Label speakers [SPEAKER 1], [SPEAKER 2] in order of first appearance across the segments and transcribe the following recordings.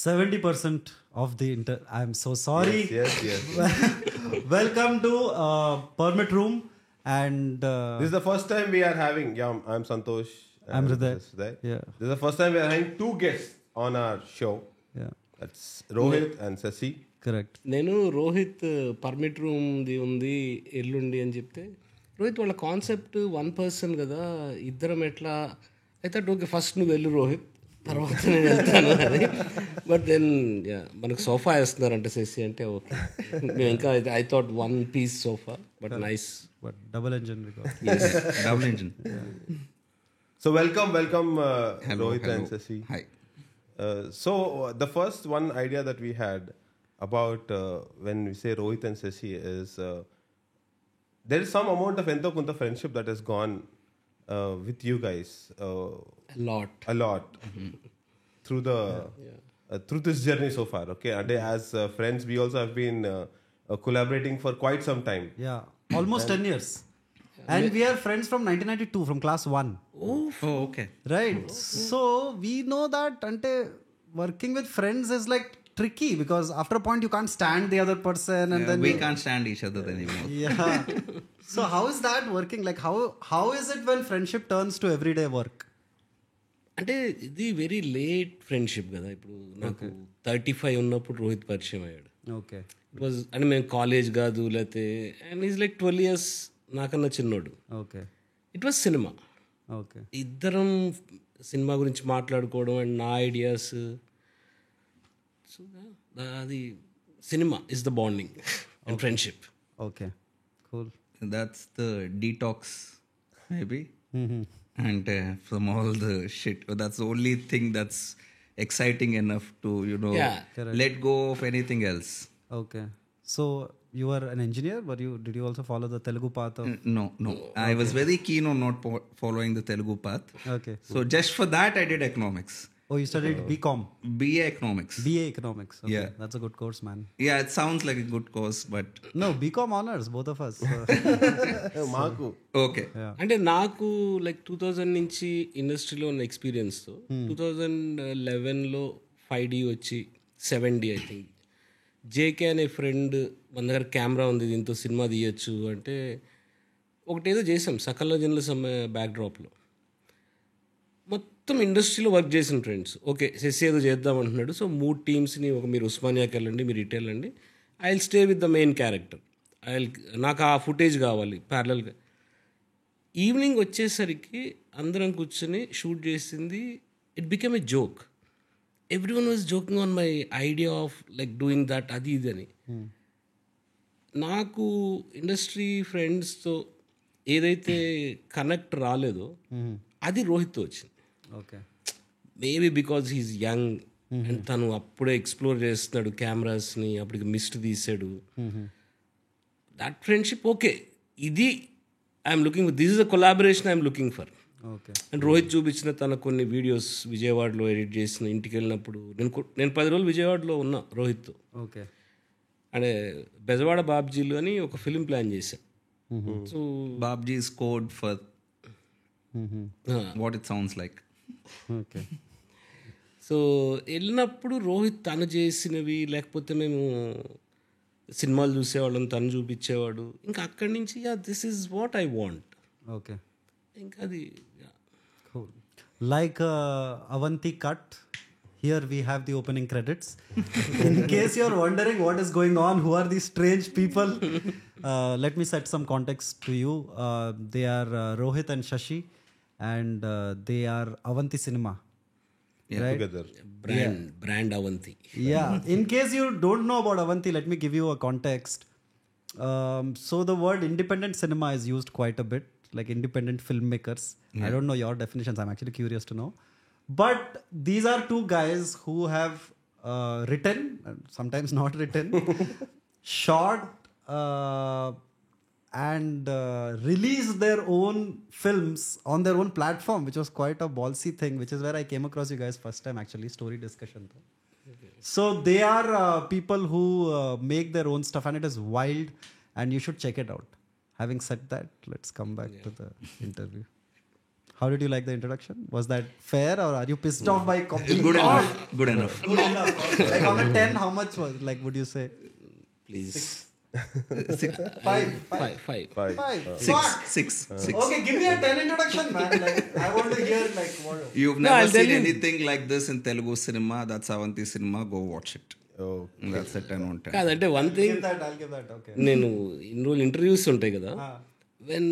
[SPEAKER 1] 70% of the I'm so sorry.
[SPEAKER 2] Yes.
[SPEAKER 1] Welcome to Permit Room. And
[SPEAKER 2] This is the first time we are having. Yeah, I'm Santosh.
[SPEAKER 1] I'm Hriday.
[SPEAKER 2] This is Hriday.
[SPEAKER 1] Yeah.
[SPEAKER 2] This is the first time we are having two guests on our show.
[SPEAKER 1] Yeah,
[SPEAKER 2] That's Rohit and Sasi.
[SPEAKER 1] correct.
[SPEAKER 3] నేను Rohit permit రూమ్ది ఉంది ఎల్లుండి అని చెప్తే రోహిత్ వాళ్ళ concept 1 person కదా ఇద్దరం ఎట్లా అయితే ఓకే ఫస్ట్ నువ్వు వెళ్ళు రోహిత్ తర్వాత నేను వెళ్తాను అని బట్ దెన్ మనకు సోఫా వేస్తున్నారంటే శశి అంటే ఓకే మేము ఇంకా I thought 1 piece sofa but nice
[SPEAKER 1] But double engine record.
[SPEAKER 4] Double engine.
[SPEAKER 2] So welcome,
[SPEAKER 4] Hello,
[SPEAKER 2] Rohit
[SPEAKER 4] hello.
[SPEAKER 2] and Sasi.
[SPEAKER 4] Hi.
[SPEAKER 2] So the first one idea that we had about when we say Rohit and Sasi is there is some amount of ento kunta friendship that has gone with you guys
[SPEAKER 3] lot
[SPEAKER 2] a lot through the through this journey so far. Okay, and as friends, we also have been collaborating for quite some time.
[SPEAKER 1] Yeah, almost 10 years. And we are friends from 1992, from class 1.
[SPEAKER 4] Oh, okay.
[SPEAKER 1] Right. So we know that ante working with friends is like tricky because after a point you can't stand the other person and then
[SPEAKER 4] We can't stand each other anymore.
[SPEAKER 1] Yeah. So how is that working? Like how is it when friendship turns to everyday work?
[SPEAKER 3] అంటే ఇది very late friendship కదా ఇప్పుడు నాకు 35 ఉన్నప్పుడు రోహిత్ పరిచయం అయ్యాడు
[SPEAKER 1] Okay.
[SPEAKER 3] It was అంటే మేము కాలేజ్ కాదు లేకపోతే అండ్ ఈజ్ లైక్ 12 years నాకన్నా చిన్నోడు
[SPEAKER 1] Okay.
[SPEAKER 3] It was cinema
[SPEAKER 1] Okay.
[SPEAKER 3] ఇద్దరం సినిమా గురించి మాట్లాడుకోవడం అండ్ నా ఐడియాస్ సో అది cinema is the bonding and friendship
[SPEAKER 1] Okay. Cool.
[SPEAKER 4] That's the detox, maybe. And from all the shit, that's the only thing that's exciting enough to,
[SPEAKER 3] Yeah.
[SPEAKER 4] let go of anything else.
[SPEAKER 1] Okay. So you were an engineer? Did you also follow the Telugu path of?
[SPEAKER 4] No. I was very keen on not following the Telugu path.
[SPEAKER 1] Okay.
[SPEAKER 4] So just for that, I did economics.
[SPEAKER 1] Oh, you studied BCom.
[SPEAKER 4] BA economics.
[SPEAKER 1] BA economics. Okay.
[SPEAKER 4] Yeah.
[SPEAKER 1] That's a good course, man.
[SPEAKER 4] Yeah, it sounds like a good course, but
[SPEAKER 1] No, BCom honors, both of us.
[SPEAKER 2] Maku.
[SPEAKER 4] okay.
[SPEAKER 3] అంటే నాకు like 2000 నుంచి ఇండస్ట్రీలో ఉన్న ఎక్స్పీరియన్స్తో 2011లో 5D వచ్చి 7D I think JK అనే friend మన దగ్గర కెమెరా ఉంది దీంతో సినిమా తీయచ్చు అంటే ఒకటేదో చేసాం సకల జనుల సమ్మె బ్యాక్డ్రాప్లో మొత్తం ఇండస్ట్రీలో వర్క్ చేసిన ఫ్రెండ్స్ ఓకే శశి ఏదో చేద్దాం అంటున్నాడు సో 3 టీమ్స్ని మీరు ఉస్మానియాకి వెళ్ళండి మీరు ఇటు వెళ్ళండి I will stay with the main character నాకు ఆ ఫుటేజ్ కావాలి ప్యారలల్గా ఈవినింగ్ వచ్చేసరికి అందరం కూర్చొని షూట్ చేసింది it become a joke every one was joking on my idea of like doing that అది ఇది అని నాకు ఇండస్ట్రీ ఫ్రెండ్స్తో ఏదైతే కనెక్ట్ రాలేదో అది రోహిత్తో వచ్చింది
[SPEAKER 1] Okay.
[SPEAKER 3] Maybe because he's young and తను అప్పుడే ఎక్స్ప్లోర్ చేస్తున్నాడు కెమెరాస్ని అప్పటికి మిస్ట్ తీసాడు దట్ ఫ్రెండ్షిప్ ఓకే ఇది I'm looking this is a collaboration I'm looking for
[SPEAKER 1] Okay.
[SPEAKER 3] And Rohit చూపించిన తన కొన్ని వీడియోస్ విజయవాడలో ఎడిట్ చేసిన ఇంటికి వెళ్ళినప్పుడు నేను 10 రోజులు విజయవాడలో ఉన్నా రోహిత్తో
[SPEAKER 1] Okay.
[SPEAKER 3] అంటే బెజవాడ బాబ్జీలు అని ఒక ఫిలిం ప్లాన్ చేశాను so
[SPEAKER 4] Babji's code for what it sounds like.
[SPEAKER 1] Okay.
[SPEAKER 3] So వెళ్ళినప్పుడు రోహిత్ తను చేసినవి లేకపోతే మేము సినిమాలు చూసేవాళ్ళం తను చూపించేవాడు ఇంకా అక్కడి నుంచి this is what I want
[SPEAKER 1] Okay.
[SPEAKER 3] ఇంకా అది
[SPEAKER 1] Cool. Like Avanti cut, here we have the opening credits. In case you're wondering what is going on, who are these strange people, let me set some context to you. They are Rohit and Shashi, and they are Avanti Cinema. Right?
[SPEAKER 2] Together.
[SPEAKER 3] Brand Avanti
[SPEAKER 1] Yeah. In case you don't know about Avanti, let me give you a context. So the word independent cinema is used quite a bit, like independent filmmakers. I don't know your definitions. I'm actually curious to know. But these are two guys who have written, sometimes not written, shot and released their own films on their own platform, which was quite a ballsy thing, which is where I came across you guys first time actually, story discussion. So they are people who make their own stuff and it is wild and you should check it out. Having said that, let's come back to the interview. How did you like the introduction? Was that fair, or are you pissed off by complete?
[SPEAKER 4] Good enough. Good enough.
[SPEAKER 1] Good enough. Like on a 10, how much was, like, would you say?
[SPEAKER 3] Please
[SPEAKER 1] 5.
[SPEAKER 2] 5.
[SPEAKER 4] Six.
[SPEAKER 1] Okay, give me a 10 introduction, man. Like, I want to hear, like, what.
[SPEAKER 4] You've never seen anything like this in Telugu cinema. That's Avanti cinema. Go watch it.
[SPEAKER 2] Oh.
[SPEAKER 4] That's a 10 on 10.
[SPEAKER 3] కాదంటే one thing
[SPEAKER 1] I'll give that. Okay.
[SPEAKER 3] నేను ఇన్ని రోజులు interviews ఉంటాయి కదా, when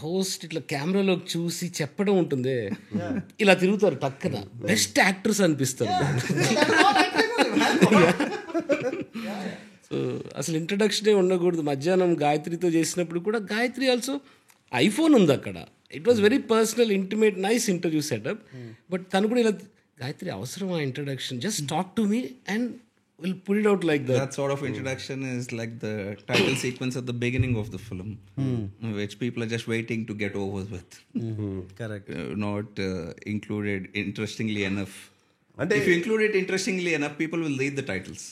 [SPEAKER 3] host ఇట్లా కెమెరాలోకి చూసి చెప్పడం ఉంటుంది, ఇలా తిరుగుతారు టక్కన, బెస్ట్ యాక్టర్స్ అనిపిస్తారు. సో అసలు ఇంట్రడక్షనే ఉండకూడదు. మధ్యాహ్నం గాయత్రితో చేసినప్పుడు కూడా, గాయత్రి ఆల్సో ఐఫోన్ ఉంది అక్కడ. It was very personal, intimate, nice interview setup. But తను కూడా ఇలా, గాయత్రి అవసరం ఆ introduction, just talk to me and will put it out like that.
[SPEAKER 4] That sort of introduction is like the title sequence at the beginning of the film, which people are just waiting to get over with.
[SPEAKER 1] Correct.
[SPEAKER 4] Not included interestingly enough.
[SPEAKER 2] And
[SPEAKER 4] if you include it interestingly enough, people will read the titles.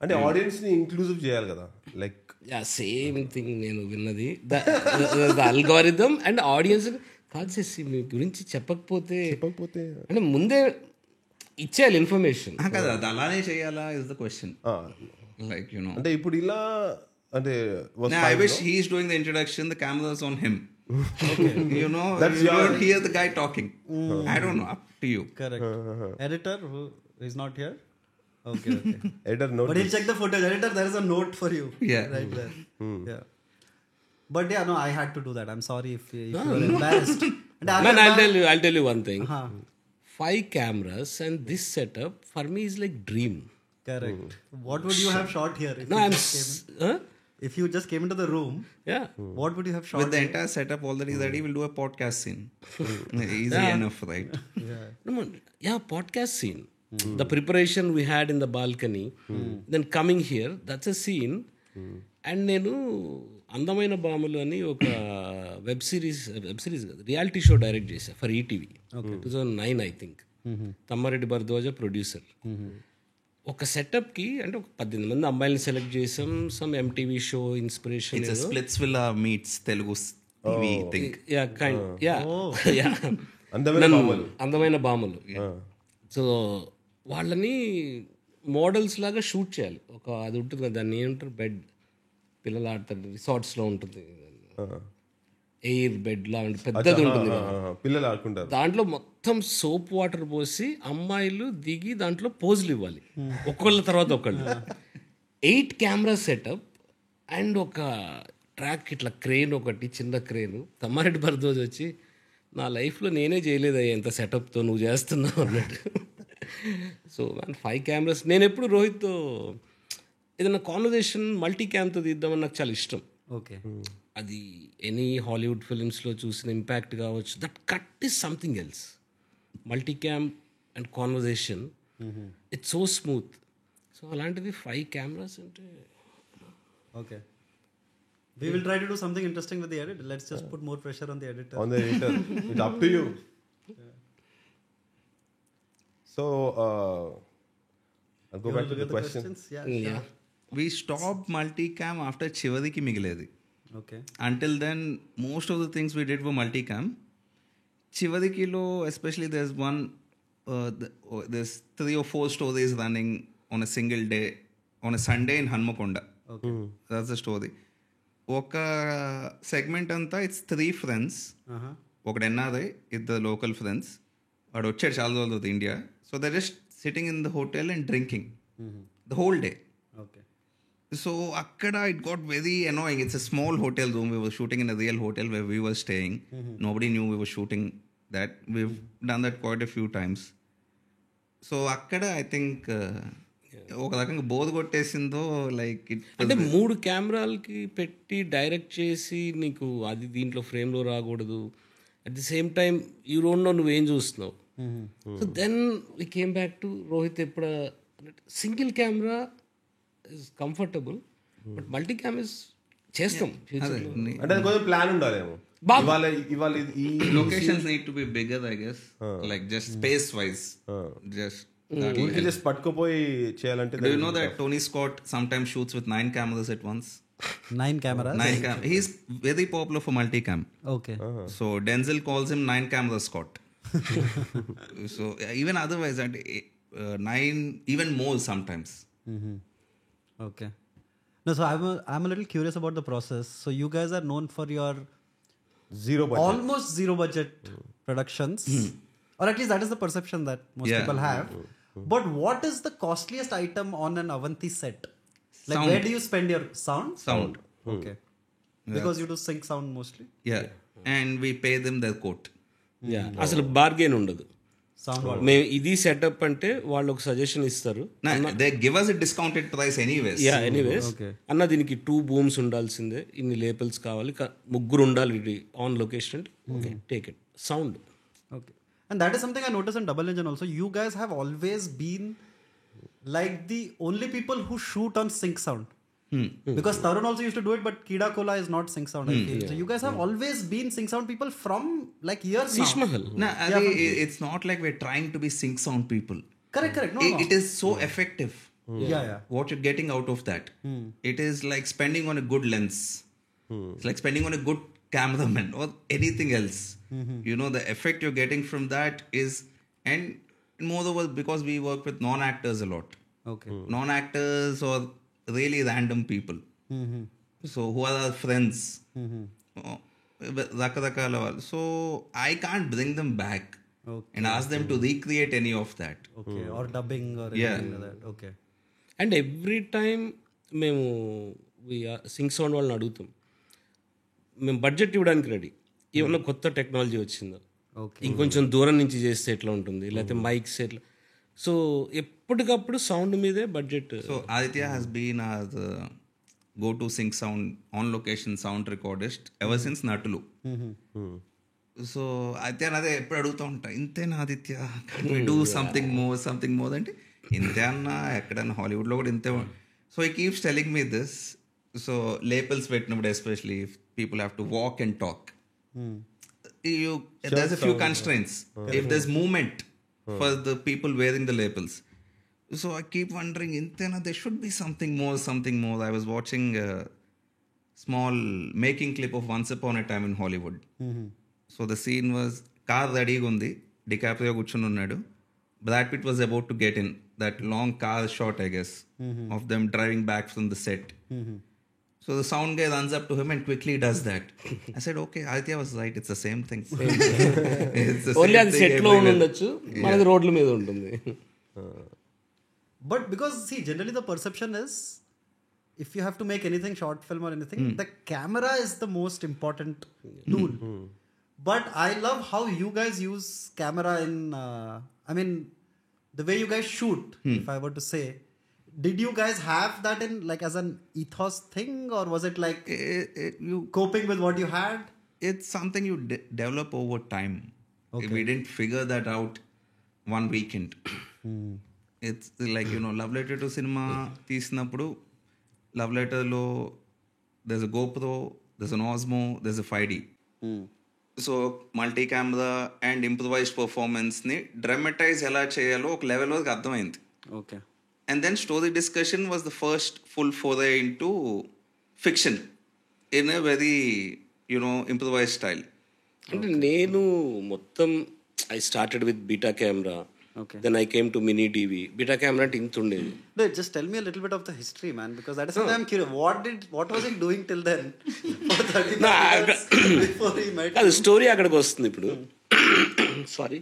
[SPEAKER 2] అంటే audience ని inclusive చేయాలి కదా, like
[SPEAKER 3] yeah same thing నేను విన్నది. The algorithm and audience కాదు చేసి మీ గురించి చెప్పకపోతే అంటే ముందే ఇచ్చేయాలి ఇన్ఫర్మేషన్.
[SPEAKER 4] కదా, అది అలానే చేయాలా is the question. Like you know,
[SPEAKER 2] అంటే ఇప్పుడు ఇలా అంటే
[SPEAKER 4] I wish he is doing the introduction, the camera is on him. You know, you don't hear the guy talking. I don't know, up to you.
[SPEAKER 1] Correct. Editor who is not here. Okay.
[SPEAKER 2] Editor note,
[SPEAKER 1] But he'll check the footage. Editor, there is a note for you.
[SPEAKER 4] Yeah.
[SPEAKER 1] Right there. Yeah. But yeah, no, I had to do that. I'm sorry if you were embarrassed. And
[SPEAKER 3] Man, I'll tell you one thing. 5 cameras and this setup for me is like dream.
[SPEAKER 1] Correct. What would you have shot here? If
[SPEAKER 3] No,
[SPEAKER 1] you
[SPEAKER 3] I'm
[SPEAKER 1] just came in? If you just came into the room,
[SPEAKER 3] yeah.
[SPEAKER 1] what would you have shot?
[SPEAKER 4] With the entire setup already ready, we'll do a podcast scene. Easy enough, right?
[SPEAKER 3] No, man, yeah, podcast scene. The preparation we had in the balcony, then coming here, that's a scene. And నేను అందమైన బాములు అని ఒక web series కాదు, reality show direct చేశా for ETV 2009 I think. Tammareddy Bharadwaj producer. ఒక సెటప్కి అంటే ఒక 18 మంది అమ్మాయిని సెలెక్ట్ చేసాం. Some MTV show inspiration.
[SPEAKER 4] It's a Splitsvilla meets Telugu TV thing.
[SPEAKER 3] అందమైన బాములు. సో వాళ్ళని మోడల్స్ లాగా షూట్ చేయాలి. ఒక అది ఉంటుంది కదా, దాన్ని ఏమంటారు, బెడ్, పిల్లలు ఆడతారు రిసార్ట్స్లో ఉంటుంది, ఎయిర్ బెడ్ లాంటి పెద్దది ఉంటుంది కదా,
[SPEAKER 2] పిల్లలు ఆడుకుంటారు.
[SPEAKER 3] దాంట్లో మొత్తం సోప్ వాటర్ పోసి అమ్మాయిలు దిగి దాంట్లో పోజులు ఇవ్వాలి ఒకళ్ళ తర్వాత ఒకళ్ళు. 8 కెమెరా సెటప్ అండ్ ఒక ట్రాక్ ఇట్లా క్రేన్, ఒకటి చిన్న క్రేన్. తమ్మారెడ్డి భరద్వాజ్ వచ్చి, నా లైఫ్లో నేనే చేయలేదయ్యా ఇంత సెటప్తో, నువ్వు చేస్తున్నావు అన్నట్టు. So 5 cameras. నేను ఎప్పుడు రోహిత్తో ఏదైనా కాన్వర్జేషన్ మల్టీ క్యామ్తో తీద్దామని నాకు చాలా ఇష్టం.
[SPEAKER 1] ఓకే.
[SPEAKER 3] అది ఎనీ హాలీవుడ్ ఫిలిమ్స్లో చూసిన ఇంపాక్ట్ కావచ్చు. That cut is something else. Multi cam and conversation, it's so smooth. So అలాంటిది 5 కెమెరాస్ అంటే.
[SPEAKER 1] Okay. We will try to do something interesting with the edit. Let's just put more pressure on the editor.
[SPEAKER 2] On the editor. It's up to you. So, I'll go back to the question.
[SPEAKER 1] Yeah.
[SPEAKER 4] We stopped multicam after Chivariki Migiledi.
[SPEAKER 1] Okay.
[SPEAKER 4] Until then, most of the things we did were multicam. Chivarikilo, especially, there's there's 3 or 4 stories running on a single day, on a Sunday in Hanmakonda.
[SPEAKER 1] Okay.
[SPEAKER 4] That's the story. ఒక segment అంతా it's 3 friends, ఒకటి NRI, 2 local friends. వాడు వచ్చాడు చాలా రోజులు India. So they just sitting in the hotel and drinking the whole day.
[SPEAKER 1] Okay.
[SPEAKER 4] So అక్కడ it got very annoying. It's a small hotel room. We were shooting in a real hotel where we were staying. Nobody knew we were shooting that. We've done that quite a few times. So అక్కడ I think ఒక రకంగా bore కొట్టేసిందో, like
[SPEAKER 3] అంటే 3 కెమెరాలకి పెట్టి direct చేసి నీకు అది దీంట్లో ఫ్రేమ్లో రాకూడదు. At the same time you don't know నువ్వేం చూస్తున్నావు. So then we came back to Rohit. ఎప్పుడు single camera is comfortable, but multi cam is చేస్తాం.
[SPEAKER 2] అంటే కొంచెం ప్లాన్ ఉండాలేమో. ఇవాళ ఈ
[SPEAKER 4] locations need to be bigger, I guess, like just space wise.
[SPEAKER 2] Just పట్టుకుపోయి చేయాలంటే.
[SPEAKER 4] Do you know that Tony Scott sometimes shoots with 9 cameras at once?
[SPEAKER 1] 9 cameras.
[SPEAKER 4] 9 cam. He's very popular for multicam.
[SPEAKER 1] Okay.
[SPEAKER 4] So Denzel calls him 9 camera Scott. So even otherwise, 9, even more sometimes.
[SPEAKER 1] Okay. No, so I'm a little curious about the process. So you guys are known for your
[SPEAKER 2] Zero budget.
[SPEAKER 1] almost zero budget productions, or at least that is the perception that most
[SPEAKER 4] Yeah.
[SPEAKER 1] people have. But what is the costliest item on an Avanti set? Like
[SPEAKER 4] Sound.
[SPEAKER 1] where do you spend your sound?
[SPEAKER 4] Sound.
[SPEAKER 1] Okay. Because you do sync sound mostly.
[SPEAKER 4] Yeah. And we pay them their quote.
[SPEAKER 3] Yeah అసలు bargain ఉండదు.
[SPEAKER 1] Sound what?
[SPEAKER 3] మేము ఇది setup అంటే వాళ్ళు ఒక suggestion ఇస్తారు.
[SPEAKER 4] Nah, they give us a discounted price anyways.
[SPEAKER 3] Yeah anyways
[SPEAKER 1] Okay.
[SPEAKER 3] అన్న దీనికి 2 బూమ్స్ ఉండాల్సిందే, ఇన్ని లేబుల్స్ కావాలి, ముగ్గురు ఉండాలి ఇది on location. Okay, take it. Sound.
[SPEAKER 1] Okay. And that is something I noticed in Double Engine also. You guys have always been like the only people who shoot on sync sound. Because Tarun also used to do it, but Kida Kola is not sync sound, I feel. So you guys have always been sync sound people from like years
[SPEAKER 3] Sheesh
[SPEAKER 1] now.
[SPEAKER 3] Mahal.
[SPEAKER 4] Nah, it's not like we're trying to be sync sound people.
[SPEAKER 1] Correct. No.
[SPEAKER 4] It is so effective.
[SPEAKER 1] Yeah.
[SPEAKER 4] What you're getting out of that. It is like spending on a good lens. It's like spending on a good cameraman or anything else. You know, the effect you're getting from that is, and moreover, because we work with non-actors a lot.
[SPEAKER 1] Okay.
[SPEAKER 4] Non-actors or really random people. So who are our friends? Rakadakala వాళ్ళు. So I can't bring them back and ask them to recreate any of that.
[SPEAKER 1] Okay. Or dubbing or
[SPEAKER 4] Yeah.
[SPEAKER 1] anything like that. Okay.
[SPEAKER 3] And every time మేము sync sound వాళ్ళని అడుగుతాం, మేము budget ఇవ్వడానికి ready, ఏమన్నా కొత్త technology వచ్చిందో,
[SPEAKER 1] Okay.
[SPEAKER 3] ఇంకొంచెం దూరం నుంచి చేస్తే ఎట్లా ఉంటుంది, లేకపోతే మైక్స్ ఎట్లా. సో ఎప్పటికప్పుడు సౌండ్ మీదే budget.
[SPEAKER 4] So Aditya has been our go-to sync sound on location sound recordist ever since Natulu. So Aditya అదే ఎప్పుడు అడుగుతూ ఉంటా, ఇంతేనా ఆదిత్య, డూ సంథింగ్ మోర్ అంటే ఇంతే అన్న, ఎక్కడన్నా హాలీవుడ్లో కూడా ఇంతే. So he keeps telling me this. So labels పెట్టినప్పుడు especially people have to walk and talk. There's a few constraints. If there's movement for the people wearing the labels. So I keep wondering, intena there should be something more. I was watching a small making clip of Once Upon a Time in Hollywood. So the scene was, car ready gundi, DiCaprio కూర్చుని ఉన్నాడు, Brad Pitt was about to get in. That long car shot, I guess, of them driving back from the set. So the sound guy runs up to him and quickly does that. I said, okay, Aditya was right. It's the same thing. It's the
[SPEAKER 3] only
[SPEAKER 4] same
[SPEAKER 3] అది
[SPEAKER 4] thing
[SPEAKER 3] సెట్లో
[SPEAKER 4] everywhere.
[SPEAKER 3] ఉండొచ్చు, మనది రోడ్ల మీద ఉంటుంది.
[SPEAKER 1] But because, see, generally the perception is, if you have to make anything, short film or anything, the camera is the most important tool. But I love how you guys use camera in, I mean, the way you guys shoot, if I were to say. Did you guys have that in like as an ethos thing, or was it like
[SPEAKER 4] You
[SPEAKER 1] coping with what you had?
[SPEAKER 4] It's something you develop over time.
[SPEAKER 1] Okay.
[SPEAKER 4] We didn't figure that out one weekend. It's like, you know, Love Letter to Cinema తీసినప్పుడు Love Letter లో there's a GoPro, there's an Osmo, there's a 5D. So multi camera and improvised పర్ఫార్మెన్స్ని dramatise ఎలా చేయాలో ఒక level వరకు అర్థమైంది.
[SPEAKER 1] Okay.
[SPEAKER 4] And then story discussion was the first full foray into fiction in a very, you know, improvised style.
[SPEAKER 3] అంటే నేను మొత్తం I started with beta camera,
[SPEAKER 1] Okay.
[SPEAKER 3] Then I came to mini TV. Beta camera అంటే ఇంత ఉండేది.
[SPEAKER 1] No, just tell me a little bit of the history, man, because that is something I'm curious. What was he doing till then? For 35
[SPEAKER 3] No,
[SPEAKER 1] years before he met.
[SPEAKER 3] అది story అక్కడికి వస్తుంది ఇప్పుడు. Sorry,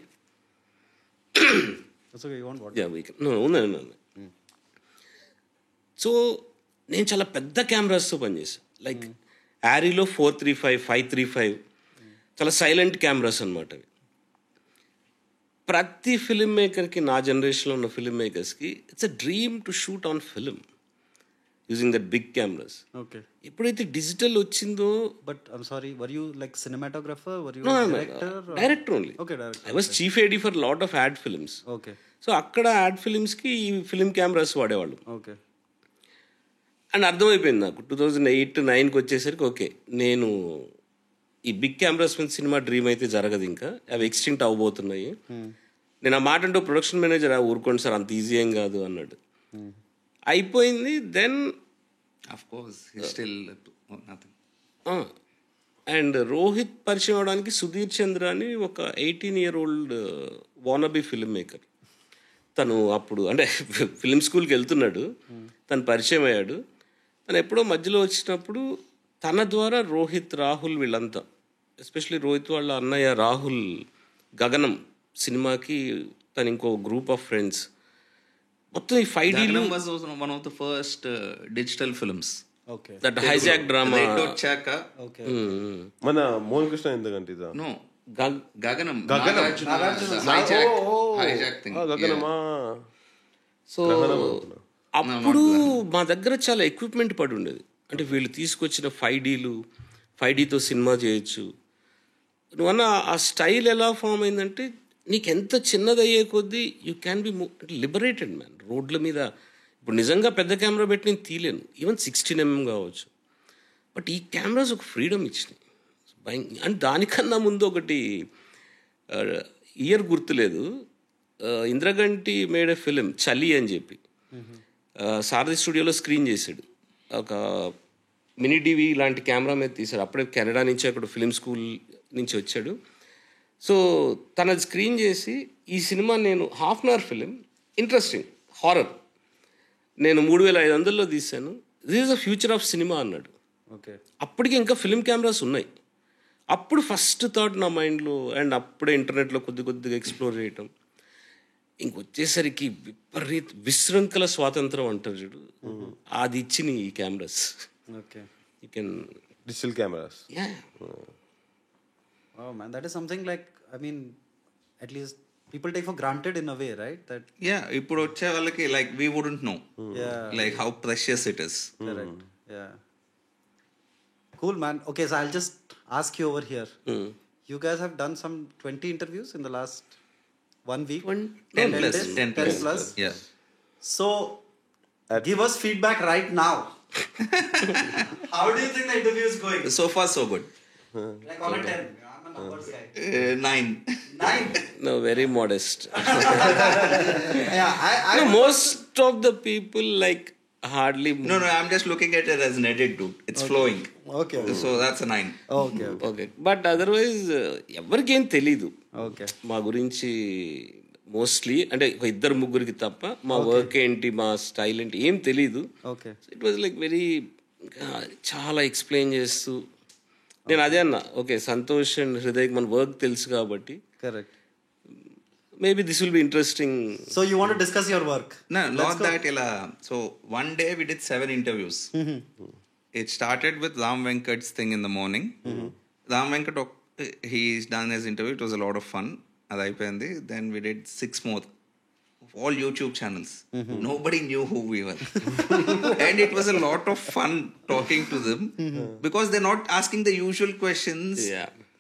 [SPEAKER 1] That's okay. You want what?
[SPEAKER 3] Yeah ఉందండి. So నేను చాలా పెద్ద కెమెరాస్తో పనిచేసాను. Like యారీలో 435, 535 చాలా silent cameras అనమాట అవి. ప్రతి ఫిల్మ్ మేకర్కి, నా జనరేషన్లో ఉన్న ఫిల్మ్ మేకర్స్కి it's a dream to shoot on film using that big cameras.
[SPEAKER 1] Okay.
[SPEAKER 3] ఎప్పుడైతే డిజిటల్ వచ్చిందో,
[SPEAKER 1] But I'm sorry, were you like cinematographer? Were you director? or-
[SPEAKER 3] director only.
[SPEAKER 1] Okay, director.
[SPEAKER 3] I was chief AD for lot of ad films.
[SPEAKER 1] Okay.
[SPEAKER 3] So అక్కడ ad ఫిల్మ్స్కి ఈ film cameras వాడేవాళ్ళు.
[SPEAKER 1] Okay.
[SPEAKER 3] And అర్థమైపోయింది నాకు 2008-9కి వచ్చేసరికి, okay నేను ఈ బిగ్ కెమెరాస్ మీద సినిమా డ్రీమ్ అయితే జరగదు, ఇంకా అవి ఎక్స్టింక్ట్ అవ్వబోతున్నాయి. నేను ఆ మాట అంటే ప్రొడక్షన్ మేనేజర్ ఊరుకోండి సార్, అంత ఈజీ ఏం కాదు అన్నాడు. అయిపోయింది. Then
[SPEAKER 4] Of course, he's still nothing.
[SPEAKER 3] And Rohit పరిచయం అవడానికి సుధీర్ చంద్ర అని ఒక 18-year-old వానబీ ఫిల్మ్ మేకర్. తను అప్పుడు అంటే ఫిల్మ్ స్కూల్కి వెళ్తున్నాడు, తను పరిచయం అయ్యాడు. తను ఎప్పుడో మధ్యలో వచ్చినప్పుడు తన ద్వారా రోహిత్, రాహుల్ వీళ్ళంతా, ఎస్పెషలీ రోహిత్ వాళ్ళ అన్నయ్య రాహుల్ గగనం సినిమాకి తను ఇంకో గ్రూప్ ఆఫ్ ఫ్రెండ్స్ మొత్తం ఈ 5D
[SPEAKER 4] was one of the first digital films.
[SPEAKER 1] Okay.
[SPEAKER 3] That hijack drama.
[SPEAKER 1] Okay.
[SPEAKER 2] మన మోహన్ కృష్ణ ఎందుకంటే ఇదా
[SPEAKER 4] No,
[SPEAKER 3] గగ్
[SPEAKER 4] Gaganam.
[SPEAKER 2] Gaganam.
[SPEAKER 4] Hijack thing.
[SPEAKER 2] గగనమా.
[SPEAKER 3] సో అప్పుడు మా దగ్గర చాలా ఎక్విప్మెంట్ పడి ఉండేది. అంటే వీళ్ళు తీసుకొచ్చిన 5Dతో సినిమా చేయొచ్చు. నువ్వన్న ఆ స్టైల్ ఎలా ఫామ్ అయిందంటే నీకు ఎంత చిన్నది అయ్యే కొద్దీ you can be liberated man. రోడ్ల మీద ఇప్పుడు నిజంగా పెద్ద కెమెరా పెట్టి నేను తీయలేను, ఈవెన్ 16mm కావచ్చు. బట్ ఈ కెమెరాస్ ఒక ఫ్రీడమ్ ఇచ్చినాయి. అండ్ దానికన్నా ముందు ఒకటి ఇయర్ గుర్తులేదు, ఇంద్రగంటి మేడ్ ఎ ఫిలిం చలి అని చెప్పి సారథి స్టూడియోలో స్క్రీన్ చేశాడు. ఒక మినీ డివి లాంటి కెమెరా మీద తీశాడు. అప్పుడే కెనడా నుంచి అక్కడ ఫిలిం స్కూల్ నుంచి వచ్చాడు. సో తనది స్క్రీన్ చేసి ఈ సినిమా నేను 1/2 hour ఫిలిం, ఇంట్రెస్టింగ్ హారర్, నేను 3500లో తీశాను, this is the future of cinema అన్నాడు.
[SPEAKER 1] ఓకే.
[SPEAKER 3] అప్పటికి ఇంకా ఫిలిం కెమెరాస్ ఉన్నాయి. అప్పుడు ఫస్ట్ థాట్ నా మైండ్లో, అండ్ అప్పుడే ఇంటర్నెట్లో కొద్దిగా ఎక్స్ప్లోర్ చేయటం. ఇంకొచ్చేసరికి విశృంఖల స్వాతంత్రం అంటారు చూడు, అది ఇచ్చిన ఈ cameras.
[SPEAKER 1] Okay.
[SPEAKER 3] You can
[SPEAKER 2] digital cameras.
[SPEAKER 3] Yeah.
[SPEAKER 1] Oh man, that is something like, I mean, at least people take for granted in a way, right? That
[SPEAKER 4] Yeah, ఇప్పుడు వచ్చే వాళ్ళకి like we wouldn't know.
[SPEAKER 1] Yeah.
[SPEAKER 4] Like how precious it is.
[SPEAKER 1] correct. Yeah. Cool man. Okay, so I'll just ask you over here. You guys have done some 20 interviews in the last 1 week.
[SPEAKER 4] 10 plus.
[SPEAKER 1] 10 plus.
[SPEAKER 4] Yeah.
[SPEAKER 1] So give us feedback right now. How do you think the interview is going?
[SPEAKER 4] So far so good.
[SPEAKER 1] Like on a 10. I'm a numbers guy.
[SPEAKER 4] 9.
[SPEAKER 1] 9.
[SPEAKER 3] No, very modest.
[SPEAKER 1] Yeah, I
[SPEAKER 3] No, most of the people like hardly.
[SPEAKER 4] No, I'm just looking at it as an edit, dude. It's flowing.
[SPEAKER 1] Okay.
[SPEAKER 4] So that's a 9.
[SPEAKER 1] Okay.
[SPEAKER 3] Okay. But otherwise ఎవరికేం తెలీదు
[SPEAKER 1] Okay.
[SPEAKER 3] మా గురించి. Mostly అంటే ఒక 2-3 తప్ప మా work ఏంటి, మా స్టైల్ ఏంటి ఏం తెలీదు.
[SPEAKER 1] Okay.
[SPEAKER 3] It was like very చాలా ఎక్స్ప్లెయిన్ చేస్తూ నేను అదే అన్నా, ఓకే సంతోష్ అండ్ హృదయ్ మన వర్క్ తెలుసు కాబట్టి
[SPEAKER 1] Correct.
[SPEAKER 3] Maybe this will be interesting.
[SPEAKER 1] So you want to discuss your work?
[SPEAKER 4] No, not that. So one day we did 7 interviews. It started with Ram Venkat's thing in the morning. Ram Venkat, he's done his interview. It was a lot of fun. Then we did 6 more. All YouTube channels. Nobody knew who we were. And it was a lot of fun talking to them because they're not asking the usual questions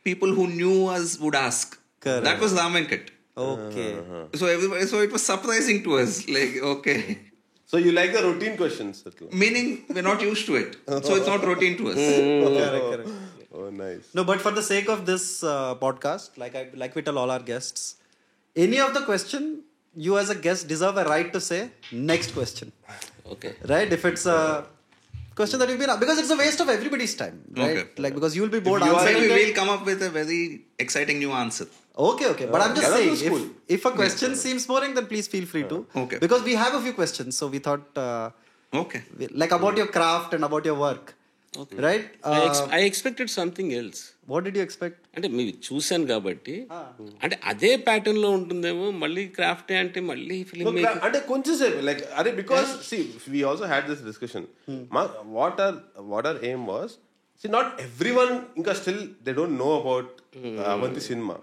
[SPEAKER 4] people who knew us would ask.
[SPEAKER 1] Correct.
[SPEAKER 4] That was Ram Venkat.
[SPEAKER 1] Okay.
[SPEAKER 4] So it was surprising to us. Like, okay.
[SPEAKER 2] So you like the routine questions?
[SPEAKER 4] Meaning we're not used to it. So it's not routine to us.
[SPEAKER 1] Correct.
[SPEAKER 2] Oh, nice.
[SPEAKER 1] No, but for the sake of this podcast, like we tell all our guests, any of the question, you as a guest deserve a right to say next question.
[SPEAKER 3] Okay.
[SPEAKER 1] Right? If it's a question that you've been, because it's a waste of everybody's time, right?
[SPEAKER 4] Okay.
[SPEAKER 1] Like, because you'll be bored
[SPEAKER 4] Maybe
[SPEAKER 1] answering it.
[SPEAKER 4] we'll come up with a very exciting new answer.
[SPEAKER 1] Okay. But I'm just
[SPEAKER 2] that
[SPEAKER 1] saying,
[SPEAKER 2] was cool.
[SPEAKER 1] if a question seems boring, then please feel free to.
[SPEAKER 4] Okay.
[SPEAKER 1] Because we have a few questions, so we thought,
[SPEAKER 4] Okay.
[SPEAKER 1] like about your craft and about your work.
[SPEAKER 3] Okay.
[SPEAKER 1] Right?
[SPEAKER 3] I expected something else.
[SPEAKER 1] What did you expect?
[SPEAKER 3] అంటే మీరు చూశాను కాబట్టి అంటే అదే pattern లో ఉంటుందేమో. మళ్ళీ craft అంటే మళ్ళీ ఫిల్మ్ మేకింగ్
[SPEAKER 2] అంటే కొంచెం సేపు లైక్ అరే because see we also had this discussion. What our aim was, see not everyone ఇంకా still they don't know about Avanti cinema.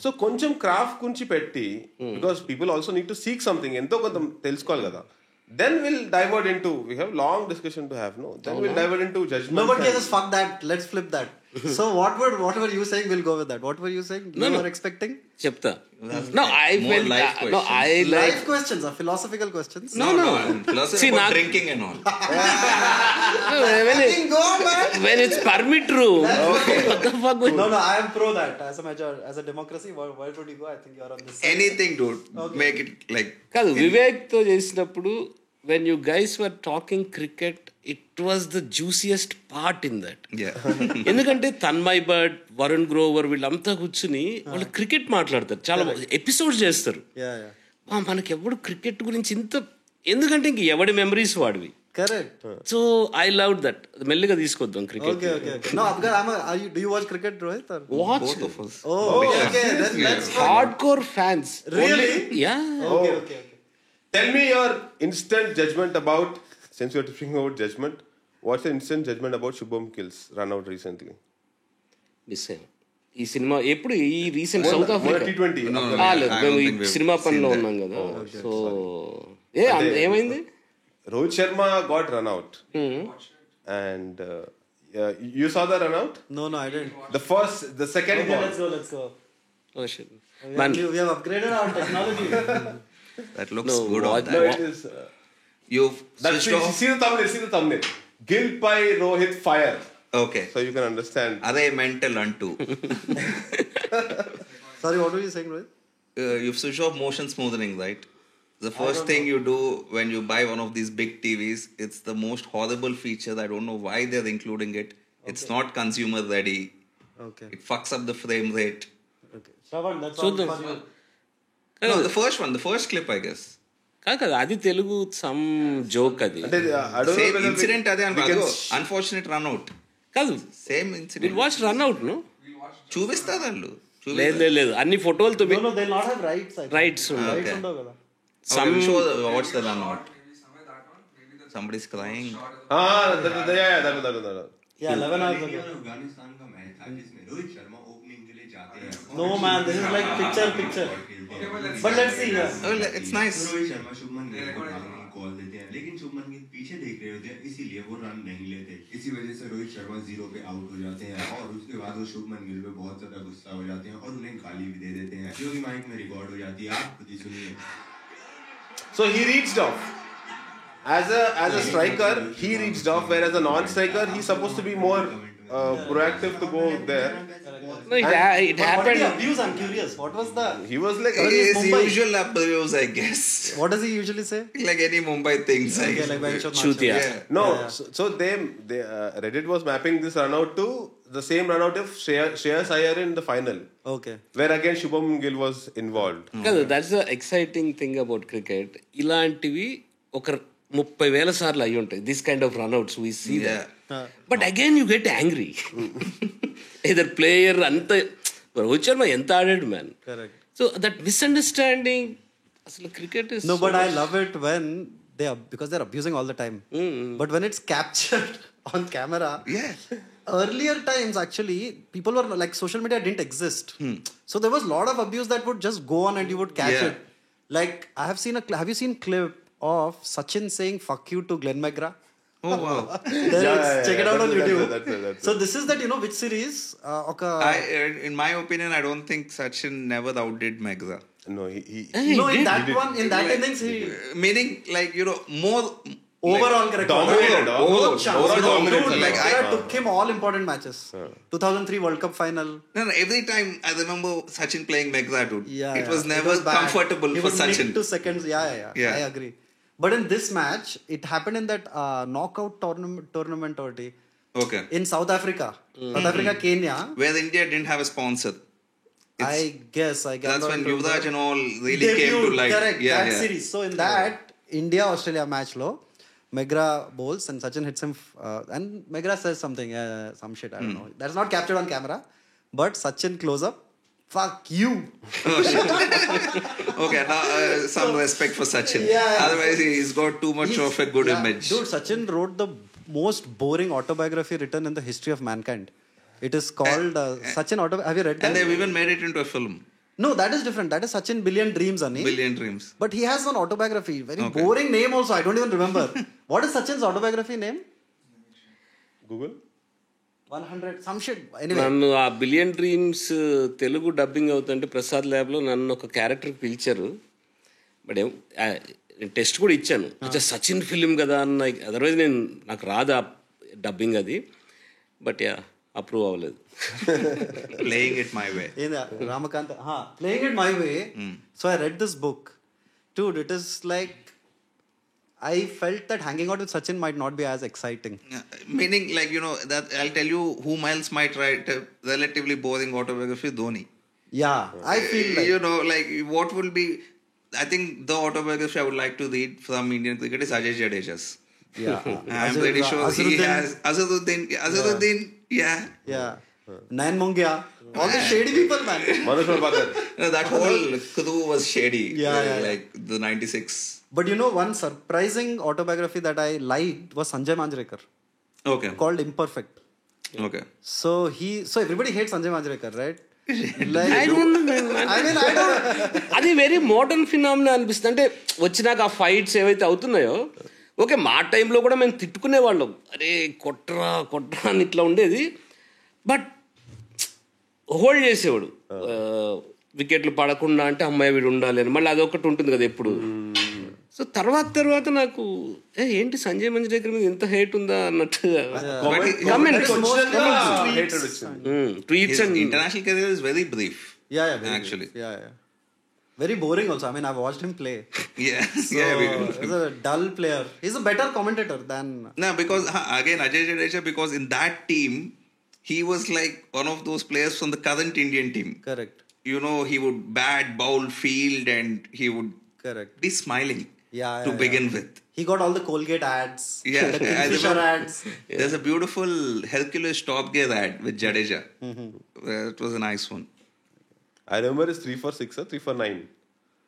[SPEAKER 2] So కొంచెం క్రాఫ్ట్ గురించి పెట్టి, because people also need to seek something, ఎంతో కొంత తెలుసుకోవాలి కదా. Then we'll divert into, we have long discussion to have, no? Then we'll divert into judgment.
[SPEAKER 1] No, but cases, fuck that. Let's flip that. So whatever you saying, we'll go with that. What were you saying? You were expecting?
[SPEAKER 3] చెప్తా. No, I
[SPEAKER 4] More
[SPEAKER 3] felt
[SPEAKER 4] life questions.
[SPEAKER 3] no, I like
[SPEAKER 1] Life questions or philosophical questions?
[SPEAKER 3] No.
[SPEAKER 4] Philosophy
[SPEAKER 3] See,
[SPEAKER 4] about drinking and all.
[SPEAKER 1] Go, man.
[SPEAKER 3] when it's permit room. What the fuck?
[SPEAKER 1] No, I am pro that. As a democracy, where would you go? I think you're on this side.
[SPEAKER 4] Anything, dude.
[SPEAKER 1] Okay.
[SPEAKER 4] Make it like
[SPEAKER 3] కాదు, వివేక్ తో చేసినప్పుడు when you guys were talking cricket, it was the juiciest part in that.
[SPEAKER 4] Yeah.
[SPEAKER 3] ఎందుకంటే తన్మయ్ భట్, వరుణ్ గ్రోవర్ వీళ్ళంతా కూర్చుని వాళ్ళు cricket మాట్లాడతారు, చాలా episodes చేస్తారు. మనకి ఎవడు క్రికెట్ గురించి ఇంత, ఎందుకంటే ఇంక ఎవడి మెమరీస్ వాడివి.
[SPEAKER 1] Correct.
[SPEAKER 3] So I love that. మెల్లిగా తీసుకొద్దాం cricket.
[SPEAKER 1] Okay. No, do you watch cricket, Rohit?
[SPEAKER 3] Watch
[SPEAKER 4] Both of us.
[SPEAKER 1] Oh, okay. Let's
[SPEAKER 3] hardcore fans.
[SPEAKER 1] Really?
[SPEAKER 3] Yeah.
[SPEAKER 1] Okay.
[SPEAKER 2] Tell me your instant judgment about, since you're talking about judgment, what's the instant judgment about Shubham Gill's run out recently?
[SPEAKER 3] Miss అయ్యాం ఈ cinema. ఎప్పుడు ఈ recent south Africa
[SPEAKER 2] T20.
[SPEAKER 4] No,
[SPEAKER 3] లేదు,
[SPEAKER 4] I
[SPEAKER 3] మేము
[SPEAKER 4] don't
[SPEAKER 3] ఈ
[SPEAKER 4] think we've
[SPEAKER 3] cinema పనిలో
[SPEAKER 4] seen
[SPEAKER 3] ఉన్నాం కదా. సో ఏమైంది?
[SPEAKER 2] Rohit Sharma got run out. And you saw the run out?
[SPEAKER 1] No, I didn't.
[SPEAKER 2] The second ball.
[SPEAKER 1] Let's go.
[SPEAKER 3] Oh shit.
[SPEAKER 1] We have upgraded our technology.
[SPEAKER 4] That looks
[SPEAKER 3] No,
[SPEAKER 4] good on
[SPEAKER 3] what-
[SPEAKER 4] that.
[SPEAKER 2] No, it is.
[SPEAKER 4] You've
[SPEAKER 2] That's
[SPEAKER 4] switched off.
[SPEAKER 2] see the thumbnail. Gill by Rohit fire.
[SPEAKER 4] Okay.
[SPEAKER 2] So you can understand.
[SPEAKER 4] Are mental unto?
[SPEAKER 1] Sorry, what were you saying, Rohit?
[SPEAKER 4] You've switched off motion smoothing, right? The first thing you do when you buy one of these big TVs, it's the most horrible feature. I don't know why they're including it. It's not consumer ready.
[SPEAKER 1] Okay.
[SPEAKER 4] It fucks up the frame rate.
[SPEAKER 1] Shravan, that's
[SPEAKER 3] So
[SPEAKER 1] all
[SPEAKER 3] the-
[SPEAKER 1] for you.
[SPEAKER 4] No, the first one, the first clip, I guess.
[SPEAKER 3] కాదు కదా, అది Telugu some joke అది.
[SPEAKER 2] I don't
[SPEAKER 4] Same
[SPEAKER 2] know whether
[SPEAKER 4] incident
[SPEAKER 2] we
[SPEAKER 4] అదే
[SPEAKER 2] can
[SPEAKER 4] అనుకో. Unfortunate run out.
[SPEAKER 3] కాదు,
[SPEAKER 4] Same
[SPEAKER 3] will
[SPEAKER 4] incident.
[SPEAKER 3] Watch run out ను.
[SPEAKER 4] చూపిస్తారు వాళ్ళు.
[SPEAKER 3] లేదు అన్ని ఫోటోలతో
[SPEAKER 1] No, they'll not have rights. I think.
[SPEAKER 3] Rights
[SPEAKER 1] Rights
[SPEAKER 4] Okay.
[SPEAKER 1] ఉండవు కదా.
[SPEAKER 4] Some show watch the run out. Somebody's crying.
[SPEAKER 2] that.
[SPEAKER 1] Yeah, 11 hours ago.
[SPEAKER 5] Afghanistan का मैच था जिसमें रोहित शर्मा ओपनिंग के लिए जाते हैं.
[SPEAKER 1] No, man, this is like picture. But let's see. Yeah.
[SPEAKER 4] Oh, it's nice.
[SPEAKER 5] Rohit Sharma Shubman Gill को कॉल देते हैं, लेकिन शुभमन गिल पीछे देख रहे होते हैं, इसीलिए वो रन नहीं लेते. इसी वजह से रोहित शर्मा 0 पे आउट हो जाते हैं और उसके बाद वो शुभमन गिल पे बहुत ज्यादा गुस्सा हो जाते हैं और उन्हें गाली भी दे देते हैं, जो कि माइक में रिकॉर्ड हो जाती है. आप खुद ही सुनिए.
[SPEAKER 2] So he reached off. As a striker, he reached off, whereas a non-striker, he's supposed to be more proactive to go there.
[SPEAKER 3] No, it
[SPEAKER 1] What the
[SPEAKER 3] happened.
[SPEAKER 1] abuse? I'm curious. What was the?
[SPEAKER 2] He was like,
[SPEAKER 4] It's
[SPEAKER 1] Mumbai.
[SPEAKER 4] usual abuse, I guess.
[SPEAKER 1] What does he usually say?
[SPEAKER 4] Like any Mumbai things. I
[SPEAKER 1] Okay,
[SPEAKER 4] guess.
[SPEAKER 1] like when you should
[SPEAKER 3] Chutia.
[SPEAKER 4] Yeah.
[SPEAKER 2] no. So they Reddit was mapping this run out to the same run out of Shreyas Iyer in the final,
[SPEAKER 1] Okay.
[SPEAKER 2] where again Shubham Gill was involved.
[SPEAKER 3] కాదు, that's the exciting thing about cricket. ఇలాంటివి ఒక 30,000 సార్లు అయ్యి ఉంటాయి. This kind of run outs we see that. But again you get angry. ఇదర్ player అంత రోహిత్ శర్మ ఎంత ఆడాడు man.
[SPEAKER 1] Correct.
[SPEAKER 3] So that misunderstanding అసలు cricket is
[SPEAKER 1] No, but I love it when because they're abusing all the time. But when it's captured on camera.
[SPEAKER 4] Yeah.
[SPEAKER 1] Earlier times, actually, people were like, social media didn't exist. So there was a lot of abuse that would just go on and you would catch
[SPEAKER 4] Yeah.
[SPEAKER 1] it. Like, I have seen have you seen clip of Sachin saying fuck you to Glenn McGrath?
[SPEAKER 4] Oh, wow.
[SPEAKER 1] Check it out on
[SPEAKER 2] that's
[SPEAKER 1] YouTube.
[SPEAKER 2] it, that's it.
[SPEAKER 1] So this is that, which series?
[SPEAKER 4] In my opinion, I don't think Sachin never outdid Megza.
[SPEAKER 2] No, he
[SPEAKER 1] No, in that one, in that innings, he
[SPEAKER 4] Meaning, like, more
[SPEAKER 1] overall correct.
[SPEAKER 2] dominated,
[SPEAKER 1] Overall chance.
[SPEAKER 2] overall dominated.
[SPEAKER 1] Dude,
[SPEAKER 4] Like,
[SPEAKER 1] McGrath took him all important matches. 2003 World Cup final.
[SPEAKER 4] No, every time I remember Sachin playing Megza, dude.
[SPEAKER 1] Yeah,
[SPEAKER 4] It was never
[SPEAKER 1] bad.
[SPEAKER 4] comfortable
[SPEAKER 1] He
[SPEAKER 4] for
[SPEAKER 1] would
[SPEAKER 4] Sachin.
[SPEAKER 1] nick 2 seconds. Yeah.
[SPEAKER 4] Yeah.
[SPEAKER 1] I agree. But in this match, it happened in that knockout tournament already
[SPEAKER 4] Okay.
[SPEAKER 1] in South Africa. South Africa, Kenya.
[SPEAKER 4] Where India didn't have a sponsor.
[SPEAKER 1] I guess.
[SPEAKER 4] That's when Yuvraj and all really came to light.
[SPEAKER 1] Correct.
[SPEAKER 4] Yeah,
[SPEAKER 1] that
[SPEAKER 4] yeah.
[SPEAKER 1] series. So in that India-Australia match, McGrath bowls and Sachin hits him, and McGrath says something, some shit. I don't know. That's not captured on camera, but Sachin close up. Fuck you.
[SPEAKER 4] Okay, now some respect for Sachin.
[SPEAKER 1] Yeah.
[SPEAKER 4] Otherwise, he's got too much of a good image.
[SPEAKER 1] Dude, Sachin wrote the most boring autobiography written in the history of mankind. It is called Sachin Autobiography. Have you read that?
[SPEAKER 4] And they've even made it into a film.
[SPEAKER 1] No, that is different. That is Sachin Billion Dreams, Ani.
[SPEAKER 4] Billion Dreams.
[SPEAKER 1] But he has one autobiography. Very
[SPEAKER 4] Okay.
[SPEAKER 1] boring name also. I don't even remember. What is Sachin's autobiography name?
[SPEAKER 2] Google.
[SPEAKER 1] 100. Some shit. Anyway.
[SPEAKER 3] నన్ను ఆ billion dreams Telugu dubbing అవుతుంటే ప్రసాద్ ల్యాబ్లో నన్ను ఒక క్యారెక్టర్కి పిలిచారు. But నేను test కూడా ఇచ్చాను. అచ్చా సచిన్ ఫిలిం కదా అన్న, అదర్వైజ్ నాకు రాదు ఆ డబ్బింగ్ అది. బట్ అప్రూవ్ అవ్వలేదు.
[SPEAKER 4] Playing it my way.
[SPEAKER 1] Ramakant. Playing it my way. So I read this book. Dude, it is like, I felt that hanging out with Sachin might not be as exciting.
[SPEAKER 4] Meaning, like, that I'll tell you whom else might write a relatively boring autobiography, Dhoni.
[SPEAKER 1] Yeah, I feel like...
[SPEAKER 4] What will be... I think the autobiography I would like to read from Indian cricket is Ajay Jadeja's.
[SPEAKER 1] Yeah.
[SPEAKER 4] I'm pretty sure he has... Azharuddin, yeah.
[SPEAKER 1] Yeah. Nayan Mongia. All the shady people, man.
[SPEAKER 2] Manoj Prabhakar.
[SPEAKER 4] That whole crew was shady.
[SPEAKER 1] Yeah.
[SPEAKER 4] Like the 96.
[SPEAKER 1] But one surprising autobiography that I liked was Sanjay Manjrekar,
[SPEAKER 4] Okay.
[SPEAKER 1] called Imperfect.
[SPEAKER 4] Okay.
[SPEAKER 1] So everybody hates Sanjay Manjrekar, right? Like,
[SPEAKER 3] I don't know, man.
[SPEAKER 1] I mean, I don't...
[SPEAKER 3] అది very modern phenomena అనిపిస్తుంది. అంటే వచ్చినాక ఆ fights ఏవైతే అవుతున్నాయో, okay మా టైంలో కూడా మేము తిట్టుకునేవాళ్ళం, అరే కొట్రా అని ఇట్లా ఉండేది. బట్ హోల్డ్ చేసేవాడు, వికెట్లు పడకుండా, అంటే అమ్మాయి వీడు ఉండాలి అని. మళ్ళీ అదొకటి ఉంటుంది కదా ఎప్పుడు. సో తర్వాత నాకు ఏంటి సంజయ్ మంజ్రేకర్ మీద ఇంత హేట్ ఉందా అన్నట్టుగా
[SPEAKER 4] His international career is very brief.
[SPEAKER 1] Yeah,
[SPEAKER 4] actually.
[SPEAKER 1] Yeah. Very boring also. I mean, I've watched him play.
[SPEAKER 4] Yeah.
[SPEAKER 1] So, he's a dull player. He's a better commentator than...
[SPEAKER 4] No, because again, Ajay Jadeja, because in that team, he was like one of those players from the current Indian team.
[SPEAKER 1] Correct.
[SPEAKER 4] He would bat, bowl, field, and he would be smiling to begin with.
[SPEAKER 1] He got all the Colgate ads.
[SPEAKER 4] Yeah,
[SPEAKER 1] the Kingfisher ads.
[SPEAKER 4] There's a beautiful Hercules Top Gear ad with Jadeja. It was a nice one.
[SPEAKER 2] I remember his 3 for 6 or 3 for 9.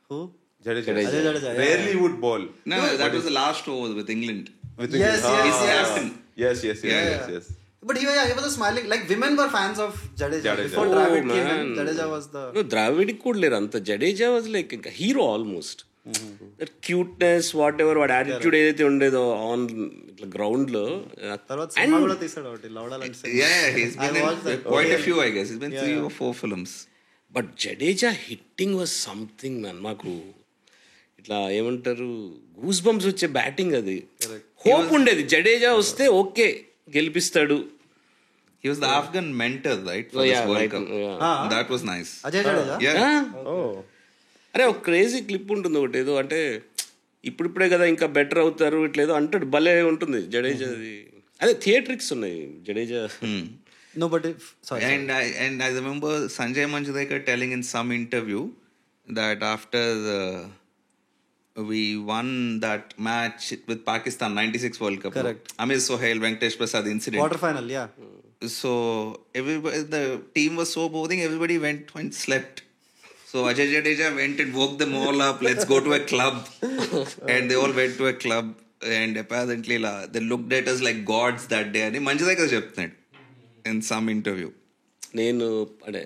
[SPEAKER 1] Who?
[SPEAKER 2] Jadeja.
[SPEAKER 1] Ajay Jadeja, yeah.
[SPEAKER 2] Rarely would bowl.
[SPEAKER 4] No, that was the last over with England.
[SPEAKER 2] With
[SPEAKER 1] Yes,
[SPEAKER 2] England.
[SPEAKER 1] yes.
[SPEAKER 2] Yes.
[SPEAKER 1] But he was smiling. Like, women were fans of Jadeja. Before
[SPEAKER 3] Oh,
[SPEAKER 1] Dravid came
[SPEAKER 3] man.
[SPEAKER 1] in, Jadeja was the...
[SPEAKER 3] No, ద్రావిడ్కి కూడా లేరు అంత. Jadeja was like hero almost. That cuteness, what ever, వాడి attitude ఏదైతే ఉండేదో on ఇట్లా ground లో.
[SPEAKER 1] తర్వాత cinema కూడా తీసాడు ఒకటి, లవడా లాంటి.
[SPEAKER 4] Yeah, he's been in quite a few, I guess. He's been 3 or 4 films.
[SPEAKER 3] But Jadeja hitting was something man. మాకు ఇట్లా ఏమంటారు, గూస్ బంప్స్ వచ్చే బ్యాటింగ్. అది హోప్ ఉండేది, జడేజా వస్తే okay గెలిపిస్తాడు.
[SPEAKER 4] He was the Afghan mentor, right? For this World Cup. That was nice.
[SPEAKER 1] Ajay Jadeja?
[SPEAKER 4] Yeah.
[SPEAKER 3] అరే ఒక crazy clip ఉంటుంది ఒకటి, ఏదో అంటే ఇప్పుడిప్పుడే కదా ఇంకా బెటర్ అవుతారు ఇట్లేదో అంటాడు, భలే ఉంటుంది జడేజాది. అదే థియేట్రిక్స్ ఉన్నాయి Jadeja.
[SPEAKER 1] No, but sorry.
[SPEAKER 4] And I remember Sanjay Manjrekar telling in some interview that after we won that match with Pakistan 96 World Cup.
[SPEAKER 1] Correct.
[SPEAKER 4] Amir Sohail, Venkatesh Prasad incident.
[SPEAKER 1] Quarter final, yeah.
[SPEAKER 4] So the team was so boring, everybody went and slept. So Ajay Jadeja went and woke them all up. Let's go to a club. And they all went to a club. And apparently they looked at us like gods that day. And Manjrekar చెప్తున్నాడు in some interview.
[SPEAKER 3] నేను అంటే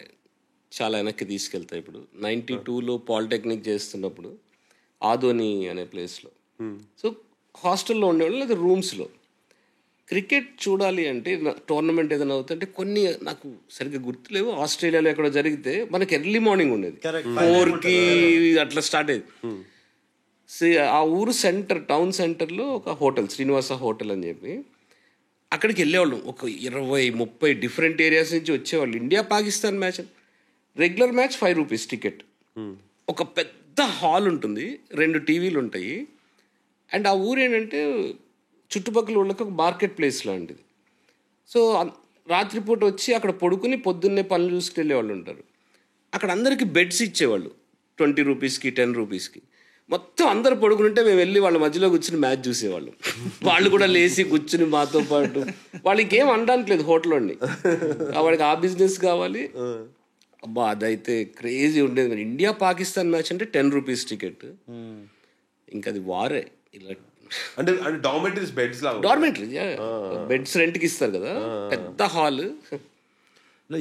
[SPEAKER 3] చాలా వెనక్కి తీసుకెళ్తా. ఇప్పుడు 92లో polytechnic చేస్తున్నప్పుడు ఆదోని అనే ప్లేస్లో, సో హాస్టల్లో ఉండేవాళ్ళు లేదా రూమ్స్లో క్రికెట్ చూడాలి అంటే, టోర్నమెంట్ ఏదైనా అవుతుంటే, కొన్ని నాకు సరిగ్గా గుర్తులేవు, ఆస్ట్రేలియాలో ఎక్కడో జరిగితే మనకి ఎర్లీ మార్నింగ్ ఉండేది, 4కి అట్లా స్టార్ట్ అయ్యేది. ఆ ఊరు టౌన్ సెంటర్లో ఒక హోటల్, శ్రీనివాస హోటల్ అని చెప్పి, అక్కడికి వెళ్ళేవాళ్ళం. ఒక 20-30 డిఫరెంట్ ఏరియాస్ నుంచి వచ్చేవాళ్ళు. India Pakistan match, regular match 5 rupees ticket. ఒక పెద్ద హాల్ ఉంటుంది, 2 టీవీలు ఉంటాయి. అండ్ ఆ ఊరు ఏంటంటే చుట్టుపక్కల ఊళ్ళకి ఒక మార్కెట్ ప్లేస్ లాంటిది. సో రాత్రిపూట వచ్చి అక్కడ పడుకుని పొద్దున్నే పనులు చూసుకుని వెళ్ళేవాళ్ళు ఉంటారు. అక్కడ అందరికీ బెడ్స్ ఇచ్చేవాళ్ళు 20 రూపీస్కి 10 రూపీస్కి. మొత్తం అందరు పడుకుంటే మేము వెళ్ళి వాళ్ళ మధ్యలో కూర్చుని మ్యాచ్ చూసేవాళ్ళం. వాళ్ళు కూడా లేచి కూర్చుని మాతో పాటు. వాళ్ళకి ఏం అనడానికి లేదు హోటల్లోని, వాడికి ఆ బిజినెస్ కావాలి. అబ్బా అదైతే క్రేజీ ఉండేది. ఇండియా పాకిస్తాన్ మ్యాచ్ అంటే 10 రూపీస్ టికెట్. ఇంకా అది వారే ఇలా.
[SPEAKER 2] అంటే డార్మెంటరీస్ బెడ్స్ లాగా,
[SPEAKER 3] డార్మెంటరీ బెడ్స్ రెంట్కి ఇస్తారు కదా, పెద్ద hall.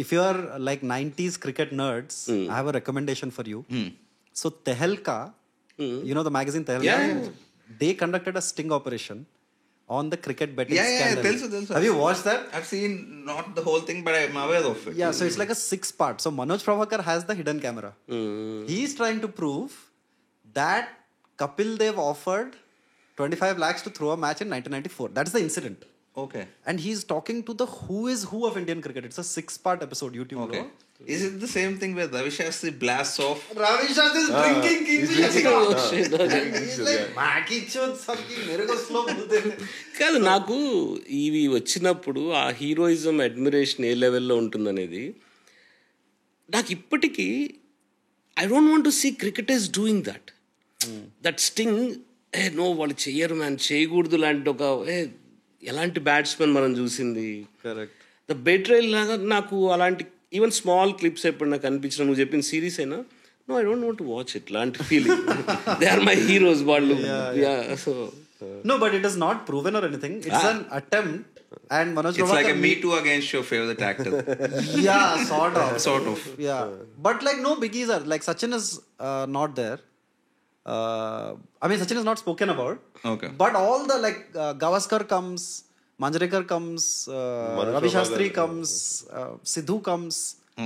[SPEAKER 1] If you are like 90s cricket nerds, I have a recommendation for you. So Tehelka, the magazine Tehelka, they conducted a sting operation on the cricket betting scandal.
[SPEAKER 4] Telsu.
[SPEAKER 1] Have you watched that?
[SPEAKER 4] I've seen not the whole thing, but I'm aware of it.
[SPEAKER 1] Yeah, so it's like a 6-part. So Manoj Prabhakar has the hidden camera. He's trying to prove that Kapil Dev offered 25 lakhs to throw a match in 1994. That's the incident.
[SPEAKER 4] Okay.
[SPEAKER 1] And he's talking to the who is who of Indian cricket. It's a 6-part episode YouTube.
[SPEAKER 4] Okay.
[SPEAKER 1] No?
[SPEAKER 4] Is it the same thing where Ravi Shastri blasts off?
[SPEAKER 1] Ravi Shastri is drinking
[SPEAKER 3] Oh, కాదు, నాకు ఇవి వచ్చినప్పుడు ఆ heroism admiration ఏ లెవెల్లో ఉంటుందనేది నాకు ఇప్పటికీ I don't want to see cricketers doing that sting no వాళ్ళు చెయ్యరు మ్యాన్, చేయకూడదు లాంటి ఒక ఎలాంటి బ్యాట్స్మెన్ మనం చూసింది.
[SPEAKER 1] కరెక్ట్.
[SPEAKER 3] ద బెట్రైల్ లాగా నాకు అలాంటి ఈవెన్ స్మాల్ క్లిప్స్ ఎప్పుడు నాకు అనిపించిన, నువ్వు చెప్పిన సిరీస్ అయినా, no I don't want to watch it లాంటి feeling. They are my heroes వాళ్ళు. So
[SPEAKER 1] No, but it is not proven or anything. It's an attempt. And Manoj
[SPEAKER 4] It's like a Me Too against your favorite actor.
[SPEAKER 1] Yeah, sort of.
[SPEAKER 4] Sort of.
[SPEAKER 1] Yeah. But like no biggies are, like Sachin is not there. I mean Sachin is not spoken about.
[SPEAKER 4] Okay.
[SPEAKER 1] But all the like Gavaskar comes, Manjrekar comes, Ravi Shastri comes, Sidhu comes.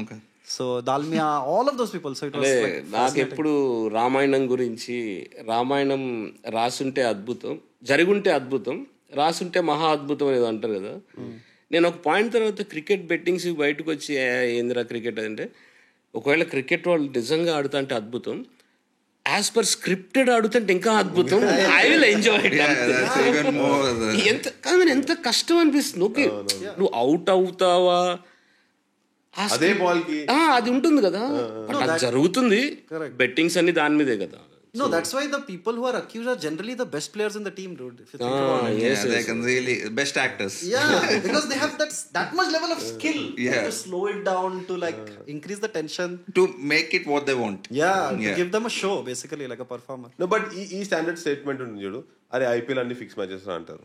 [SPEAKER 4] Okay.
[SPEAKER 1] So Dalmia, all of those people. So it was
[SPEAKER 3] అంటే
[SPEAKER 1] like
[SPEAKER 3] నాకెప్పుడు రామాయణం గురించి, రామాయణం రాసుంటే అద్భుతం, జరుగుంటే అద్భుతం, రాసుంటే మహా అద్భుతం అనేది అంటారు కదా. నేను ఒక పాయింట్ తర్వాత క్రికెట్ బెట్టింగ్స్ బయటకు వచ్చి ఏందిరా క్రికెట్ అంటే, ఒకవేళ క్రికెట్ వాళ్ళు నిజంగా ఆడుతుంటే అద్భుతం, యాజ్ పర్ స్క్రిప్టెడ్ ఆడుతుంటే ఇంకా అద్భుతం. I will enjoy it. ఎంత కానీ ఎంత కష్టం అనిపిస్తుంది. ఓకే నువ్వు అవుట్ అవుతావా,
[SPEAKER 2] అదే బాల్ కి
[SPEAKER 3] అది ఉంటుంది కదా, అది జరుగుతుంది. బెట్టింగ్స్ అన్ని దాని మీదే కదా.
[SPEAKER 1] No, that's why the people who are accused are generally the best players in the team, dude. If you think about it.
[SPEAKER 4] Yeah, they can really best actors.
[SPEAKER 1] Yeah, because they have that much level of skill.
[SPEAKER 4] Yeah.
[SPEAKER 1] To slow it down, to like increase the tension.
[SPEAKER 4] To make it what they want.
[SPEAKER 1] Yeah, to give them a show, basically, like a performer.
[SPEAKER 2] No, but ఈ standard statement ఉంది చూడు, అరే IPL అన్ని fix matches అంటారు.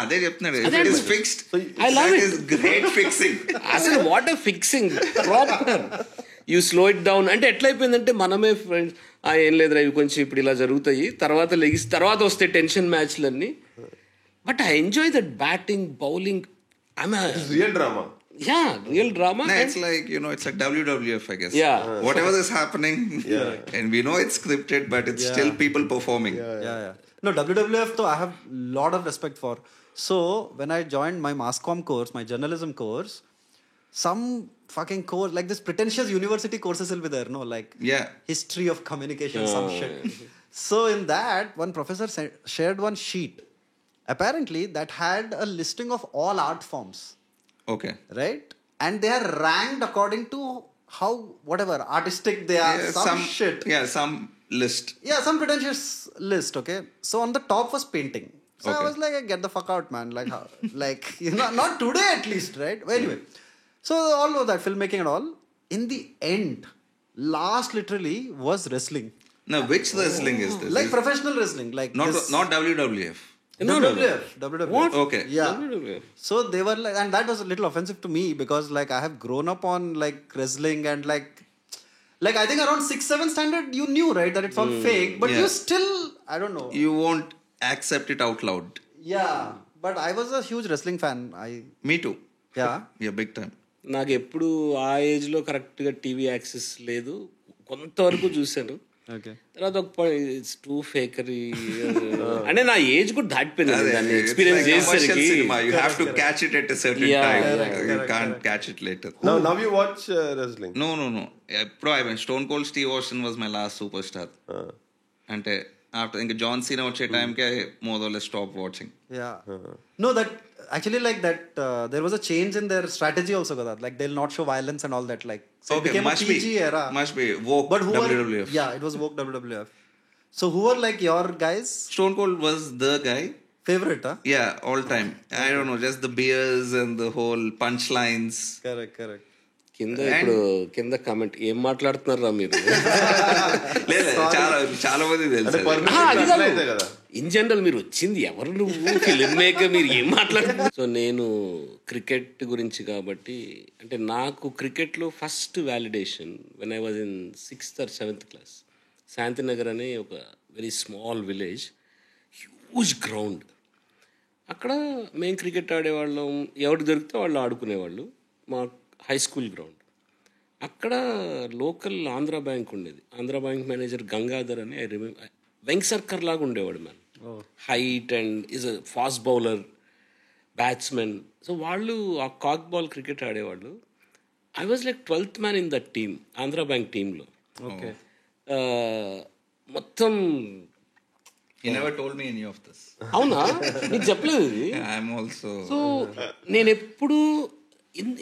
[SPEAKER 4] అదే చెప్తున్నాడు. If it is fixed,
[SPEAKER 3] I love
[SPEAKER 4] that
[SPEAKER 3] it.
[SPEAKER 4] is great fixing.
[SPEAKER 3] అసలు what a fixing, proper. You slow it down అంటే ఎట్లయిపోయిందంటే మనమే ఫ్రెండ్స్, ఏం లేదురా ఇవి కొంచెం ఇప్పుడు ఇలా జరుగుతాయి, తర్వాత లెగిసి తర్వాత వస్తే టెన్షన్ మ్యాచ్లన్నీ. But I enjoy that batting, bowling.
[SPEAKER 2] Real drama.
[SPEAKER 3] Yeah, real drama.
[SPEAKER 4] No, it's like, you know, it's like WWF, I guess.
[SPEAKER 3] Yeah.
[SPEAKER 4] Whatever is happening, and we know it's scripted, but it's still people performing.
[SPEAKER 1] Yeah. No, WWF though I have lot of respect for. So when I joined my mass comm course, my journalism course, some fucking course like this pretentious university courses will be there, no, like
[SPEAKER 4] Yeah.
[SPEAKER 1] history of communication, some shit. So in that, one professor shared one sheet, apparently that had a listing of all art forms.
[SPEAKER 4] Okay.
[SPEAKER 1] Right? And they are ranked according to how, whatever, artistic they are, some shit.
[SPEAKER 4] Yeah, some list.
[SPEAKER 1] Yeah, some pretentious list, okay? So on the top was painting. So I
[SPEAKER 4] Okay.
[SPEAKER 1] was like, get the fuck out, man. Like, how, like, you know, not today at least, right? But anyway, so all of that, filmmaking and all. In the end, last literally was wrestling.
[SPEAKER 4] Now, which wrestling is this?
[SPEAKER 1] Like professional wrestling. Like
[SPEAKER 4] Not WWF.
[SPEAKER 3] No.
[SPEAKER 1] WWF.
[SPEAKER 3] What?
[SPEAKER 4] Okay.
[SPEAKER 1] Yeah. So they were like, and that was a little offensive to me because like I have grown up on like wrestling and like I think around 6-7 standard you knew, right, that it's all fake, but
[SPEAKER 4] Yeah.
[SPEAKER 1] you still, I don't know.
[SPEAKER 4] You won't accept it out loud.
[SPEAKER 1] Yeah, but I was a huge wrestling fan.
[SPEAKER 4] Me too.
[SPEAKER 1] Yeah.
[SPEAKER 4] Yeah, big time.
[SPEAKER 3] నాకు ఎప్పుడు ఆ ఏజ్లో కరెక్ట్గా TV access లేదు, కొంతవరకు చూశాను.
[SPEAKER 1] Okay.
[SPEAKER 3] తర్వాత ఒక పాయింట్ ఇట్స్ టూ ఫేకరీ అంటే నా ఏజ్ కూడా దాటిపోయింది దాన్ని
[SPEAKER 4] It's
[SPEAKER 3] ఎక్స్పీరియన్స్
[SPEAKER 4] like commercial
[SPEAKER 3] చేసేసరికి.
[SPEAKER 4] cinema. You have to catch it at a certain
[SPEAKER 3] Yeah,
[SPEAKER 4] time.
[SPEAKER 3] correct,
[SPEAKER 4] You can't catch it later.
[SPEAKER 2] Now you watch wrestling.
[SPEAKER 4] No. Pro, I mean, Stone Cold Steve Austin was my last superstar. అంటే after ఇంకా John Cena వచ్చే టైంకి more or less stop watching.
[SPEAKER 1] Yeah. No, that actually like that there was a change in their strategy also, Gadad. Like they'll not show violence and all that. Like so it
[SPEAKER 4] Okay,
[SPEAKER 1] became
[SPEAKER 4] must
[SPEAKER 1] a PG
[SPEAKER 4] be.
[SPEAKER 1] era.
[SPEAKER 4] Must be woke
[SPEAKER 1] But who
[SPEAKER 4] WWF.
[SPEAKER 1] Were, yeah, it was woke WWF. So who were like your guys?
[SPEAKER 4] Stone Cold was the guy.
[SPEAKER 1] Favorite, huh?
[SPEAKER 4] Yeah, all time. I don't know, just the beers and the whole punchlines.
[SPEAKER 1] Correct.
[SPEAKER 3] కింద comment ఏం మాట్లాడుతున్నారా మీరు?
[SPEAKER 4] లేదు, చాలా మంది తెలుసు.
[SPEAKER 2] అయితే కదా.
[SPEAKER 3] ఇన్ జనరల్ మీరు వచ్చింది ఎవరు, నువ్వు ఫిల్మ్ మేకర్, మీరు ఏం మాట్లాడుతున్నారు? సో నేను క్రికెట్ గురించి కాబట్టి, అంటే నాకు క్రికెట్లో first validation when I was in 6th or 7th class. Shantinagar అనే ఒక very small village, huge ground. అక్కడ మేము క్రికెట్ ఆడేవాళ్ళం, ఎవరు దొరికితే వాళ్ళు ఆడుకునేవాళ్ళు. మా హై స్కూల్ గ్రౌండ్. అక్కడ లోకల్ ఆంధ్ర బ్యాంక్ ఉండేది. ఆంధ్ర బ్యాంక్ మేనేజర్ గంగాధర్ అని ఐ రిమెంబర్, వెంకసర్కర్ లాగా ఉండేవాడు man. Height and is a fast bowler. Batsmen. So వాళ్ళు ఆ కాక్ బాల్ క్రికెట్ ఆడేవాళ్ళు. I was like 12th man in that team, Andhra bank టీంలో.
[SPEAKER 1] ఓకే.
[SPEAKER 3] మొత్తం
[SPEAKER 4] He never told me any of this.
[SPEAKER 3] అవునా, నీకు చెప్పలేదు ఇది?
[SPEAKER 4] I'm also.
[SPEAKER 3] సో నేను ఎప్పుడు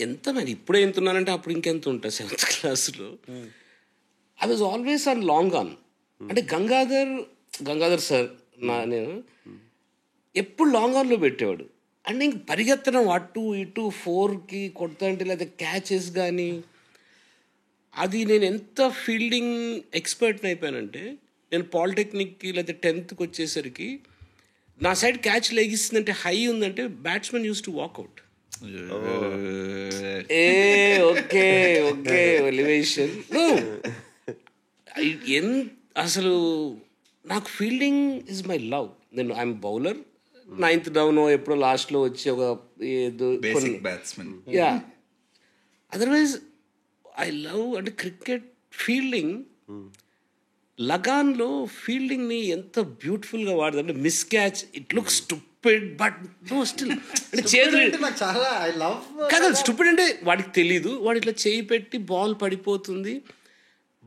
[SPEAKER 3] ఎంత మరి ఇప్పుడే ఎంత ఉన్నానంటే అప్పుడు ఇంకెంత ఉంటా 7th క్లాస్లో. I was always on long on. అంటే గంగాధర్ సార్ నేను ఎప్పుడు లాంగ్ ఆన్లో పెట్టేవాడు. అండ్ ఇంక పరిగెత్తడం అటు ఇటు 4కి కొడతాంటే లేదా క్యాచెస్ కానీ, అది నేను ఎంత ఫీల్డింగ్ ఎక్స్పర్ట్ని అయిపోయానంటే, నేను పాలిటెక్నిక్కి లేదా 10th వచ్చేసరికి నా సైడ్ క్యాచ్ లెగిస్తుందంటే, హై ఉందంటే batsmen use to walk out. Okay okay elevation. అసలు నాకు ఫీల్డింగ్ ఇస్ మై లవ్. నేను ఐఎమ్ బౌలర్, 9th డౌన్ ఎప్పుడో లాస్ట్లో వచ్చి ఒక
[SPEAKER 4] Basic batsman.
[SPEAKER 3] Yeah. Otherwise I love అంటే క్రికెట్ ఫీల్డింగ్. లగాన్లో ఫీల్డింగ్ని ఎంత బ్యూటిఫుల్గా వాడదు అంటే, miss catch it look stupid but no still అంటే చేతులు
[SPEAKER 1] నాకు చాలా ఐ లవ్
[SPEAKER 3] కాదు. స్టూపిడ్ అంటే వాడికి తెలీదు, వాడు ఇట్లా చేయి పెట్టి బాల్ పడిపోతుంది,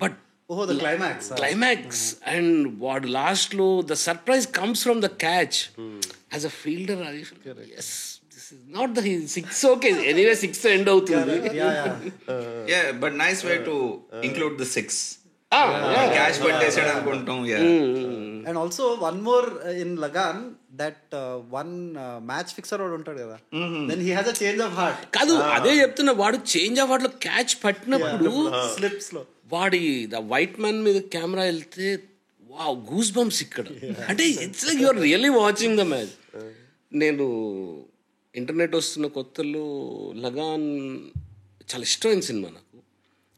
[SPEAKER 3] బట్
[SPEAKER 1] ఓహో ద
[SPEAKER 3] క్లైమాక్స్ అండ్ వాడు లాస్ట్లో the surprise comes from the catch. As a fielder yes this is not the 6. Okay anyway 6 end అవుతుంది.
[SPEAKER 4] Yeah, but nice way to include the 6. Catch పట్టేసాడు అనుకుంటాం.
[SPEAKER 1] And also one more in Lagaan that one match fixer వాడు ఉంటాడు కదా, then he has a change of heart.
[SPEAKER 3] కాదు అదే చెప్తున్నా, వాడు చేంజ్ ఆఫ్ హార్ట్లో క్యాచ్ పట్టినప్పుడు
[SPEAKER 1] స్లిప్స్ లో
[SPEAKER 3] వాడి ద వైట్ మ్యాన్ మీద కెమెరా వెళ్తే వావ్ గూస్ బంప్స్ ఇక్కడ. అంటే it's like you are really watching the match. నేను ఇంటర్నెట్ వస్తున్న కొత్తలో లగాన్ చాలా ఇష్టమైన సినిమా నాకు.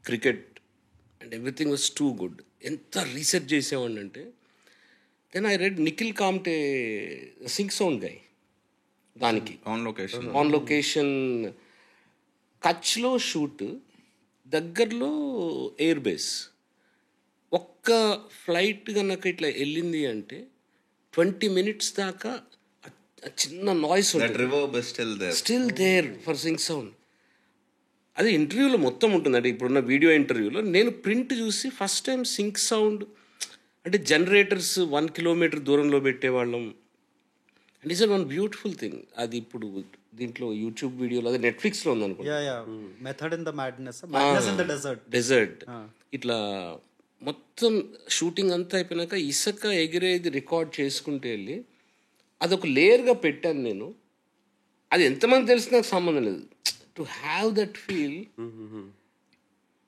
[SPEAKER 3] Cricket and everything was two good. ఎంత రీసెర్చ్ చేసేవాడిని అంటే, then I read Nikhil Kamte sync sound guy. దానికి ఆన్ లొకేషన్ కచ్లో షూట్, దగ్గరలో ఎయిర్ బేస్. ఒక్క ఫ్లైట్ కనుక ఇట్లా వెళ్ళింది అంటే 20 minutes దాకా చిన్న noise still there for sync sound. అది ఇంటర్వ్యూలో మొత్తం ఉంటుంది. అంటే ఇప్పుడున్న వీడియో ఇంటర్వ్యూలో నేను ప్రింట్ చూసి ఫస్ట్ టైం సింక్ సౌండ్ అంటే జనరేటర్స్ 1 kilometer దూరంలో పెట్టేవాళ్ళం. And it's one beautiful thing. అది ఇప్పుడు దీంట్లో యూట్యూబ్ వీడియోలో, అది నెట్ఫ్లిక్స్లో ఉంది అనుకుంటా.
[SPEAKER 1] Method in the madness in the desert.
[SPEAKER 3] ఇట్లా మొత్తం షూటింగ్ అంతా అయిపోయినాక ఇసుక ఎగిరేది రికార్డ్ చేసుకుంటూ వెళ్ళి అదొక లేయర్గా పెట్టాను నేను. అది ఎంతమంది తెలిసి నాకు సంబంధం లేదు, to have that feel.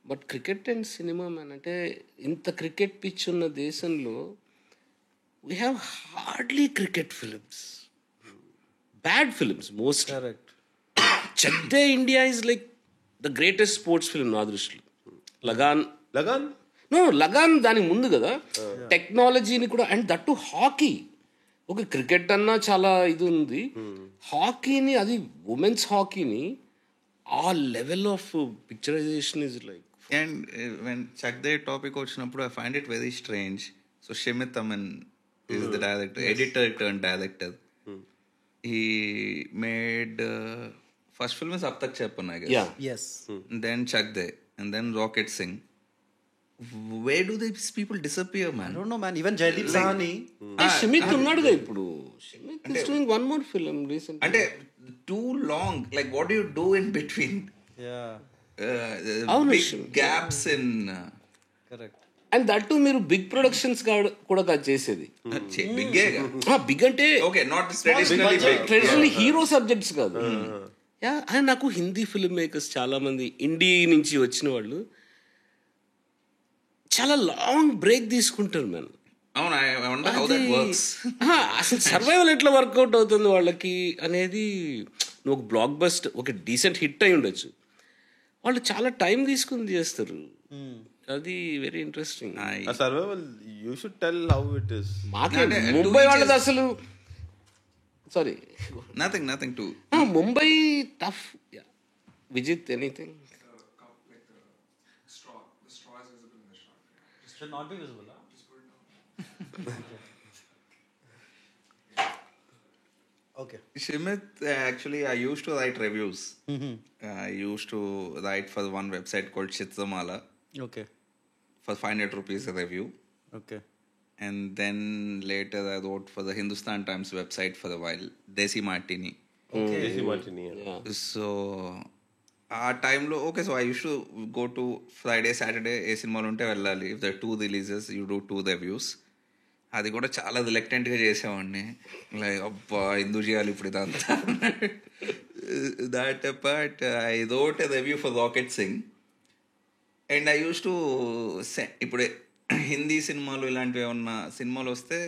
[SPEAKER 3] But cricket and cinema man అంటే, ఇంత క్రికెట్ పిచ్ ఉన్న దేశంలో we have hardly cricket films, bad films most. Chak De India is like the greatest sports film నా దృష్టిలో. లగాన్ దానికి ముందు కదా, టెక్నాలజీని కూడా. And that to hockey. Okay cricket అన్నా చాలా ఇది ఉంది, హాకీని, అది ఉమెన్స్ హాకీని ఆ level of picturization is like.
[SPEAKER 4] And when Chak De topic వచ్చినప్పుడు I find it very strange. So Shimit Amin is the director, editor turned director. He made first film is Ab Tak Chappan, I guess.
[SPEAKER 3] Yeah.
[SPEAKER 1] Yes.
[SPEAKER 4] Then Chak De, and then Rocket Singh. Where do these people disappear, man?
[SPEAKER 1] I don't know, man. Even Jaideep Sahani.
[SPEAKER 3] షమిత్ ఉన్నాడుగా ఇప్పుడు. షమిత్ is doing one more film recently.
[SPEAKER 4] అంటే too long. Like what do you do in between?
[SPEAKER 1] Yeah.
[SPEAKER 4] Big gaps in.
[SPEAKER 1] Correct.
[SPEAKER 3] And that మీరు big productions కూడా కాదు చేసేది. Big అంటే traditionally hero subjects కాదు. And నాకు హిందీ ఫిల్మ్ మేకర్స్ చాలా మంది ఇండి నుంచి వచ్చిన వాళ్ళు చాలా లాంగ్ బ్రేక్ తీసుకుంటారు మ్యాన్. అసలు సర్వైవల్ ఎట్లా వర్కౌట్ అవుతుంది వాళ్ళకి అనేది. నువ్వు ఒక బ్లాక్ బస్టర్, ఒక డీసెంట్ హిట్ అయి ఉండొచ్చు, వాళ్ళు చాలా టైం తీసుకుని చేస్తారు. అది very interesting.
[SPEAKER 2] Survival you should tell how it is.
[SPEAKER 3] మాకే ముంబై వాళ్ళది అసలు sorry
[SPEAKER 4] nothing to
[SPEAKER 3] Mumbai tough. Vijith anything
[SPEAKER 1] Should not be visible. Okay.
[SPEAKER 4] Shimit, actually, I used to write reviews. I used to write for one website called Chitramala
[SPEAKER 1] Okay.
[SPEAKER 4] for 500 rupees a review.
[SPEAKER 1] Okay.
[SPEAKER 4] And then later I wrote for the Hindustan Times website for a while, Desi Martini.
[SPEAKER 1] Okay.
[SPEAKER 2] Desi Martini, yeah.
[SPEAKER 3] Yeah.
[SPEAKER 4] So, ఆ టైంలో okay so I use to go to Friday Saturday ఏ సినిమాలు ఉంటే వెళ్ళాలి. If the 2 releases you do 2 reviews. అది కూడా చాలా రిలక్టెంట్గా చేసేవాడిని. లైక్ అబ్బా ఎందుకు చేయాలి ఇప్పుడు ఇదంతా. That but I wrote a review for Rocket Singh and I use to ఇప్పుడు హిందీ సినిమాలు ఇలాంటివి ఏమన్నా సినిమాలు వస్తే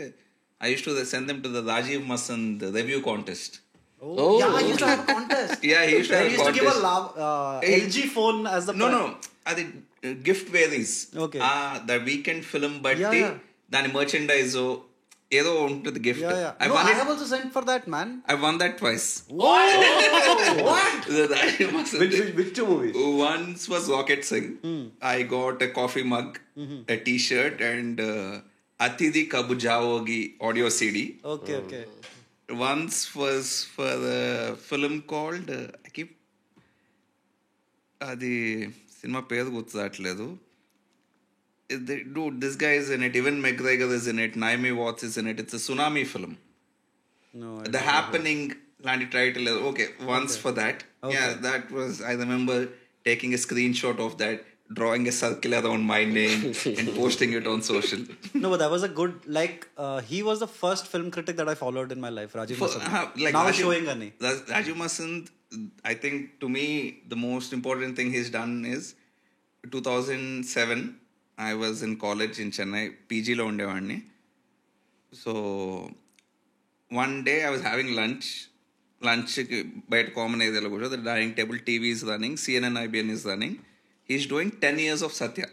[SPEAKER 4] I use to send them to the Rajiv Masand review contest.
[SPEAKER 1] Oh, yeah, I used to have a contest.
[SPEAKER 4] Yeah, he used to have a
[SPEAKER 1] I used to give a
[SPEAKER 4] contest.
[SPEAKER 1] LG phone as the
[SPEAKER 4] No, అది gift varies.
[SPEAKER 1] Okay.
[SPEAKER 4] The weekend film బట్టి
[SPEAKER 1] Yeah.
[SPEAKER 4] దాని merchandise ఏదో ఉంటుంది gift.
[SPEAKER 1] Yeah, yeah. No, I have also sent for that, man.
[SPEAKER 4] I won that twice.
[SPEAKER 1] What?
[SPEAKER 2] Which two movies?
[SPEAKER 4] Once was Rocket Singh. I got a coffee mug, a t-shirt and Atidhi Kabu Jaogi audio CD.
[SPEAKER 1] Okay, okay.
[SPEAKER 4] Once was for a film called I keep అది cinema పేరు గుర్తురాట్లేదు. Dude, this guy is in it. Even McGregor is in it. Naomi Watts is in it. It's a tsunami film.
[SPEAKER 1] No.
[SPEAKER 4] The Happening లాంటి title. Okay, once for that.
[SPEAKER 1] Okay.
[SPEAKER 4] Yeah, that was, I remember taking a screenshot of that, drawing a circle around my name and posting it on social.
[SPEAKER 1] No, but that was a good, like, he was the first film critic that I followed in my life, Rajiv Masand.
[SPEAKER 4] Like
[SPEAKER 1] Now
[SPEAKER 4] Rajiv-
[SPEAKER 1] showing Gani.
[SPEAKER 4] Rajiv Masand, I think to me, the most important thing he's done is 2007, I was in college in Chennai, PG lo ఉండేవాడిని. So, one day I was having lunch బయట common ఏరియాలో కూడా the dining table TV is running, CNN IBN is running. He's doing 10 years of Satya.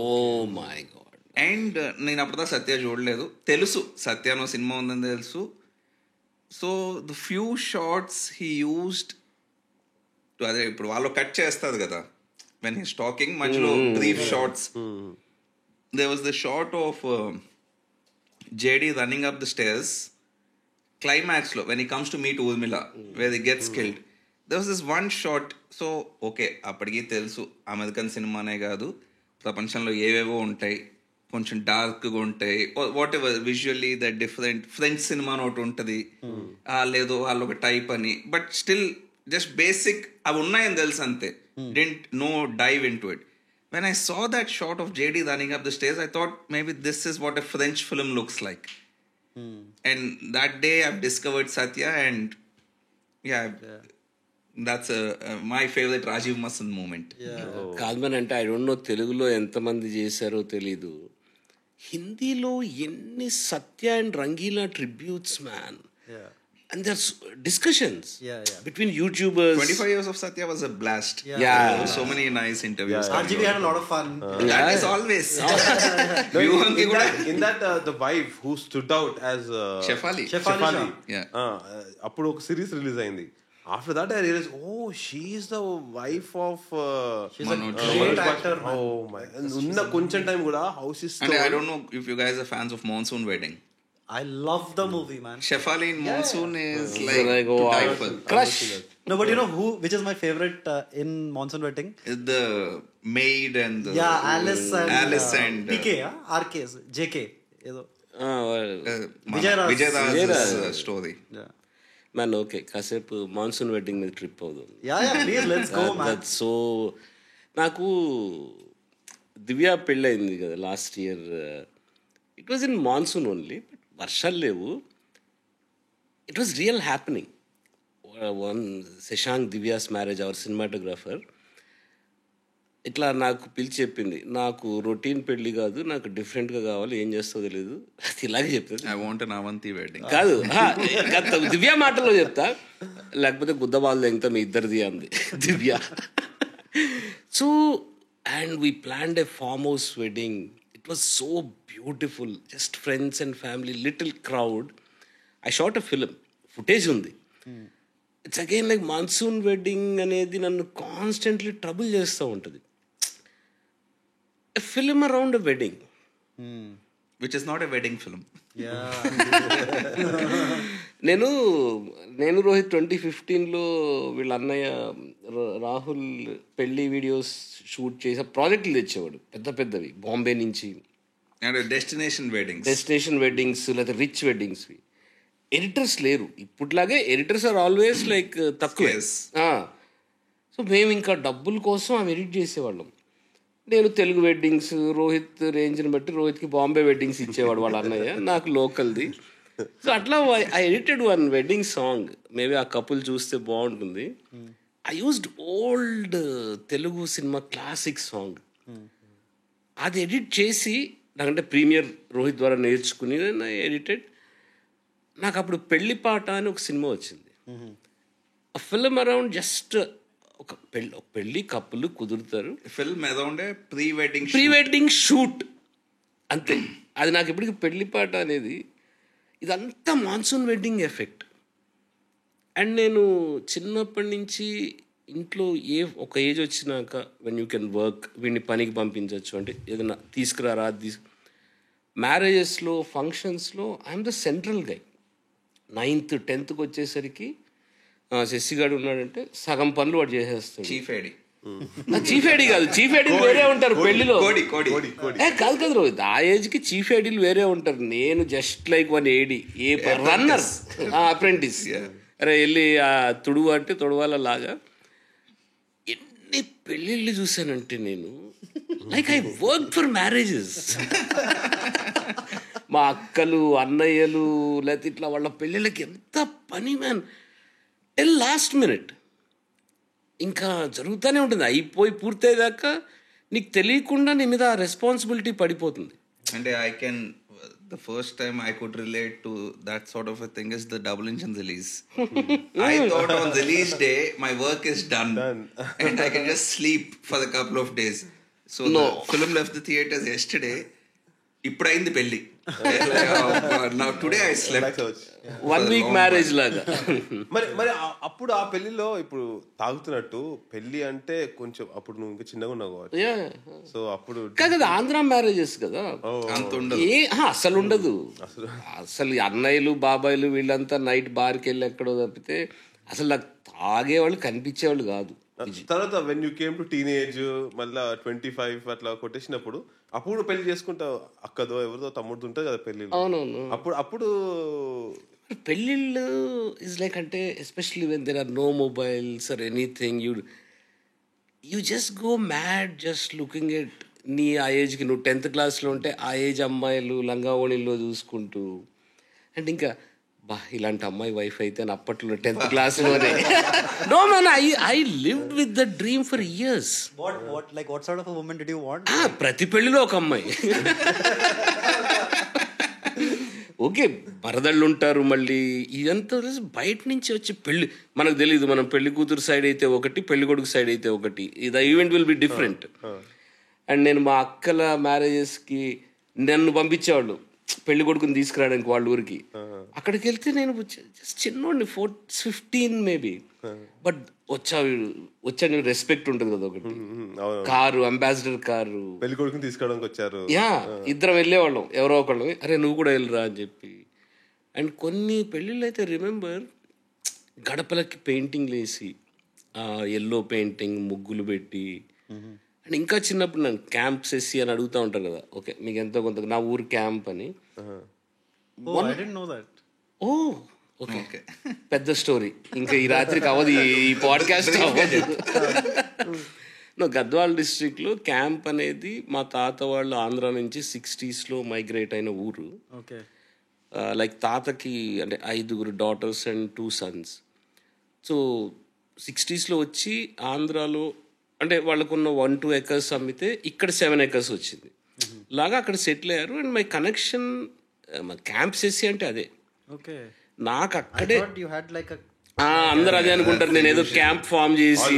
[SPEAKER 3] Oh my God.
[SPEAKER 4] And నేను అప్పుడుదా సత్య చూడలేదు, తెలుసు సత్యానో cinema ఉందని తెలుసు. So the few shots he used, అదే ఇప్పుడు వాళ్ళు కట్ చేస్తారు కదా వెన్ హీస్ టాకింగ్, మధ్యలో brief shots. There was the shot of JD running up the stairs climax లో when he comes to meet Urmila where he gets killed. There was this one shot. So okay అప్పటికి తెలుసు American సినిమానే కాదు ప్రపంచంలో ఏవేవో ఉంటాయి, కొంచెం డార్క్గా ఉంటాయి, what ever visually the different. French cinema ఒకటి ఉంటుంది, లేదు వాళ్ళు ఒక టైప్ అని, బట్ స్టిల్ జస్ట్ బేసిక్ అవి ఉన్నాయని తెలుసు అంతే. Didn't know dive into it. When I saw that shot of JD running up the stage, I thought maybe this is what a French film looks like. And that day I discovered Satya and that's my favorite Rajiv Masand moment.
[SPEAKER 3] Column అంటే I don't know తెలుగులో ఎంతమంది చేశారో తెలీదు, హిందీలో ఎన్ని Satya and Rangeela tributes man.
[SPEAKER 1] Yeah.
[SPEAKER 3] And there's discussions
[SPEAKER 1] Yeah, yeah.
[SPEAKER 3] between YouTubers.
[SPEAKER 4] 25 years of Satya was a blast.
[SPEAKER 1] Yeah.
[SPEAKER 3] Yeah.
[SPEAKER 4] There were so many nice interviews.
[SPEAKER 1] RGB had a lot of fun.
[SPEAKER 4] That is always.
[SPEAKER 2] No, in that the wife who stood out as
[SPEAKER 4] Shefali.
[SPEAKER 1] Shefali.
[SPEAKER 4] Yeah.
[SPEAKER 2] అప్పుడు ఒక series release అయింది. After that I realized, oh, she is the wife of
[SPEAKER 1] She's
[SPEAKER 4] Manoj.
[SPEAKER 1] a great actor, man.
[SPEAKER 2] oh my, ఉన్న కొంచెం time కూడా how she
[SPEAKER 4] And I
[SPEAKER 2] stole.
[SPEAKER 4] don't know if you guys are fans of Monsoon Wedding.
[SPEAKER 1] I love the movie, man.
[SPEAKER 4] Shefali in Monsoon is
[SPEAKER 3] like,
[SPEAKER 4] like
[SPEAKER 3] oh,
[SPEAKER 4] to die for.
[SPEAKER 3] Crush.
[SPEAKER 1] No, but you know which is my favorite in Monsoon Wedding?
[SPEAKER 4] The maid and the
[SPEAKER 1] Alice and
[SPEAKER 4] Alice and
[SPEAKER 1] PK, RK's, JK. ఏదో.
[SPEAKER 4] Vijay
[SPEAKER 1] Vijay
[SPEAKER 4] Raj's story.
[SPEAKER 1] Yeah.
[SPEAKER 3] Man okay కాసేపు monsoon wedding మీద trip అవుతుంది.
[SPEAKER 1] Yeah, please, let's go, man.
[SPEAKER 3] That's so. నాకు దివ్య పెళ్ళయింది కదా last year. It was in monsoon only, but వర్షాలు లేవు. It was real happening. One Shashank Divya's marriage, our cinematographer, ఇట్లా నాకు పిలిచి చెప్పింది, నాకు రొటీన్ పెళ్లి కాదు, నాకు డిఫరెంట్గా కావాలి, ఏం చేస్తావు తెలియదు, అది ఇలాగే చెప్తుంది.
[SPEAKER 4] I want an Avanti wedding.
[SPEAKER 3] కాదు దివ్య మాటల్లో చెప్తా, లేకపోతే గుద్దబాలు తెంగుతా మీ ఇద్దరిది అంది Divya. So and we planned a farm house wedding. It was so beautiful, just friends and family, little crowd. I shot a film, footage ఉంది. It's again like Monsoon Wedding అనేది నన్ను కాన్స్టెంట్లీ ట్రబుల్ చేస్తూ ఉంటుంది. A film around a wedding,
[SPEAKER 4] Which is not a wedding film.
[SPEAKER 1] Yeah.
[SPEAKER 3] నేను రోహిత్ 2015లో వీళ్ళ అన్నయ్య రాహుల్ పెళ్లి videos shoot చేసే ప్రాజెక్టులు తెచ్చేవాడు పెద్ద పెద్దవి బాంబే నుంచి.
[SPEAKER 4] డెస్టినేషన్
[SPEAKER 3] వెడ్డింగ్స్ లేదా రిచ్ వెడ్డింగ్స్. ఎడిటర్స్ లేరు ఇప్పట్లాగే, ఎడిటర్స్ ఆర్ ఆల్వేస్ లైక్ తక్కువ. సో మేము ఇంకా డబ్బుల కోసం అవి ఎడిట్ చేసేవాళ్ళం. నేను తెలుగు వెడ్డింగ్స్, రోహిత్ రేంజ్ని బట్టి రోహిత్కి బాంబే వెడ్డింగ్స్ ఇచ్చేవాడు వాళ్ళ అన్నయ్య, నాకు లోకల్ది. సో అట్లా I edited one wedding song. Maybe ఆ కపుల్ చూస్తే బాగుంటుంది. I used old Telugu cinema classic song. అది ఎడిట్ చేసి నాకంటే ప్రీమియర్ రోహిత్ ద్వారా నేర్చుకుని ఎడిటెడ్. నాకు అప్పుడు పెళ్లి పాట అని ఒక సినిమా వచ్చింది. ఆ ఫిల్మ్ అరౌండ్ జస్ట్ ఒక పెళ్లి కప్పులు కుదురుతారు,
[SPEAKER 4] film around pre
[SPEAKER 3] wedding shoot అంతే. అది నాకు ఇప్పటికి పెళ్లి పాట అనేది ఇదంతా మాన్సూన్ వెడ్డింగ్ ఎఫెక్ట్. అండ్ నేను చిన్నప్పటి నుంచి ఇంట్లో ఒక ఏజ్ వచ్చినాక వెన్ యూ కెన్ వర్క్, వీడిని పనికి పంపించవచ్చు అంటే ఏదైనా తీసుకురారా మ్యారేజెస్లో ఫంక్షన్స్లో I'm the central guy. 9th 10th వచ్చేసరికి శశిగాడు ఉన్నాడంటే సగం పనులు వాడు చేసేస్తాడు.
[SPEAKER 4] చీఫ్ ఐడి
[SPEAKER 3] కాదు, చీఫ్ ఐడీలు వేరే ఉంటారు పెళ్లిలో. కాదు రోహిత్, ఆ ఏజ్కి చీఫ్ ఐడీలు వేరే ఉంటారు. నేను just like one AD, runner, apprentice. అరే వెళ్ళి తుడువు అంటే తొడవాలలాగా. ఎన్ని పెళ్ళిళ్ళు చూశానంటే నేను like I work for marriages. మా అక్కలు అన్నయ్యలు లేకపోతే ఇట్లా వాళ్ళ పెళ్ళిళ్ళకి ఎంత పని మ్యాన్, టిల్ లాస్ట్ మినిట్ ఇంకా జరుగుతూనే ఉంటుంది. అయిపోయి పూర్తయ్యేదాకా నీకు తెలియకుండా నీ మీద ఆ రెస్పాన్సిబిలిటీ పడిపోతుంది.
[SPEAKER 4] అంటే the first time I could relate to that sort of a thing is the double engine release. I thought on release day my work is done and I can just sleep for a couple of days. So the film left the theaters yesterday. ఇప్పుడు అయింది పెళ్లి. Now today I slept.
[SPEAKER 3] 1 week marriage లాగా.
[SPEAKER 2] మరి అప్పుడు ఆ పెళ్లిలో ఇప్పుడు తాగుతున్నట్టు పెళ్లి అంటే కొంచెం అప్పుడు నువ్వు ఇంకా చిన్నగా ఉన్నావు కాబట్టి, సో అప్పుడు
[SPEAKER 3] కదా ఆంధ్ర మ్యారేజెస్ కదా,
[SPEAKER 4] అంత ఉండదు,
[SPEAKER 3] అసలు ఉండదు. అసలు అన్నయ్యలు బాబాయిలు వీళ్ళంతా నైట్ బార్కి వెళ్ళి ఎక్కడో తప్పితే అసలు నాకు తాగేవాళ్ళు కనిపించేవాళ్ళు కాదు.
[SPEAKER 2] తర్వాత when you came to teenage మళ్ళీ 25 అట్లా కొట్టేసినప్పుడు అప్పుడు పెళ్లి చేసుకుంటావు. అక్కదో ఎవరిదో తమ్ముడు ఉంటుంది కదా పెళ్లి.
[SPEAKER 3] అవునవును.
[SPEAKER 2] అప్పుడు
[SPEAKER 3] పెళ్ళిళ్ళు ఇస్ లైక్ అంటే especially when there are no mobiles or anything, you just go mad just looking at. నీ ఆ ఏజ్కి నువ్వు 10th క్లాస్లో ఉంటే ఆ ఏజ్ అమ్మాయిలు లంగావోణిల్లో చూసుకుంటూ, అండ్ ఇంకా ఇలాంటి అమ్మాయి వైఫ్ అయితే అప్పట్లో 10th క్లాస్లోనే. No man, I lived with the dream for years.
[SPEAKER 1] What sort of a woman did you want?
[SPEAKER 3] ప్రతి పెళ్లిలో ఒక అమ్మాయి. ఓకే, మరదళ్ళు ఉంటారు, మళ్ళీ ఇదంతా బయట నుంచి వచ్చి పెళ్లి మనకు తెలియదు. మనం పెళ్లి కూతురు సైడ్ అయితే ఒకటి, పెళ్లి కొడుకు సైడ్ అయితే ఒకటి. The event will be different. And నేను మా అక్కల మ్యారేజెస్కి నన్ను పంపించేవాళ్ళు పెళ్లి కొడుకుని తీసుకురావడానికి వాళ్ళ ఊరికి. అక్కడికి వెళ్తే నేను జస్ట్ చిన్నోడిని 15 మేబీ, బట్ వచ్చా రెస్పెక్ట్ ఉంటుంది కదా. ఒకటి కారు, అంబాసిడర్ కారు,
[SPEAKER 2] పెళ్లి కొడుకుని తీసుకోవడానికి వచ్చారు.
[SPEAKER 3] ఇద్దరం వెళ్ళేవాళ్ళం, ఎవరో ఒకళ్ళు, అరే నువ్వు కూడా వెళ్ళరా అని చెప్పి. అండ్ కొన్ని పెళ్ళిళ్ళు అయితే రిమెంబర్ గడపలకి పెయింటింగ్లు వేసి, ఎల్లో పెయింటింగ్, ముగ్గులు పెట్టి. అండ్ ఇంకా చిన్నప్పుడు నన్ను క్యాంప్ సెస్సి అని అడుగుతూ ఉంటారు కదా, ఓకే మీకు ఎంతో కొంత నా ఊరు క్యాంప్ అని. ఓకే, పెద్ద స్టోరీ, ఇంకా ఈ రాత్రికి అవ్వదు, ఈ పాడ్కాస్ట్ అవ్వదు. గద్వాల్ డిస్ట్రిక్ట్లో క్యాంప్ అనేది మా తాత వాళ్ళు ఆంధ్ర నుంచి 60s మైగ్రేట్ అయిన ఊరు. లైక్ తాతకి అంటే 5 daughters and 2 sons. So 60s వచ్చి ఆంధ్రాలో అంటే వాళ్ళకున్న 1-2 acres అమ్మితే ఇక్కడ 7 acres వచ్చింది లాగా అక్కడ సెటిల్ అయ్యారు. అండ్ మై కనెక్షన్ క్యాంప్ చేసి అంటే అదే. నాకు అక్కడే అందరు అదే అనుకుంటారు, నేను ఏదో క్యాంప్ ఫామ్ చేసి,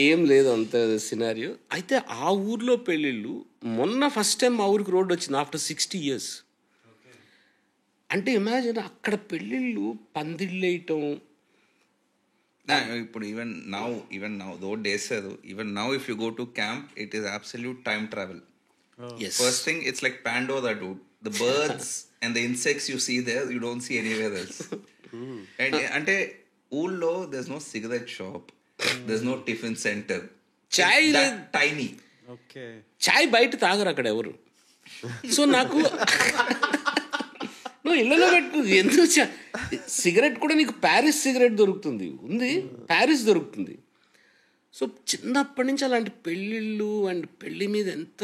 [SPEAKER 3] ఏం లేదు అంత సినారియో. అయితే ఆ ఊర్లో పెళ్ళిళ్ళు మొన్న ఫస్ట్ టైం మా ఊరికి రోడ్డు వచ్చింది ఆఫ్టర్ 60 years. అంటే ఇమాజిన్ అక్కడ పెళ్ళిళ్ళు పందిళ్ళు వేయటం.
[SPEAKER 4] ఇప్పుడు even now though days even now if you go to camp it is absolute time travel. First thing, it's like Pandora, dude. the birds and the insects you see there, you don't see anywhere else. And ante ఊళ్ళో there's no cigarette shop, there's no tiffin center.
[SPEAKER 3] Chai
[SPEAKER 4] That tiny.
[SPEAKER 1] Okay.
[SPEAKER 3] చాయ్ బయట తాగరు అక్కడ ఎవరు. So నాకు నువ్వు ఇళ్ళలో పెట్టు ఎందుకు సిగరెట్ కూడా నీకు ప్యారిస్ సిగరెట్ దొరుకుతుంది, ఉంది ప్యారిస్ దొరుకుతుంది. సో చిన్నప్పటి నుంచి అలాంటి పెళ్ళిళ్ళు అండ్ పెళ్ళి మీద ఎంత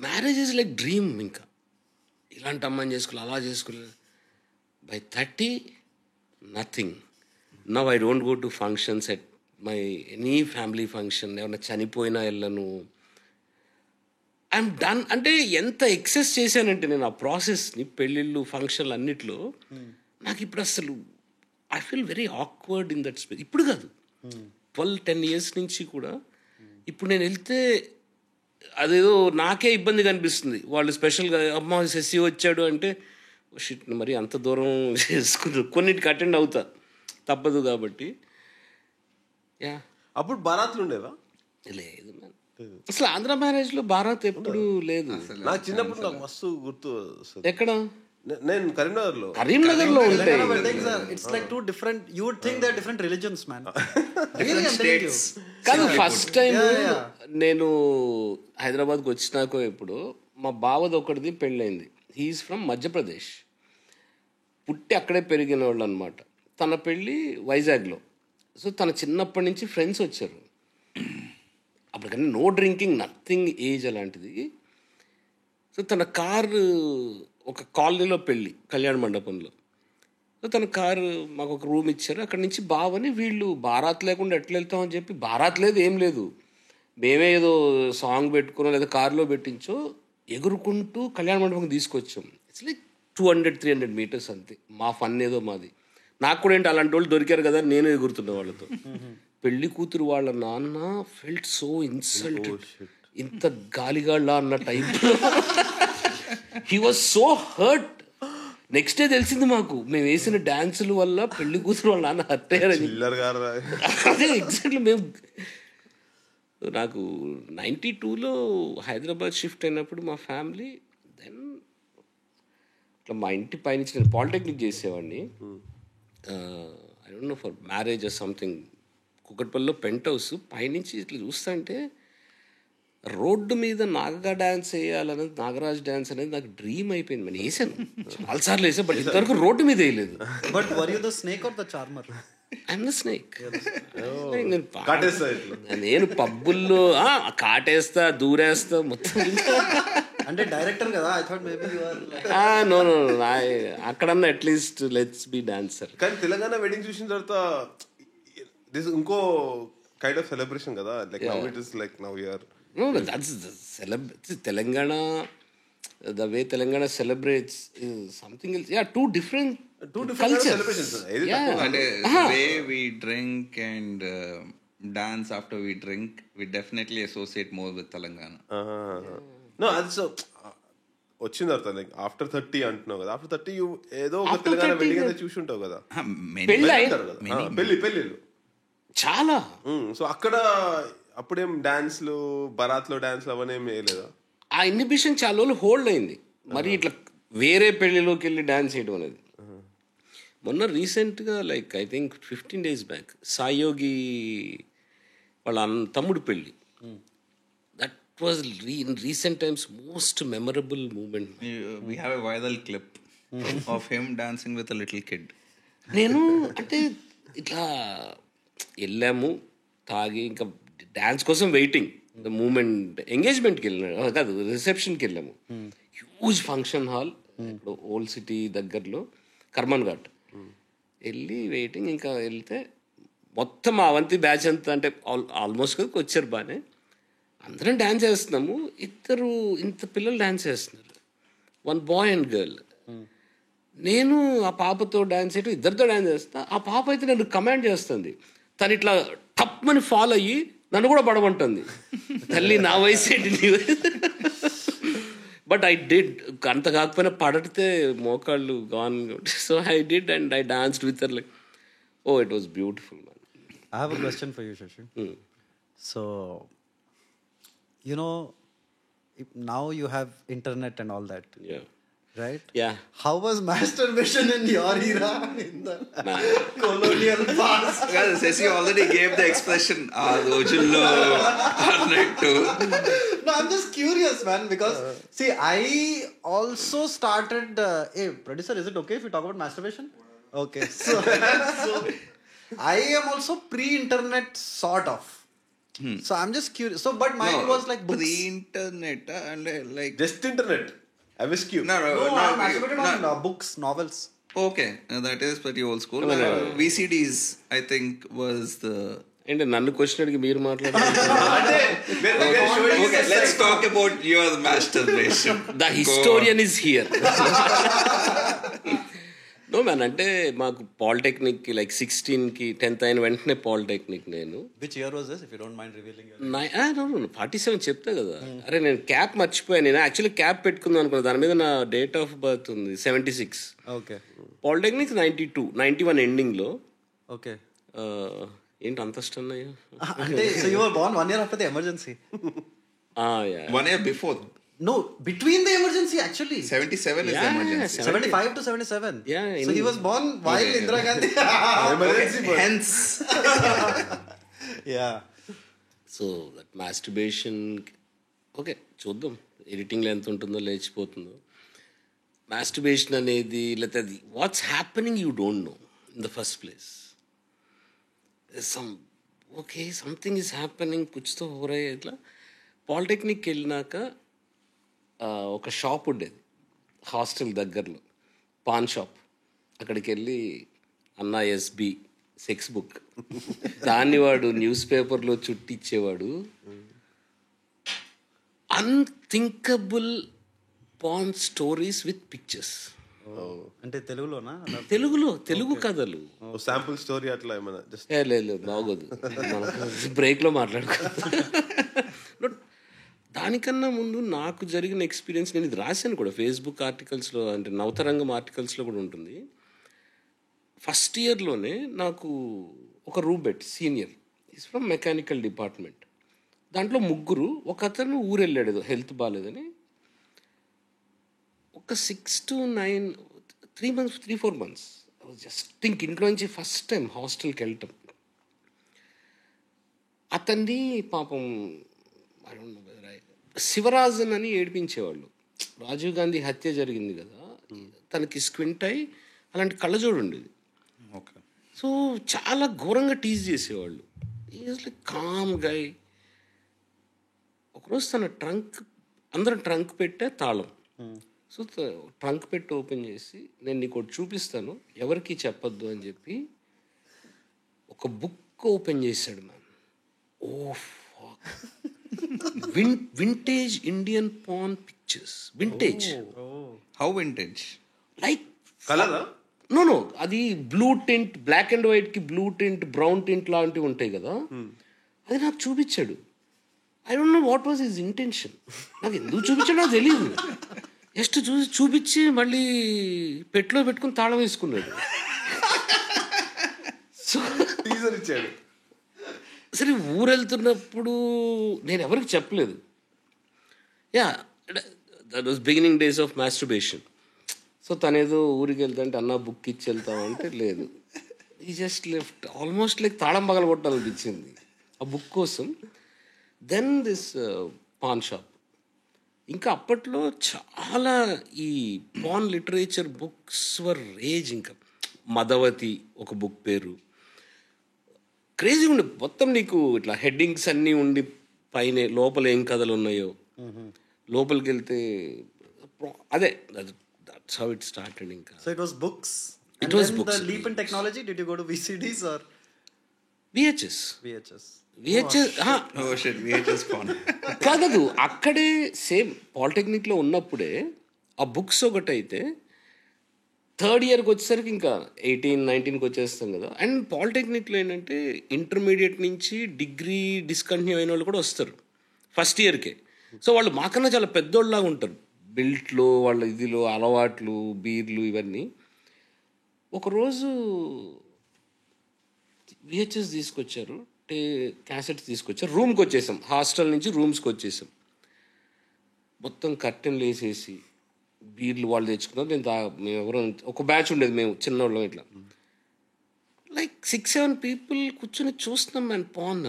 [SPEAKER 3] మ్యారేజ్ ఈజ్ లైక్ డ్రీమ్. ఇంకా ఇలాంటి అమ్మాయిని చేసుకోవాలి అలా చేసుకోలేదు. By 30 nothing. Now I don't go to functions at my any family function. ఏమన్నా చనిపోయినా వెళ్ళను. I'm done. అంటే ఎంత ఎక్సెస్ చేశానంటే నేను ఆ ప్రాసెస్ని పెళ్ళిళ్ళు ఫంక్షన్లు అన్నిట్లో నాకు ఇప్పుడు అసలు I feel very awkward in that space. ఇప్పుడు కాదు, 12-10 years నుంచి కూడా. ఇప్పుడు నేను వెళ్తే అదేదో నాకే ఇబ్బందిగా అనిపిస్తుంది. వాళ్ళు స్పెషల్గా అమ్మ శశి వచ్చాడు అంటే షిట్ మరి అంత దూరం చేసుకుంటారు. కొన్నిటికి అటెండ్ అవుతా తప్పదు కాబట్టి. యా
[SPEAKER 2] అప్పుడు బారాత్లు ఉండేవా?
[SPEAKER 3] లేదు మ్యాన్, అసలు ఆంధ్ర మ్యారేజ్లో బారాత్ ఎప్పుడు లేదు.
[SPEAKER 2] నాకు చిన్నప్పుడు నాకు మస్తు గుర్తు వస్తుంది.
[SPEAKER 3] ఎక్కడ?
[SPEAKER 2] నేను కరీంనగర్లో
[SPEAKER 3] ఉంటాయి.
[SPEAKER 1] It's like two different. You would think they're different religions, man. Really, I'm telling you.
[SPEAKER 3] కాదు, ఫస్ట్ టైం నేను హైదరాబాద్కి వచ్చినాకో ఇప్పుడు మా బావది ఒకటిది పెళ్ళైంది. హీఈస్ ఫ్రమ్ మధ్యప్రదేశ్, పుట్టి అక్కడే పెరిగిన వాళ్ళు అనమాట. తన పెళ్ళి వైజాగ్లో. సో తన చిన్నప్పటి నుంచి ఫ్రెండ్స్ వచ్చారు. అప్పటికన్నా నో డ్రింకింగ్, నథింగ్ ఏజ్ అలాంటిది. సో తన కారు ఒక కాలనీలో పెళ్ళి, కళ్యాణ మండపంలో. సో తన కారు మాకు ఒక రూమ్ ఇచ్చారు. అక్కడి నుంచి బావని వీళ్ళు బారాత్ లేకుండా ఎట్లా వెళ్తామని చెప్పి, బారాత్ లేదు ఏం లేదు, మేమే ఏదో సాంగ్ పెట్టుకున్నాం లేదా కారులో పెట్టించో ఎగురుకుంటూ కళ్యాణ మండపం తీసుకొచ్చాం. ఇట్స్ లైక్ 200-300 meters అంతే. మా ఫన్ ఏదో మాది. నాకు కూడా ఏంటి అలాంటి వాళ్ళు దొరికారు కదా, నేను ఎగురుతున్నా వాళ్ళతో. పెళ్లి కూతురు వాళ్ళ నాన్న ఫెల్ట్ సో ఇన్సల్టెడ్, ఇంత గాలిగాళ్ళ అన్న టైప్లో. He was so hurt. Next day తెలిసింది మాకు, మేము వేసిన డాన్సుల వల్ల పెళ్లి కూతురు వాళ్ళ నాన్న హర్ట్ అయ్యారని. అదే ఎగ్జాక్ట్లీ. మేము నాకు 92లో హైదరాబాద్ షిఫ్ట్ అయినప్పుడు మా ఫ్యామిలీ దెన్ ఇట్లా మా ఇంటి పైనుంచి నేను పాలిటెక్నిక్ చేసేవాడిని. I don't know for marriage or something. కుకట్పల్లిలో పెంట్ హౌస్ పైనుంచి ఇట్లా చూస్తా అంటే రోడ్డు మీద నాగగా డ్యాన్స్ వేయాలనేది, నాగరాజ్ డ్యాన్స్ అనేది నాకు డ్రీమ్ అయిపోయింది. నేను వేసాను చాలాసార్లు వేసాను, బట్ ఇంతవరకు రోడ్డు మీద వేయలేదు.
[SPEAKER 1] But were you the snake or the charmer?
[SPEAKER 3] I'm the snake. నేను పబ్బుల్లో కాటేస్తా, దూరేస్తా మొత్తం.
[SPEAKER 1] అంటే డైరెక్టర్ కదా, I thought maybe you are.
[SPEAKER 3] No అక్కడన్నా అట్లీస్ట్ లెట్స్ బి డాన్సర్.
[SPEAKER 2] కానీ తెలంగాణ వెడ్డింగ్ చూసిన తర్వాత దిస్ ఇంకో కైండ్ ఆఫ్ సెలబ్రేషన్ కదా. Like now it is like now you're
[SPEAKER 3] Telangana, the way Telangana celebrates is something else. Yeah, two different cultures.
[SPEAKER 2] Celebrations.
[SPEAKER 3] Yeah.
[SPEAKER 4] And the way we drink and dance after we drink, we definitely associate more with Telangana.
[SPEAKER 2] No, అది so వచ్చిన తర్వాత like after 30 అంటున్నావు కదా. After 30 ఏదో ఒక Telangana wedding అయితే చూసి ఉంటావు కదా. పెళ్ళిళ్ళు
[SPEAKER 3] చాలా.
[SPEAKER 2] సో అక్కడ అప్పుడేం డాన్స్లు, బరాత్లో డాన్స్లు అవన్నీ ఏం వేయలేదా?
[SPEAKER 3] ఆ ఇన్హిబిషన్ చాలా రోజులు హోల్డ్ అయింది. మరి ఇట్లా వేరే పెళ్లిలోకి వెళ్ళి డాన్స్ చేయడం అనేది. మొన్న రీసెంట్గా like I think 15 days back Sayogi వాళ్ళ తమ్ముడు పెళ్ళి. That was in recent times most memorable moment.
[SPEAKER 4] We have a viral clip of him dancing with a little kid.
[SPEAKER 3] నేను అంటే ఇట్లా వెళ్ళాము, తాగి ఇంకా డాన్స్ కోసం వెయిటింగ్. ద మూమెంట్ ఎంగేజ్మెంట్కి వెళ్ళినా కాదు, రిసెప్షన్కి వెళ్ళాము. హ్యూజ్ ఫంక్షన్ హాల్ ఇప్పుడు ఓల్డ్ సిటీ దగ్గరలో కర్మన్ ఘాట్. వెళ్ళి వెయిటింగ్. ఇంకా వెళ్తే మొత్తం అవంతి బ్యాచ్ అంతా అంటే ఆల్మోస్ట్ కదా వచ్చారు బాగానే. అందరం డ్యాన్స్ చేస్తున్నాము. ఇంత పిల్లలు డ్యాన్స్ చేస్తున్నారు, 1 boy and girl. నేను ఆ పాపతో డ్యాన్స్ చేయటం, ఇద్దరితో డ్యాన్స్ చేస్తా. ఆ పాప అయితే నన్ను కమాండ్ చేస్తుంది. తను ఇట్లా టప్మని ఫాలో అయ్యి నన్ను కూడా పడమంటుంది. తల్లి నా వయసు ఏంటి. But I did. అంత కాకపోయినా పడితే మోకాళ్ళు gone. So I did and I danced with her. Like oh it was beautiful.
[SPEAKER 1] I have a question for you, Shashi. So, you know, now you have internet and all that,
[SPEAKER 3] Yeah.
[SPEAKER 1] right?
[SPEAKER 3] Yeah.
[SPEAKER 1] How was masturbation in your era in the colonial past?
[SPEAKER 4] Well, Ceci already gave the expression, Rojullo Arnettu.
[SPEAKER 1] No, I'm just curious, man, because see, I also started. Hey, producer, is it okay if we talk about masturbation? Okay, so I am also pre-internet, sort of. So I'm just curious. So, but mine was like books.
[SPEAKER 4] Pre-internet, and like.
[SPEAKER 2] Just internet. I wish you.
[SPEAKER 4] No,
[SPEAKER 1] I masturbated on books, novels.
[SPEAKER 4] Okay, that is pretty old school. VCDs, I think, was the.
[SPEAKER 3] అంటే నన్ను question అడిగి మీరు మాట్లాడారు.
[SPEAKER 4] Okay, let's talk about your masturbation.
[SPEAKER 3] The historian is here. No man, అంటే మాకు polytechnic like 16కి 10th అయిన వెంటనే polytechnic నేను.
[SPEAKER 1] Which year was this, if you don't mind revealing?
[SPEAKER 3] 47 చెప్తా కదా. అరే నేను క్యాప్ మర్చిపోయాను. నేను యాక్చువల్లీ క్యాప్ పెట్టుకుందాం అనుకున్నా, దాని మీద నా డేట్ ఆఫ్ బర్త్ ఉంది 76.
[SPEAKER 1] Okay.
[SPEAKER 3] పాలిటెక్నిక్ 92, 91 ఎండింగ్లో.
[SPEAKER 1] Okay.
[SPEAKER 3] ఏంటి అంత స్టన్ అయ్యా?
[SPEAKER 1] అంటే so you were born 1 year after the emergency.
[SPEAKER 3] Yeah.
[SPEAKER 4] 1 year before.
[SPEAKER 1] No, between the emergency actually.
[SPEAKER 4] 77 is the emergency.
[SPEAKER 1] 75 to 77.
[SPEAKER 3] Yeah,
[SPEAKER 1] so he was born while Indira Gandhi.
[SPEAKER 2] Emergency birth.
[SPEAKER 4] Hence.
[SPEAKER 1] Yeah.
[SPEAKER 3] So that masturbation okay చూద్దాం ఎడిటింగ్లో ఎంత ఉంటుందో లేచిపోతుందో. Masturbation అనేది లేకపోతే అది what's happening you don't know in the first place. Something is happening కుచ్తో హోరే. ఇట్లా పాలిటెక్నిక్ వెళ్ళినాక ఒక షాప్ ఉండేది హాస్టల్ దగ్గరలో, పాన్ షాప్. అక్కడికి వెళ్ళి అన్నా ఎస్బి సెక్స్ బుక్, దాన్ని వాడు న్యూస్ పేపర్లో చుట్టిచ్చేవాడు. Unthinkable porn stories with pictures.
[SPEAKER 1] అంటే తెలుగులోనా?
[SPEAKER 3] తెలుగు కథలు.
[SPEAKER 2] శాంపుల్ స్టోరీ అట్లా ఏమైనా జస్ట్
[SPEAKER 3] లేదు బాగోదు, బ్రేక్లో మాట్లాడుకో. దానికన్నా ముందు నాకు జరిగిన ఎక్స్పీరియన్స్, నేను ఇది రాశాను కూడా ఫేస్బుక్ ఆర్టికల్స్లో, అంటే నవతరంగం ఆర్టికల్స్లో కూడా ఉంటుంది. ఫస్ట్ ఇయర్లోనే నాకు ఒక రూబెట్ senior is from mechanical department. దాంట్లో ముగ్గురు, ఒక అతను ఊరు వెళ్ళాడు ఏదో హెల్త్ బాగాలేదని. ఒక 6 to 9, 3-4 months జస్ట్ థింక్ ఇంట్లో నుంచి ఫస్ట్ టైం హాస్టల్కి వెళ్ళటం. అతన్ని పాపం శివరాజన్ అని ఏడిపించేవాళ్ళు. రాజీవ్ గాంధీ హత్య జరిగింది కదా, తనకి స్క్వింట్ అయి అలాంటి కళ్ళజోడు ఉండేది. సో చాలా ఘోరంగా టీజ్ చేసేవాళ్ళు. ఈజ్ లైక్ కామ్ గై. ఒకరోజు తన ట్రంక్, అందరూ ట్రంక్ పెట్టే తాళం. సో ట్రంక్ పెట్టి ఓపెన్ చేసి, నేను నీకు ఒకటి చూపిస్తాను ఎవరికి చెప్పొద్దు అని చెప్పి ఒక బుక్ ఓపెన్ చేశాడు man. Oh vintage Indian porn pictures. Vintage.
[SPEAKER 4] How vintage?
[SPEAKER 3] Like
[SPEAKER 2] colour.
[SPEAKER 3] no అది blue tint, black and white కి బ్లూ టింట్, బ్రౌన్ టింట్ లాంటివి ఉంటాయి కదా, అది నాకు చూపించాడు. I don't know what was his intention. నాకు ఎందుకు చూపించాడో తెలియదు. జస్ట్ చూపించి మళ్ళీ పెట్లో పెట్టుకుని తాళం వేసుకున్నాడు. సో
[SPEAKER 2] టీజర్ ఇచ్చాడు.
[SPEAKER 3] సరే ఊరెళ్తున్నప్పుడు నేను ఎవరికి చెప్పలేదు. That was beginning days of masturbation. So తనేదో ఊరికి వెళ్తాంటే అన్న బుక్ ఇచ్చి వెళ్తామంటే లేదు. ఈ జస్ట్ లెఫ్ట్ ఆల్మోస్ట్ లైక్ తాళం పగల కొట్టాలనిపించింది ఆ బుక్ కోసం. Then this paan shop. ఇంకా అప్పట్లో చాలా ఈ paan literature books were rage. ఇంకా మదవతి ఒక బుక్ పేరు, క్రేజీ ఉండి మొత్తం నీకు ఇట్లా హెడ్డింగ్స్ అన్నీ ఉండి పైన లోపల ఏం కథలు ఉన్నాయో, లోపలికి వెళ్తే అదే దట్స్ హౌ ఇట్ స్టార్టెడ్. ఇంకా
[SPEAKER 1] So it was books.
[SPEAKER 3] It was books.
[SPEAKER 1] The leap in technology, did you go to VCDs or
[SPEAKER 3] VHS?
[SPEAKER 4] Oh shit, VHS porn.
[SPEAKER 3] కాదు, అక్కడే సేమ్ పాలిటెక్నిక్లో ఉన్నప్పుడే ఆ బుక్స్ ఒకటైతే థర్డ్ ఇయర్కి వచ్చేసరికి ఇంకా 18-19కి వచ్చేస్తాం కదా. అండ్ పాలిటెక్నిక్లో ఏంటంటే ఇంటర్మీడియట్ నుంచి డిగ్రీ డిస్కంటిన్యూ అయిన వాళ్ళు కూడా వస్తారు ఫస్ట్ ఇయర్కే. సో వాళ్ళు మాకన్నా చాలా పెద్దోళ్ళలాగా ఉంటారు, బిల్ట్లో వాళ్ళ ఇదిలో అలవాట్లు, బీర్లు ఇవన్నీ. ఒకరోజు విహెచ్ఎస్ తీసుకొచ్చారు, క్యాసెట్స్ తీసుకొచ్చారు. రూమ్కి వచ్చేసాం, హాస్టల్ నుంచి రూమ్స్కి వచ్చేసాం. మొత్తం కర్టెన్లు వేసేసి బీర్లు వాళ్ళు తెచ్చుకున్నారు. మేము ఎవరో ఒక బ్యాచ్ ఉండేది, మేము చిన్నవాళ్ళం ఇట్లా లైక్ 6-7 people కూర్చొని చూస్తున్నాం man porn.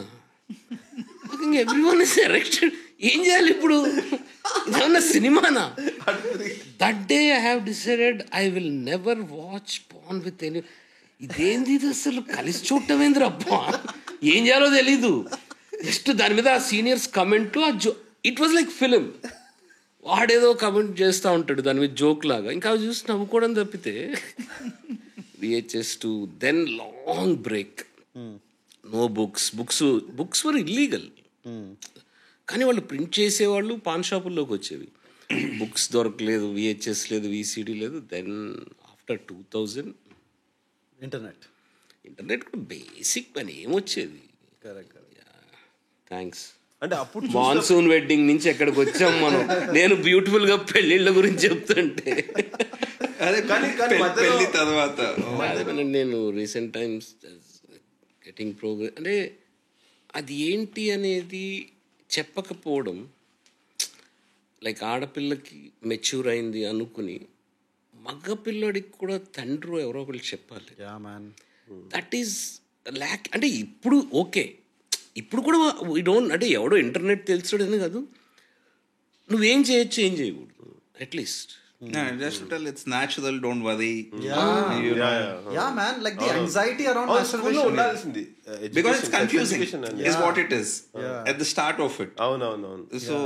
[SPEAKER 3] Everyone is erected. ఏం చేయాలి ఇప్పుడు? ఇదేమన్నా సినిమానా? That day I have decided I will never watch porn with any. ఇదేంది ఇది అసలు? కలిసి చూడటం ఏంది అబ్బా, ఏం చేయాలో తెలీదు. జస్ట్ దాని మీద ఆ seniors comment, it was like film. వాడేదో కమెంట్ చేస్తూ ఉంటాడు దాని మీద జోక్ లాగా, ఇంకా అవి చూసి నవ్వుకోవడం తప్పితే. VHS to then long break. No books were illegal. కానీ వాళ్ళు ప్రింట్ చేసేవాళ్ళు, పాన్ షాపుల్లోకి వచ్చేవి. బుక్స్ దొరకలేదు, VHS లేదు, VCD లేదు. దెన్ ఆఫ్టర్ 2000 ఇంటర్నెట్ కూడా బేసిక్ పని ఏమొచ్చేది. థ్యాంక్స్.
[SPEAKER 2] అంటే అప్పుడు
[SPEAKER 3] మాన్సూన్ వెడ్డింగ్ నుంచి ఎక్కడికి వచ్చాం మనం. నేను బ్యూటిఫుల్ గా పెళ్లిళ్ళ గురించి చెప్తుంటే
[SPEAKER 4] అదే పెళ్లి తర్వాత
[SPEAKER 3] నేను రీసెంట్ టైమ్స్ గెటింగ్ ప్రోగ్రెస్ అంటే అది ఏంటి అనేది చెప్పకపోవడం. లైక్ ఆడపిల్లకి మెచ్యూర్ అయింది అనుకుని మగపిల్లడికి కూడా తండ్రి ఎవరో ఒకళ్ళు చెప్పాలి. That is lakh. అంటే ఇప్పుడు ఓకే, ఇప్పుడు కూడా వీ డోంట్, అంటే ఎవడో ఇంటర్నెట్ తెలుసుడని కాదు, నువ్వేం చేయొచ్చు ఏం చేయకూడదు at least.
[SPEAKER 4] Just to tell it's natural, don't worry.
[SPEAKER 1] Yeah, man, like the anxiety around masturbation.
[SPEAKER 4] Because it's confusing is what it is at the start of it. So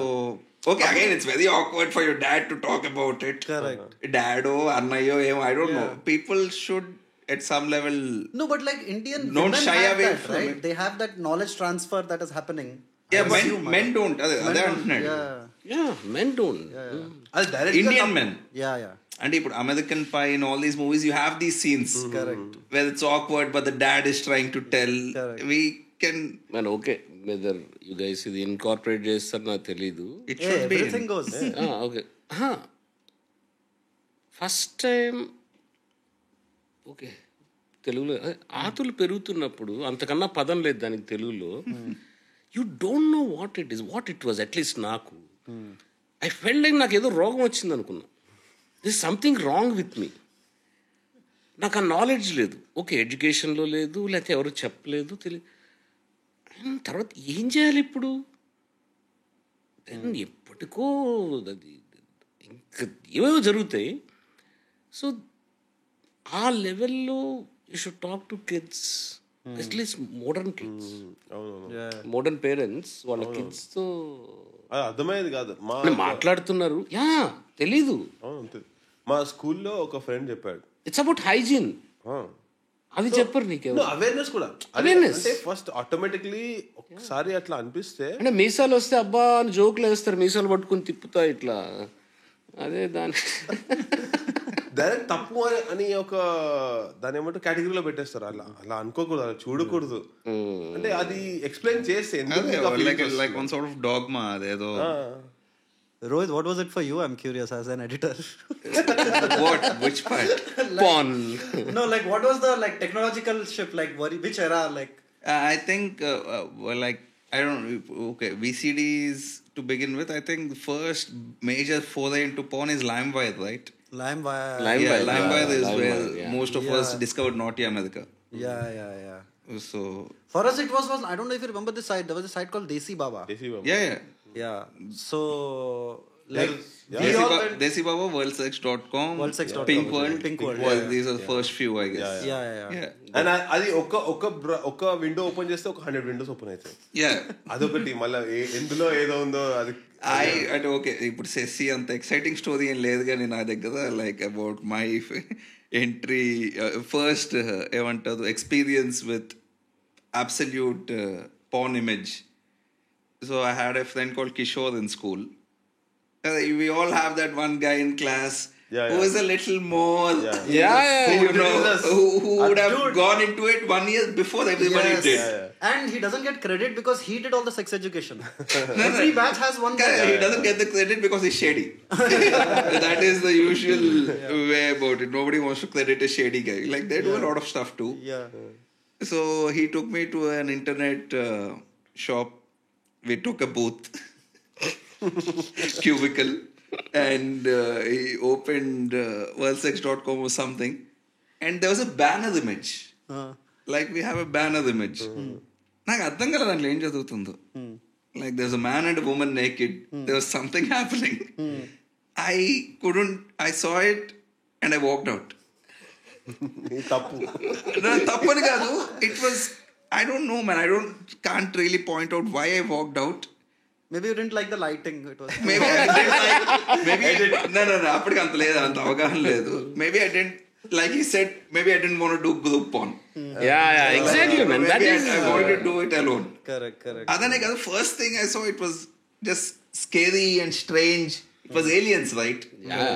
[SPEAKER 4] okay, again it's very awkward for your dad to talk about it.
[SPEAKER 1] Correct.
[SPEAKER 4] Dad or Annayo, I don't know. People should at some level.
[SPEAKER 1] No, but like Indian
[SPEAKER 4] don't
[SPEAKER 1] women
[SPEAKER 4] shy
[SPEAKER 1] have
[SPEAKER 4] away
[SPEAKER 1] that,
[SPEAKER 4] from
[SPEAKER 1] right?
[SPEAKER 4] it.
[SPEAKER 1] They have that knowledge transfer that is happening.
[SPEAKER 4] Yeah, men don't.
[SPEAKER 3] Men don't.
[SPEAKER 4] Indian men.
[SPEAKER 1] Yeah.
[SPEAKER 4] And ఇప్పుడు American Pie in all these movies you have these scenes.
[SPEAKER 1] Correct.
[SPEAKER 4] Where it's awkward but the dad is trying to tell.
[SPEAKER 1] Correct.
[SPEAKER 4] We can.
[SPEAKER 3] Man, okay. Whether you guys ఇది incorporate చేస్తారు నాకు తెలీదు.
[SPEAKER 4] It should be.
[SPEAKER 1] Everything goes.
[SPEAKER 3] Okay. First time okay తెలుగులో ఆతులు పెరుగుతున్నప్పుడు అంతకన్నా పదం లేదు దానికి తెలుగులో. You don't know what it was at least నాకు. ఐ ఫెల్ట్ లైక్ నాకు ఏదో రోగం వచ్చింది అనుకున్నా. This something wrong with me. నాకు ఆ నాలెడ్జ్ లేదు. ఓకే, ఎడ్యుకేషన్లో లేదు, లేకపోతే ఎవరు చెప్పలేదు, తెలియదు. తర్వాత ఏం చేయాలి ఇప్పుడు? ఎప్పటికో అది ఇంకా ఏవేవో జరుగుతాయి. సో ఆ లెవెల్లో you should talk to kids, at least modern kids, modern parents వాళ్ళ కిడ్స్తో
[SPEAKER 2] అర్థమయ్యేది కాదు.
[SPEAKER 3] మాట్లాడుతున్నారు, తెలీదు.
[SPEAKER 2] మా స్కూల్లో ఒక ఫ్రెండ్ చెప్పాడు,
[SPEAKER 3] ఇట్స్ అబౌట్ హైజీన్. అది చెప్పరు నీకు
[SPEAKER 2] అవేర్నెస్ కూడా.
[SPEAKER 3] అవేర్నెస్
[SPEAKER 2] అంటే ఫస్ట్ ఆటోమేటిక్లీ ఒకసారి అట్లా అనిపిస్తే,
[SPEAKER 3] అంటే మీసాలు వస్తే అబ్బా అని జోకులు వేస్తారు, మీసాలు పట్టుకుని తిప్పుతా ఇట్లా. అదే దాని
[SPEAKER 2] డైరెక్ట్ తప్పు అని ఒక దాని ఏమంటే కేటగిరీలో పెట్టేస్తారు. అలా అనుకోకూడదు, అలా చూడకూడదు. అంటే అది ఎక్స్ప్లెయిన్ చేస్తే
[SPEAKER 4] like one sort of dogma అదేదో.
[SPEAKER 1] Rohit, what was it for you? I'm curious as an editor.
[SPEAKER 4] What? Which part?
[SPEAKER 3] Porn.
[SPEAKER 1] No, like what was the like technological shift? Like which era? Like
[SPEAKER 4] I think well, like I don't know. Okay, VCDs to begin with. I think the first major foray into porn is LimeWire, right? LimeWire is where most of us discovered Naughty America.
[SPEAKER 1] Yeah.
[SPEAKER 4] So
[SPEAKER 1] for us it was I don't know if you remember this site. There was a site called Desi Baba. Yeah. So like
[SPEAKER 4] Desi Baba, worldsex.com, Pink World. These are the first few, I guess.
[SPEAKER 1] Yeah.
[SPEAKER 2] And అది ఒక window open చేస్తే ఒక 100 Windows open అవుతాయి. అదొకటి మళ్ళీ ఎందులో ఏదో ఉందో అది.
[SPEAKER 4] అంటే ఓకే, ఇప్పుడు సెస్సీ అంత ఎక్సైటింగ్ స్టోరీ ఏం లేదు కానీ నా దగ్గర like about my entry first ఏమంటారు experience with absolute porn image. So I had a friend called Kishore in school. We all have that one guy in class who is a little more, you know, who would have gone into it 1 year before everybody did.
[SPEAKER 1] And he doesn't get credit because he did all the sex education. Every batch has one guy.
[SPEAKER 4] He doesn't get the credit because he's shady. That is the usual way about it. Nobody wants to credit a shady guy. Like they do a lot of stuff too. So he took me to an internet shop. We took a booth. cubicle, and he opened worldsex.com or something, and there was a banner image. Like we have a banner image. నాకు అర్థం కదా దాంట్లో ఏం చదువుతుందో. Like there's a man and a woman naked. There was something happening. I saw it and I walked out. తప్పని కాదు, it was, I don't know man, can't really point out why I walked out.
[SPEAKER 1] Maybe you didn't like the lighting. It was
[SPEAKER 4] Maybe I didn't like, no, అప్పటికి అంత లేదు, అంత అవగాహన లేదు. Maybe I didn't, like he said, maybe I didn't want to do group porn.
[SPEAKER 3] Yeah, exactly man.
[SPEAKER 4] Maybe
[SPEAKER 3] That is
[SPEAKER 4] I wanted to do it alone.
[SPEAKER 1] correct.
[SPEAKER 4] అదనే కాదు, first thing I saw, it was just scary and strange. It was aliens, right?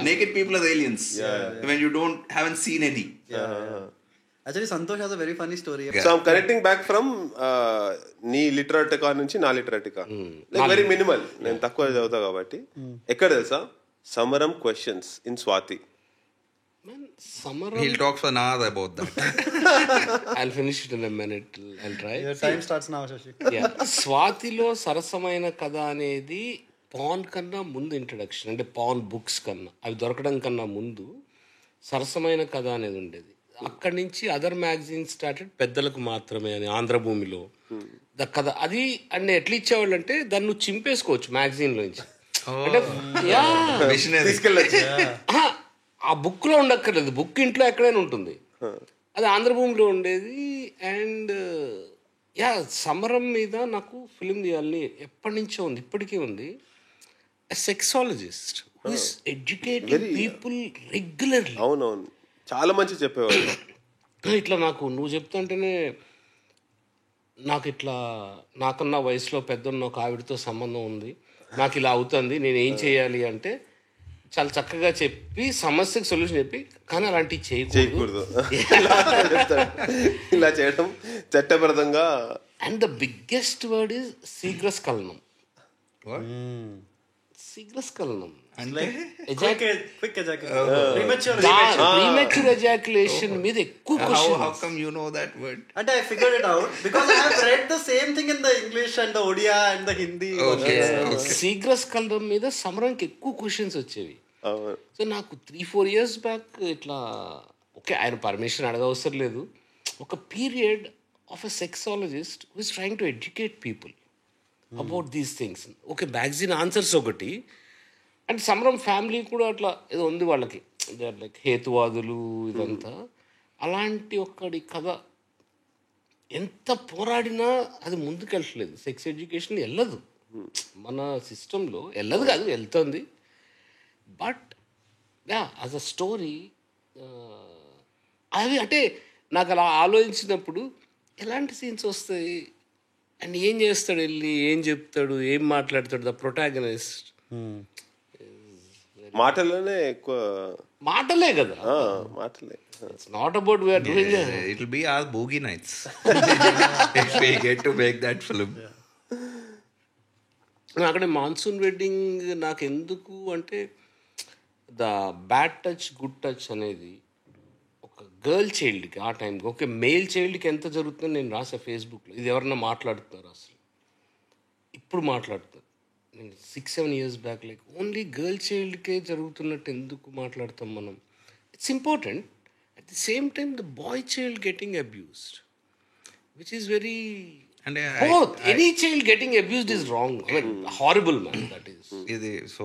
[SPEAKER 4] Naked people are aliens. When you haven't seen any.
[SPEAKER 1] Actually, Santosh has a very funny story.
[SPEAKER 2] So I'm connecting back from నీ లిటరేటికా నుంచి నా లిటరేటికా. Like very minimal, నేను తక్కువ చదువుతా కాబట్టి. ఎక్కడ తెలుసా? సమరం questions in Swathi.
[SPEAKER 3] Samaram.
[SPEAKER 4] He'll talk for an hour about that.
[SPEAKER 3] I'll finish it in a minute. I'll try.
[SPEAKER 1] Your time starts now, Shashi.
[SPEAKER 3] Yeah. స్వాతిలో సరసమైన కథ అనేది పాన్ కన్నా ముందు ఇంట్రడక్షన్, అంటే పాన్ బుక్స్ కన్నా, అవి దొరకడం కన్నా ముందు సరసమైన కథ అనేది ఉండేది. అక్కడి నుంచి అదర్ మ్యాగజైన్ స్టార్టెడ్, పెద్దలకు మాత్రమే అని ఆంధ్రభూమిలో ద కథ. అది అన్నీ ఎట్లా ఇచ్చేవాళ్ళు అంటే దాన్ని నువ్వు చింపేసుకోవచ్చు మ్యాగజైన్లో నుంచి. అంటే
[SPEAKER 2] తీసుకెళ్ళచ్చు.
[SPEAKER 3] ఆ బుక్లో ఉండక్కర్లేదు, బుక్ ఇంట్లో ఎక్కడైనా ఉంటుంది. అది ఆంధ్రభూమిలో ఉండేది. అండ్ సమరం మీద నాకు ఫిలిం తీయాలని ఎప్పటి నుంచో ఉంది, ఇప్పటికీ ఉంది. Sexologist who is educating people regularly.
[SPEAKER 2] అవునవును, చాలా మంచి చెప్పేవాళ్ళు.
[SPEAKER 3] ఇట్లా నాకు నువ్వు చెప్తుంటేనే నాకు ఇట్లా నాకన్నా వయసులో పెద్దన్న ఒక ఆవిడతో సంబంధం ఉంది, నాకు ఇలా అవుతుంది, నేను ఏం చేయాలి అంటే చాలా చక్కగా చెప్పి సమస్యకు సొల్యూషన్ చెప్పి, కానీ అలాంటివి చేయకూడదు,
[SPEAKER 2] ఇలా చేయడం చట్టబద్ధంగా.
[SPEAKER 3] And the biggest word is శీఘ్రస్ఖలనం. శీఘ్రస్ఖలనం
[SPEAKER 1] Quick ejaculation.
[SPEAKER 3] ప్రీమెచ్యూర్ ఎజాక్యులేషన్ మీద ఎక్కువ question.
[SPEAKER 4] How come you know that word?
[SPEAKER 1] And I figured it out because I have read the same thing in the English and the Odia and the Hindi.
[SPEAKER 4] Okay.
[SPEAKER 3] శీఘ్రస్ఖలనం మీద సమరంకి ఎక్కువ questions వచ్చేవి. So నాకు 3-4 years back ఇట్లా okay, ఆయన permission అడగవసరం లేదు, ఒక period of a sexologist who is trying to educate people about these things. Okay, magazine answers ఒకటి, and సమరం ఫ్యామిలీ కూడా అట్లా ఏదో ఉంది వాళ్ళకి, దే ఆర్ లైక్ హేతువాదులు ఇదంతా. అలాంటి ఒక్కడి కథ ఎంత పోరాడినా అది ముందుకెళ్ళట్లేదు. సెక్స్ ఎడ్యుకేషన్ వెళ్ళదు, మన సిస్టంలో వెళ్ళదు కాదు, వెళ్తుంది. బట్ యాజ్ అ స్టోరీ అది అంటే నాకు అలా ఆలోచించినప్పుడు ఎలాంటి సీన్స్ వస్తాయి అండ్ ఏం చేస్తాడు, వెళ్ళి ఏం చెప్తాడు, ఏం మాట్లాడతాడు ద ప్రొటాగనిస్ట్.
[SPEAKER 2] మాటలోనే ఎక్కువ,
[SPEAKER 3] మాటలే కదా,
[SPEAKER 2] మాటలే.
[SPEAKER 3] It's not about we are doing.
[SPEAKER 4] It will be our boogie nights if we get to make that film.
[SPEAKER 3] అక్కడ మాన్సూన్ వెడ్డింగ్ నాకు ఎందుకు అంటే the bad touch good touch అనేది ఒక గర్ల్ చైల్డ్కి ఆ టైంకి, ఓకే మేల్ చైల్డ్కి ఎంత జరుగుతుందో నేను రాసా ఫేస్బుక్లో. ఇది ఎవరన్నా మాట్లాడుతున్నారు అసలు, ఇప్పుడు మాట్లాడుతారు. నేను 6-7 years back like only girl చైల్డ్కే జరుగుతున్నట్టు ఎందుకు మాట్లాడతాం మనం? It's important. At the same time the boy child getting abused, which is very,
[SPEAKER 4] And
[SPEAKER 3] both any child getting abused is wrong. I mean, horrible man, that is.
[SPEAKER 4] So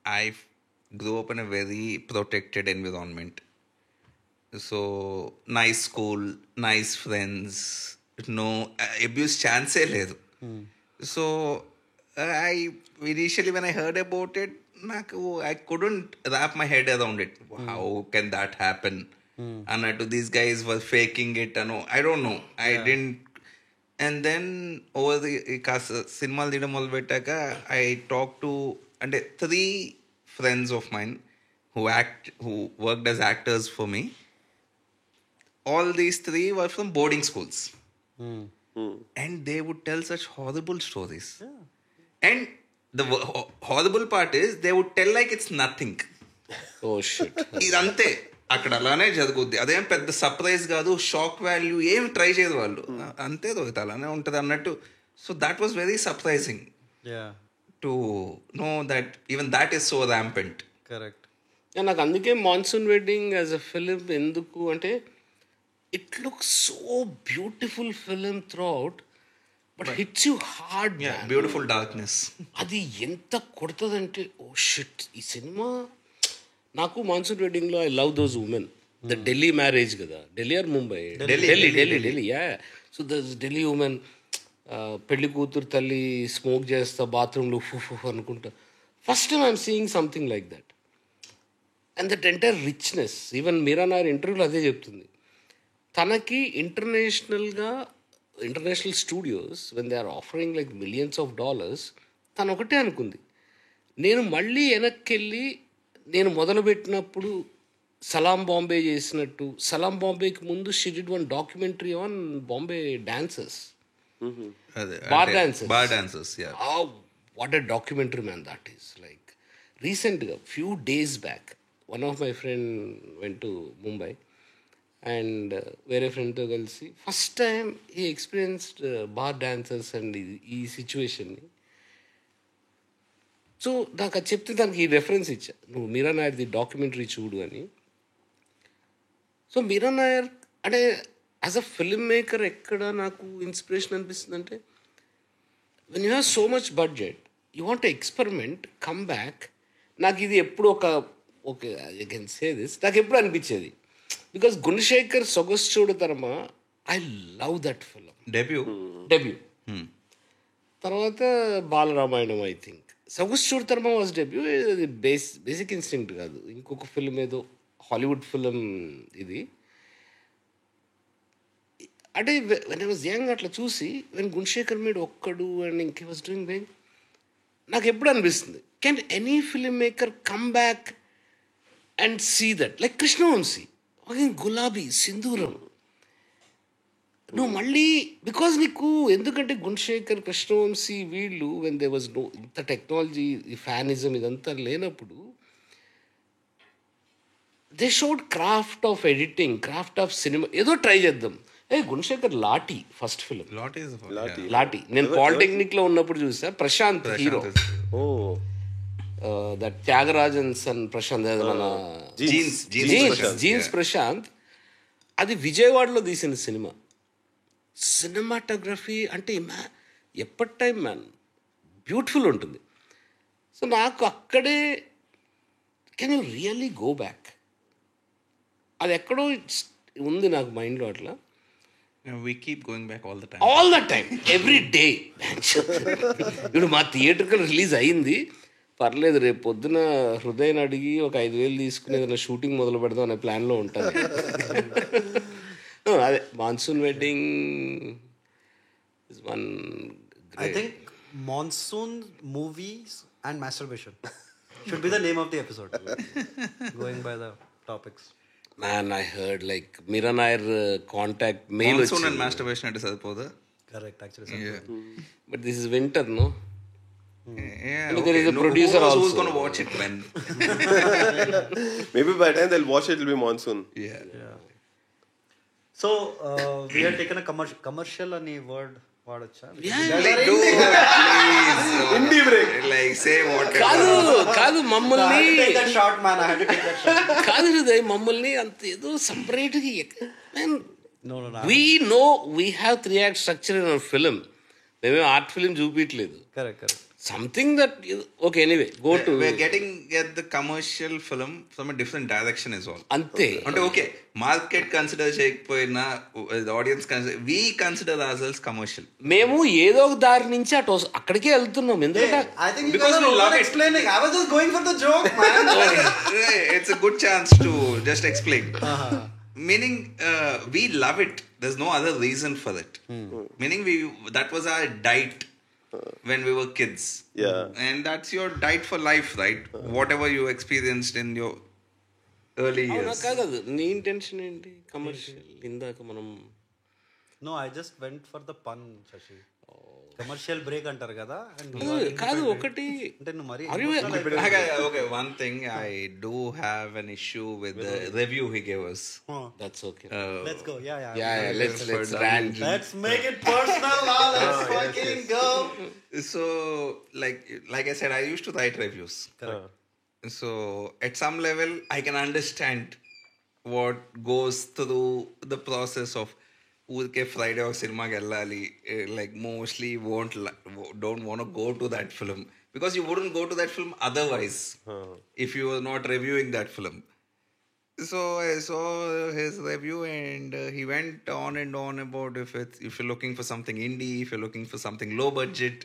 [SPEAKER 4] I grew up in a very protected environment. So nice school, nice friends, no abuse chance ledu. So I initially when I heard about it, I couldn't wrap my head around it. How can that happen? And these guys were faking it. I don't know. I didn't. And then over the cinema leader molbetaka, I talked to 3 friends of mine who worked as actors for me. All these 3 were from boarding schools. And they would tell such horrible stories. And the horrible part is they would tell like it's nothing.
[SPEAKER 3] Oh shit.
[SPEAKER 4] ఇదంతే, అక్కడ అలానే జరుగుద్ది, అదేం పెద్ద surprise కాదు, shock value ఏమి try చేయదు వాళ్ళు, అంతే దొరుకుతుంది, అలానే ఉంటుంది అన్నట్టు. So that was very surprising to know that even that is so rampant.
[SPEAKER 1] Correct.
[SPEAKER 3] నాకు అందుకే Monsoon Wedding as a film ఎందుకు అంటే it looks so beautiful film throughout but hits you hard.
[SPEAKER 4] Beautiful darkness.
[SPEAKER 3] అది ఎంత కొడుతుందంటే oh shit ఈ సినిమా. నాకు మాన్సూన్ వెడ్డింగ్లో I love those women. The Delhi marriage కదా, Delhi or Mumbai, Delhi yeah. So the Delhi women పెళ్లి కూతురు తల్లి స్మోక్ చేస్తా బాత్రూంలో ఫుఫ్ అనుకుంటా. First time I'm seeing something like that. And that entire richness, even Mira Nair ఇంటర్వ్యూలో అదే చెప్తుంది. తనకి international studios when they are offering like millions of dollars, తను ఒకటే అనుకుంది, నేను మళ్ళీ వెనక్కి వెళ్ళి నేను మొదలుపెట్టినప్పుడు సలాం బాంబే చేసినట్టు. సలాం బాంబేకి ముందు she did one documentary on Bombay dancers, bar dancers. What a documentary man that is. Like రీసెంట్గా few days back one of my friend went to Mumbai and వేరే ఫ్రెండ్తో కలిసి first time he experienced bar dancers and ఈ సిచ్యువేషన్ని. So నాకు అది చెప్తే దానికి ఈ రెఫరెన్స్ ఇచ్చా, నువ్వు మీరా నాయర్ది డాక్యుమెంటరీ చూడు అని. సో మీరా నాయర్ అంటే యాజ్ అ ఫిల్మ్ మేకర్ ఎక్కడ నాకు ఇన్స్పిరేషన్ అనిపిస్తుంది అంటే, when you have so much budget you want experiment come back. నాకు ఇది ఎప్పుడు okay I can say this, నాకు ఎప్పుడు అనిపించేది because Gunasekhar Sogasu Chooda Tarama I love that film. Debut తర్వాత Balaramayanam I think. Sogasu Chooda Tarama was debut. ఇది బేసిక్ ఇన్స్టింక్ట్ కాదు, ఇంకొక ఫిల్మ్ ఏదో హాలీవుడ్ ఫిల్మ్ ఇది. అంటే వెన్ ఐ వాజ్ యంగ్ అట్లా చూసి when Gunasekhar made Okkadu and ఇంకే వాజ్ డూయింగ్ వెల్, నాకు ఎప్పుడు అనిపిస్తుంది can any film maker come back and see that. Like Krishna Vamsi, Gulabi, Sindhooram, నువ్వు మళ్ళీ బికాజ్ నీకు ఎందుకంటే గుణశేఖర్, కృష్ణవంశీ వీళ్ళు వెన్ దే వాజ్ నో ఇంత టెక్నాలజీ, ఈ ఫ్యానిజం ఇదంతా లేనప్పుడు they showed craft of editing, craft of cinema. ఏదో ట్రై చేద్దాం. గుణశేఖర్ లాఠీ ఫస్ట్ ఫిలిం, లాఠీ నేను పాలిటెక్నిక్ లో ఉన్నప్పుడు చూసా. Prashanth hero, that Thiagarajan son Prashanth, మన జీన్స్ ప్రశాంత్. అది విజయవాడలో తీసిన సినిమా. సినిమాటోగ్రఫీ అంటే ఎప్పటి టైం మ్యాన్ బ్యూటిఫుల్ ఉంటుంది. సో నాకు అక్కడే can you really go back, అది ఎక్కడో ఉంది నాకు మైండ్లో అట్లా.
[SPEAKER 4] We keep going back all the time.
[SPEAKER 3] Every day. ఇప్పుడు మా థియేటర్కి రిలీజ్ అయింది, పర్లేదు రేపు పొద్దున హృదయని అడిగి ఒక 5,000 తీసుకుని ఏదైనా షూటింగ్ మొదలు పెడదాం అనే ప్లాన్లో ఉంటాను. అదే monsoon wedding is one.
[SPEAKER 1] I think monsoon movies and masturbation should be the name of the episode. Going by the topics.
[SPEAKER 3] Man, I heard like Meera Nair contact mail.
[SPEAKER 4] Monsoon and masturbation అంటే సరిపోదా?
[SPEAKER 1] Correct, actually.
[SPEAKER 3] But this is winter, no?
[SPEAKER 4] Yeah.
[SPEAKER 3] There is a producer also.
[SPEAKER 4] Who's going to watch it when?
[SPEAKER 2] Maybe by the time they'll watch it, it'll be monsoon.
[SPEAKER 4] Yeah.
[SPEAKER 1] So, we had taken a commercial any word. వాడొచ్చా?
[SPEAKER 4] Like say what?
[SPEAKER 3] కాదు మమ్మల్ని కాదు హృదయ్, మమ్మల్ని అంత ఏదో సపరేట్గా we know we have 3 act structure in our film. మేమే art film చూపించలేదు.
[SPEAKER 1] Correct.
[SPEAKER 3] Something that okay, anyway, go to.
[SPEAKER 4] We're getting at the commercial film from a different direction is all.
[SPEAKER 3] అంతే.
[SPEAKER 4] అంటే ఓకే, మార్కెట్ కన్సిడర్ చేయకపోయినా audience consider, we consider ourselves commercial.
[SPEAKER 3] మేము ఏదో ఒక దారి నుంచి అక్కడికే వెళ్తున్నాం. ఎందుకంటే
[SPEAKER 1] I think because we love explaining. I was just going for the joke, man.
[SPEAKER 4] It's a good chance to just explain. Meaning we love it. There's no other reason for it. Meaning that was our diet when we were kids.
[SPEAKER 2] Yeah.
[SPEAKER 4] And that's your diet for life, right? Whatever you experienced in your early years.
[SPEAKER 3] కాదు, నీ intention ఏంటి? Commercial ఇందాక మనం.
[SPEAKER 1] No, I just went for the pun, Shashi. Commercial break అంటారు కదా.
[SPEAKER 3] కాదు ఒకటి
[SPEAKER 1] అంటే నువ్వు మరి
[SPEAKER 4] Okay, one thing I do have an issue with the review he gave us.
[SPEAKER 3] That's okay.
[SPEAKER 1] Let's go.
[SPEAKER 3] Let's rant.
[SPEAKER 1] Let's make it personal now. Let's fucking go.
[SPEAKER 4] So like I said, I used to write reviews. So at some level I can understand what goes through the process of ఊరికే Friday ఒక సినిమాకి వెళ్ళాలి. Like mostly don't want go to that film because you wouldn't go to that film otherwise if you are not reviewing that film. So I saw his review and he went on and on about if you're looking for something indie, if you're looking for something low budget,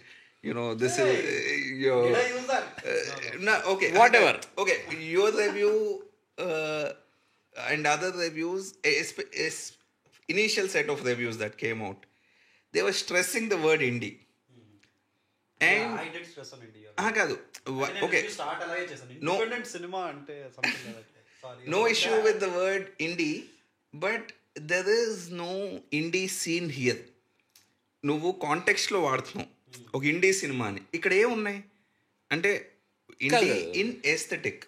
[SPEAKER 4] this is your...
[SPEAKER 1] Did I use that?
[SPEAKER 4] No, okay.
[SPEAKER 3] Whatever.
[SPEAKER 4] Okay, your review and other reviews, initial set of reviews that came out, they were stressing the word indie. And
[SPEAKER 1] I did stress on India.
[SPEAKER 4] కాదు. Okay.
[SPEAKER 1] Start అలాగే చేశాను. Independent cinema అంటే something like that. Sorry.
[SPEAKER 4] No issue with the word indie, but there is no indie scene here. నువ్వు కాంటెక్స్ట్లో వాడుతున్నావు ఒక ఇండీ సినిమాని. ఇక్కడ ఏమున్నాయి అంటే indie in aesthetic,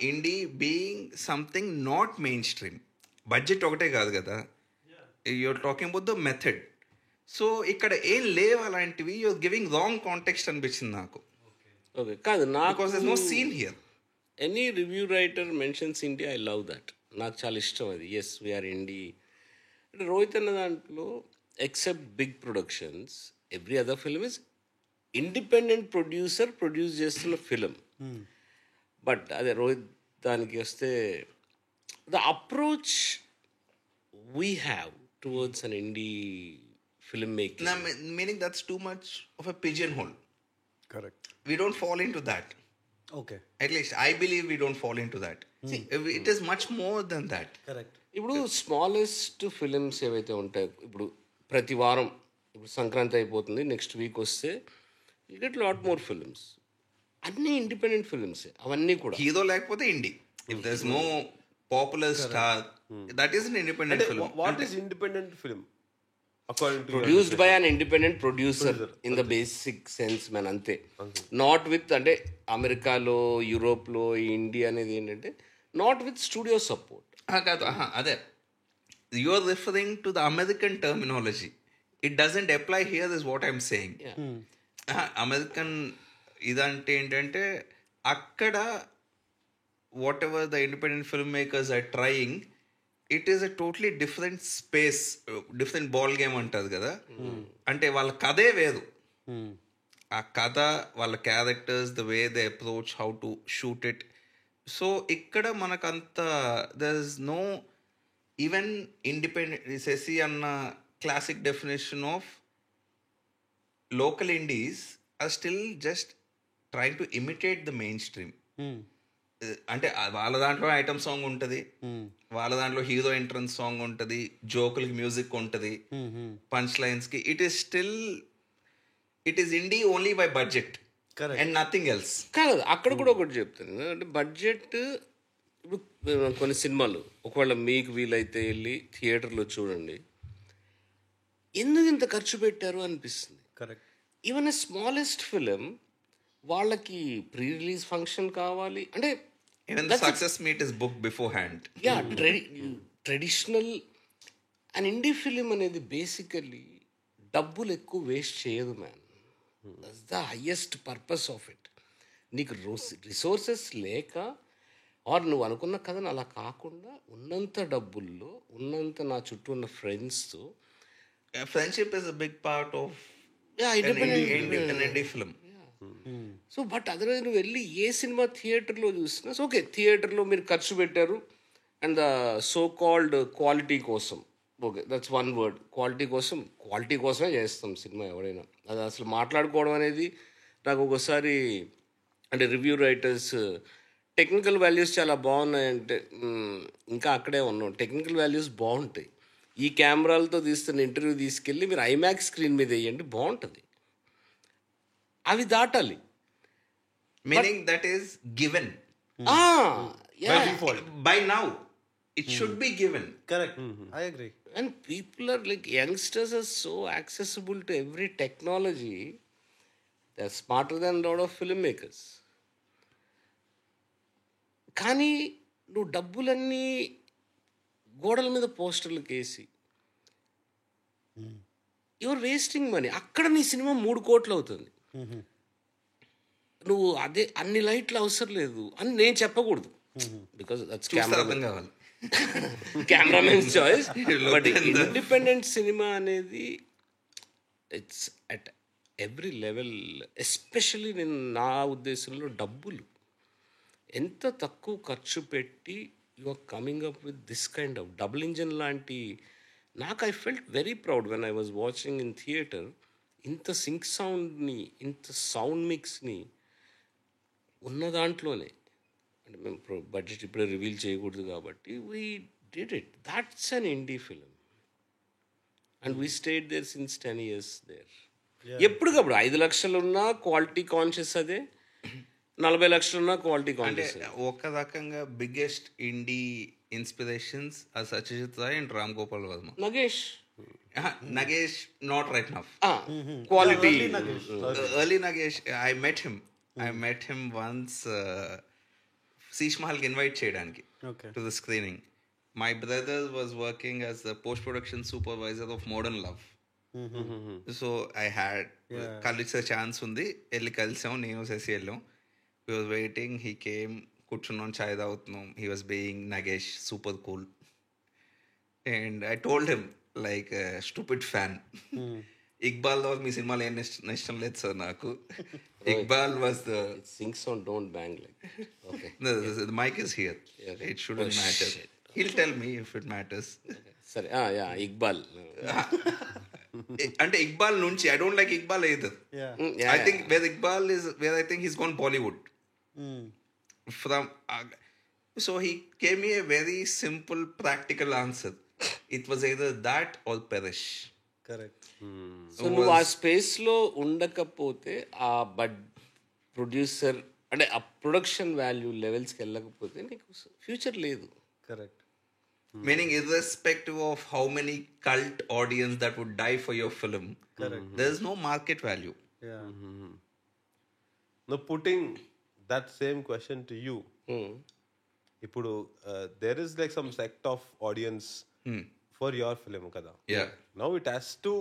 [SPEAKER 4] indie being something not mainstream. Budget ఒకటే కాదు కదా, you're talking about the method. So ఇక్కడ ఏం లేవు అలాంటివి. యూఆర్ గివింగ్ రాంగ్ కాంటెక్స్ట్ అనిపించింది నాకు.
[SPEAKER 3] ఓకే కాదు, నాకు
[SPEAKER 4] because there no scene here.
[SPEAKER 3] Any review writer mentions India, I love that. నాకు చాలా ఇష్టం అది. Yes we are indie. అంటే రోహిత్ అన్న దాంట్లో except big productions every other film is independent produce చేస్తున్న ఫిలిం. బట్ అదే రోహిత్ దానికి వస్తే the approach we have towards an indie filmmaking.
[SPEAKER 4] No, meaning that's too much of a pigeonhole.
[SPEAKER 1] Correct.
[SPEAKER 4] We don't fall into that.
[SPEAKER 1] Okay.
[SPEAKER 4] At least I believe we don't fall into that. See, it is much more than that.
[SPEAKER 1] Correct.
[SPEAKER 3] ఇప్పుడు smallest films ఏవైతే ఉంటాయో, ఇప్పుడు ప్రతి వారం, ఇప్పుడు సంక్రాంతి అయిపోతుంది, next week వస్తే you get lot more films. అన్నీ ఇండిపెండెంట్ ఫిలిమ్సే అవన్నీ కూడా.
[SPEAKER 4] హీరో లేకపోతే ఇండి. If there's no popular star, that is an independent film.
[SPEAKER 2] What is independent film according to
[SPEAKER 3] Produced by an independent producer in the basic sense, man, అంతే. Not with అంటే అమెరికాలో, యూరోప్లో India అనేది ఏంటంటే not with studio support.
[SPEAKER 4] కాదు, అదే you are referring to the American terminology. It doesn't apply here is what I'm saying. American ఇదంటే ఏంటంటే అక్కడ whatever the independent filmmakers are trying, it is a totally different space, different ball game అంటారు కదా. అంటే వాళ్ళ కథే వేరు. ఆ కథ, వాళ్ళ characters, the way they approach, how to shoot it. So ఇక్కడ మనకంత there is no even independent. Shashi అన్న classic definition of local indies are still just trying to imitate the mainstream. అంటే వాళ్ళ దాంట్లో ఐటమ్ సాంగ్ ఉంటుంది, వాళ్ళ దాంట్లో hero entrance song ఉంటుంది, జోకులకి మ్యూజిక్ ఉంటుంది, పంచ్ లైన్స్ కి. It is INDI only by budget and nothing else.
[SPEAKER 3] కాదు, అక్కడ కూడా ఒకటి చెప్తాను అంటే బడ్జెట్. ఇప్పుడు కొన్ని సినిమాలు ఒకవేళ మీకు వీలైతే వెళ్ళి థియేటర్లో చూడండి, ఎందుకు ఇంత ఖర్చు పెట్టారు అనిపిస్తుంది.
[SPEAKER 1] Correct.
[SPEAKER 3] Even a smallest film వాళ్ళకి ప్రీ రిలీజ్ ఫంక్షన్ కావాలి అంటే
[SPEAKER 4] even the success meet is book before hand.
[SPEAKER 3] Yeah, traditional and INDI film అనేది బేసికలీ డబ్బులు ఎక్కువ వేస్ట్ చేయదు man. That's the highest purpose of it. నీకు రిసోర్సెస్ లేక ఆర్ నువ్వు అనుకున్న కథను అలా కాకుండా ఉన్నంత డబ్బుల్లో, ఉన్నంత నా చుట్టూ ఉన్న ఫ్రెండ్స్తో.
[SPEAKER 4] Friendship is a big part of indie film.
[SPEAKER 3] So but otherwise నువ్వు వెళ్ళి ఏ సినిమా థియేటర్లో చూసినా, సో ఓకే థియేటర్లో మీరు ఖర్చు పెట్టారు and the so called quality కోసం, okay that's one word, quality కోసమే చేస్తాం సినిమా ఎవడైనా. అది అసలు మాట్లాడుకోవడం అనేది నాకు ఒకసారి అంటే రివ్యూ రైటర్స్ టెక్నికల్ వాల్యూస్ చాలా బాగున్నాయంటే ఇంకా అక్కడే ఉన్నాం. టెక్నికల్ వాల్యూస్ బాగుంటాయి. ఈ కెమెరాలతో తీస్తున్న ఇంటర్వ్యూ తీసుకెళ్ళి మీరు ఐమాక్స్ స్క్రీన్ మీద వేయండి, బాగుంటుంది. అవి దాటాలి.
[SPEAKER 4] Meaning that is given.
[SPEAKER 3] Yeah.
[SPEAKER 4] By default. By now. It should be given.
[SPEAKER 1] Correct. I agree.
[SPEAKER 3] And people are like, youngsters are so accessible to every technology. They're smarter than a lot of filmmakers. కానీ నువ్వు డబ్బులన్నీ గోడల మీద పోస్టర్లకు వేసి your wasting money. అక్కడ నీ cinema 3 కోట్లు అవుతుంది. నువ్వు అదే అన్ని లైట్లు అవసరం లేదు అని నేను చెప్పకూడదు, because that's cameramen's choice. But independent cinema అనేది it's at every level. Especially నేను నా ఉద్దేశంలో డబ్బులు ఎంత తక్కువ ఖర్చు పెట్టి you are coming up with this kind of double engine లాంటి. నాకు I felt very proud when I was watching in theatre. ఇంత సింక్ సౌండ్ని, ఇంత సౌండ్ మిక్స్ని ఉన్న దాంట్లోనే, అంటే మేము బడ్జెట్ ఇప్పుడే రివీల్ చేయకూడదు కాబట్టి we did it. That's an indie film and we stayed there since 10 years there. ఎప్పటికప్పుడు 5 లక్షలు ఉన్నా క్వాలిటీ కాన్షియస్ అదే, 40 లక్షలు ఉన్నా క్వాలిటీ కాన్షియస్.
[SPEAKER 4] ఒక రకంగా biggest indie inspirations Satyajit Ray and Ram Gopal Varma. Nagesh not right now.
[SPEAKER 3] Quality.
[SPEAKER 4] Early Nagesh, I met him once. Sheesh Mahal ki invite cheyadaniki to the screening. My brother was working as the post-production supervisor of Modern Love. So I had కలిసే chance ఉంది, వెళ్ళి కలిసాం, నేను శశి వెళ్ళాం. We was waiting, he came, కూర్చున్నాం, చాయ్ తాగుతున్నాం. He was being Nagesh, super cool. And I told him like a stupid fan. Iqbal was మీ సినిమాలో ఏం ఇష్టం లేదు సార్ నాకు. Iqbal was the
[SPEAKER 3] sync sound don't bang like. Okay.
[SPEAKER 4] The mic is here. It shouldn't matter. He'll tell me if it matters.
[SPEAKER 3] Sorry. Yeah, Iqbal.
[SPEAKER 4] అంటే ఇక్బాల్ నుంచి I don't like Iqbal either. I think where Iqbal is, where I think he's gone Bollywood. From so he gave me a very simple practical answer. It was either that or perish.
[SPEAKER 1] Correct.
[SPEAKER 3] So నువ్వు ఆ స్పేస్లో ఉండకపోతే, ఆ producer అంటే ఆ production value లెవెల్స్కి వెళ్ళకపోతే నీకు future లేదు.
[SPEAKER 1] Correct.
[SPEAKER 4] Meaning irrespective of how many cult audience that would die for your film, there is no market value.
[SPEAKER 1] Yeah.
[SPEAKER 2] Now putting that same question to you, ఇప్పుడు there is like some sect of audience for your film kada.
[SPEAKER 4] Yeah.
[SPEAKER 2] Now it has to,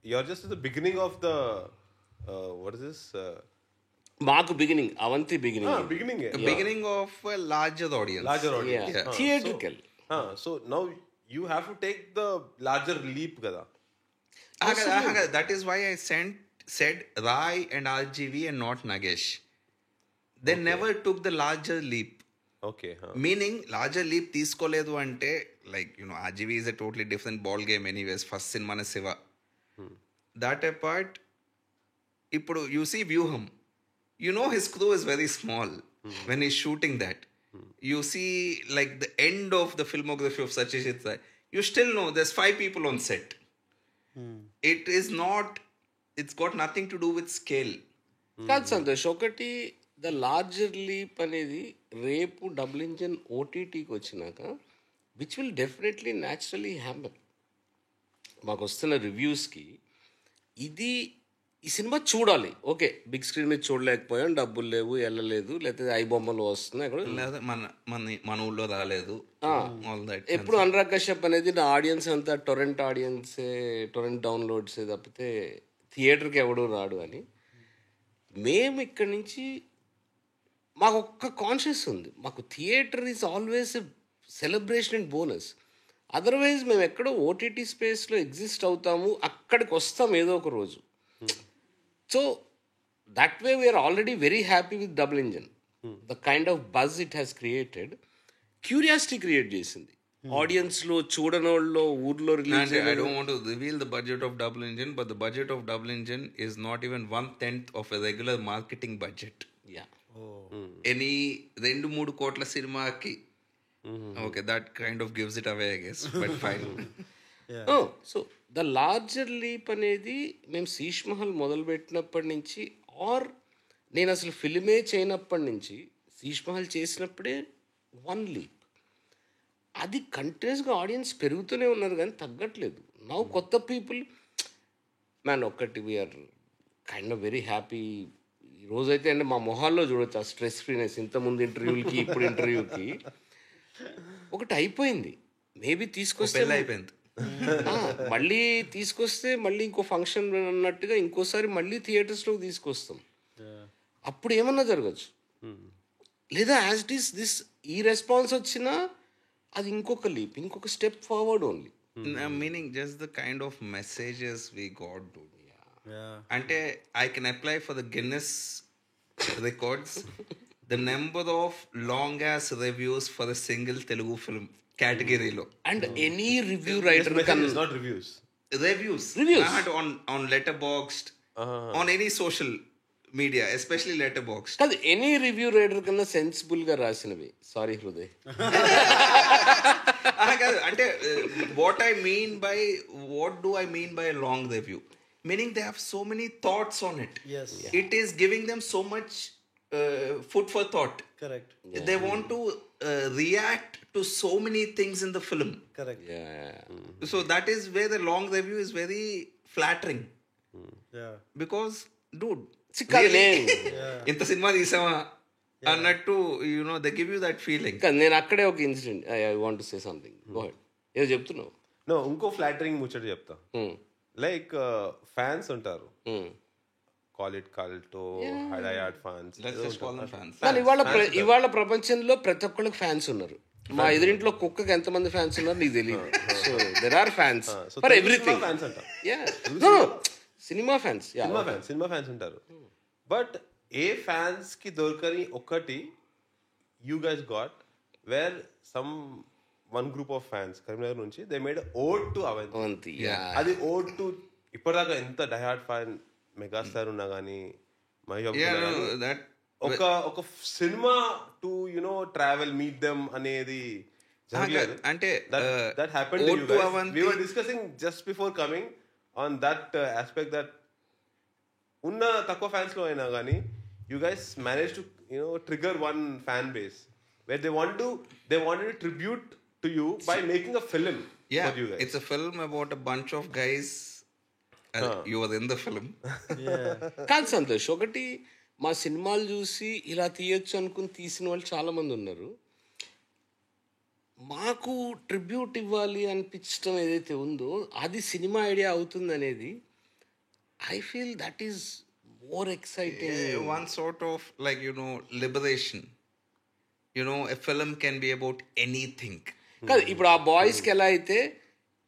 [SPEAKER 2] you're just at the beginning of the what is this
[SPEAKER 3] మాకు beginning, Avanti beginning,
[SPEAKER 4] Beginning of a larger audience.
[SPEAKER 3] Theatrical.
[SPEAKER 2] So now you have to take the larger leap kada.
[SPEAKER 4] That is why I said Rai and RGV and not Nagesh. They never took the larger leap.
[SPEAKER 2] Okay.
[SPEAKER 4] Meaning larger leap తీసుకోలేదు అంటే, like, you know, RGV is a totally different ball game anyways. First cinema ne Siva. That apart, ఇప్పుడు you see Vyuham, you know his crew is very small when he's shooting that. You see like the end of the filmography of Satyajit Ray, you still know there's 5 people on set. It is not, it's got nothing to do with scale.
[SPEAKER 3] కాదు సంతోష్, ఒకటి the larger leap అనేది రేపు double engine ఓటీటీకి వచ్చినాక which will definitely naturally happen. మాకు వస్తున్న రివ్యూస్కి ఇది, ఈ cinema చూడాలి, ఓకే బిగ్ స్క్రీన్ మీద చూడలేకపోయాం, డబ్బులు లేవు, వెళ్ళలేదు, లేకపోతే ఐ బొమ్మలు వస్తున్నాయి,
[SPEAKER 4] మన ఊళ్ళో రాలేదు.
[SPEAKER 3] ఎప్పుడు అనురాగ్ కశ్యప్ అనేది నా ఆడియన్స్ అంతా టొరెంట్ ఆడియన్సే, టొరెంట్ డౌన్లోడ్సే తప్పితే థియేటర్కి ఎవడు రాడు అని. మేము ఇక్కడి నుంచి మాకు ఒక్క కాన్షియస్ ఉంది, మాకు theatre is always a celebration and bonus. Otherwise మేము ఎక్కడో ఓటీటీ స్పేస్లో ఎగ్జిస్ట్ అవుతాము, అక్కడికి వస్తాం ఏదో ఒక రోజు. So that way we are already very happy with double engine. The kind of buzz it has created, curiosity create చేసింది ఆడియన్స్లో, చూడనోళ్ళలో, ఊర్లో release.
[SPEAKER 4] I don't want to reveal the budget of Double Engine, but the budget of Double Engine is not even 1/10 of a regular marketing budget.
[SPEAKER 3] Yeah.
[SPEAKER 4] Any 2-3 కోట్ల సినిమాకి, okay, that kind of gives it away, I guess, but fine.
[SPEAKER 3] So the larger leap అనేది మేము శీష్ మహల్ మొదలుపెట్టినప్పటి నుంచి, are నేను అసలు ఫిల్మే చేయనప్పటి నుంచి, శీష్ మహల్ చేసినప్పుడే 1 leap. అది కంటిన్యూస్గా ఆడియన్స్ పెరుగుతూనే ఉన్నారు కానీ తగ్గట్లేదు. నౌ కొత్త పీపుల్ మ్యాన్ ఒక్కటి we are kind of very happy. ఈ రోజైతే అంటే మా మొహాల్లో చూడొచ్చు ఆ స్ట్రెస్ ఫ్రీనెస్. ఇంతకుముందు ఇంటర్వ్యూలకి ఇప్పుడు ఇంటర్వ్యూకి ఒకటి అయిపోయింది. మేబీ తీసుకొస్తే
[SPEAKER 4] అయిపోయింది,
[SPEAKER 3] మళ్ళీ తీసుకొస్తే మళ్ళీ ఇంకో ఫంక్షన్ అన్నట్టుగా ఇంకోసారి మళ్ళీ థియేటర్స్లోకి తీసుకొస్తాం. అప్పుడు ఏమన్నా జరగచ్చు. లేదా యాజ్ ఇట్ ఈస్ దిస్ ఈ రెస్పాన్స్ వచ్చినా అది ఇంకొక లీప్, ఇంకొక step forward only.
[SPEAKER 4] Meaning just the kind of messages we got డు. అంటే I can apply for the Guinness records the number of long ass reviews for a single Telugu film కేటగిరీలో.
[SPEAKER 3] And any review writer
[SPEAKER 2] not reviews.
[SPEAKER 4] Reviews on Letterboxd, on any social media, especially Letterboxd.
[SPEAKER 3] కాదు, any review writer కన్నా sensible గా రాసినవి. Sorry Hriday.
[SPEAKER 4] అంటే what do I mean by a long review? Meaning they have so many thoughts on it.
[SPEAKER 1] Yes.
[SPEAKER 4] It is giving them so much food for thought.
[SPEAKER 1] Correct.
[SPEAKER 4] They want to react to so many things in the film.
[SPEAKER 1] Correct.
[SPEAKER 4] So that is where the long review is very flattering.
[SPEAKER 1] Yeah.
[SPEAKER 4] Because dude, ఇంత cinema తీసామా అన్నట్టు they give you that feeling.
[SPEAKER 3] నేను అక్కడే ఒక incident I want to say something. Go head. ఏదో చెప్తున్నావు.
[SPEAKER 2] No, ఇంకో flattering ముచ్చట చెప్తా. లైక్ ఫ్యాన్స్ ఉంటారు, కాల్ ఇట్ కల్టో, హడాయాడ్ ఫ్యాన్స్.
[SPEAKER 3] కానీ ఇవాళ ప్రపంచంలో ప్రతి ఒక్కళ్ళకి ఫ్యాన్స్ ఉన్నారు. మా ఎదురింట్లో కుక్కకి ఎంతమంది ఫ్యాన్స్ ఉన్నారు నీకు తెలియదు. So there are fans for everything.
[SPEAKER 2] Fans అంట,
[SPEAKER 3] సినిమా ఫ్యాన్స్
[SPEAKER 2] ఉంటారు. బట్ ఏ ఫ్యాన్స్ కి దొరకని ఒకటి you guys got, where some one group of fans Karimnagar నుంచి they made ode to Avanti. అది ఓడ్ టు ఇప్పటిదాకా ఎంత డైహార్డ్ ఫ్యాన్ మెగాస్టార్ ఉన్నా కానీ ఒక cinema to travel meet them అనేది జరగలేదు.
[SPEAKER 4] అంటే
[SPEAKER 2] that happened to you guys. We were discussing just before coming on that aspect that ఉన్న తక్కువ ఫ్యాన్స్ లో అయినా కానీ you guys managed to trigger one fan base where they wanted to tribute to you by making a film for you guys.
[SPEAKER 4] It's a film about a bunch of guys. You were in the film.
[SPEAKER 3] కాదు సంతోష్, ఒకటి మా సినిమాలు చూసి ఇలా తీయొచ్చు అనుకుని తీసిన వాళ్ళు చాలా మంది ఉన్నారు. మాకు ట్రిబ్యూట్ ఇవ్వాలి అనిపించడం ఏదైతే ఉందో అది సినిమా ఐడియా అవుతుంది అనేది I feel that is more exciting.
[SPEAKER 4] One sort of like liberation. A film can be about anything.
[SPEAKER 3] కాదు, ఇప్పుడు ఆ బాయ్స్కి ఎలా అయితే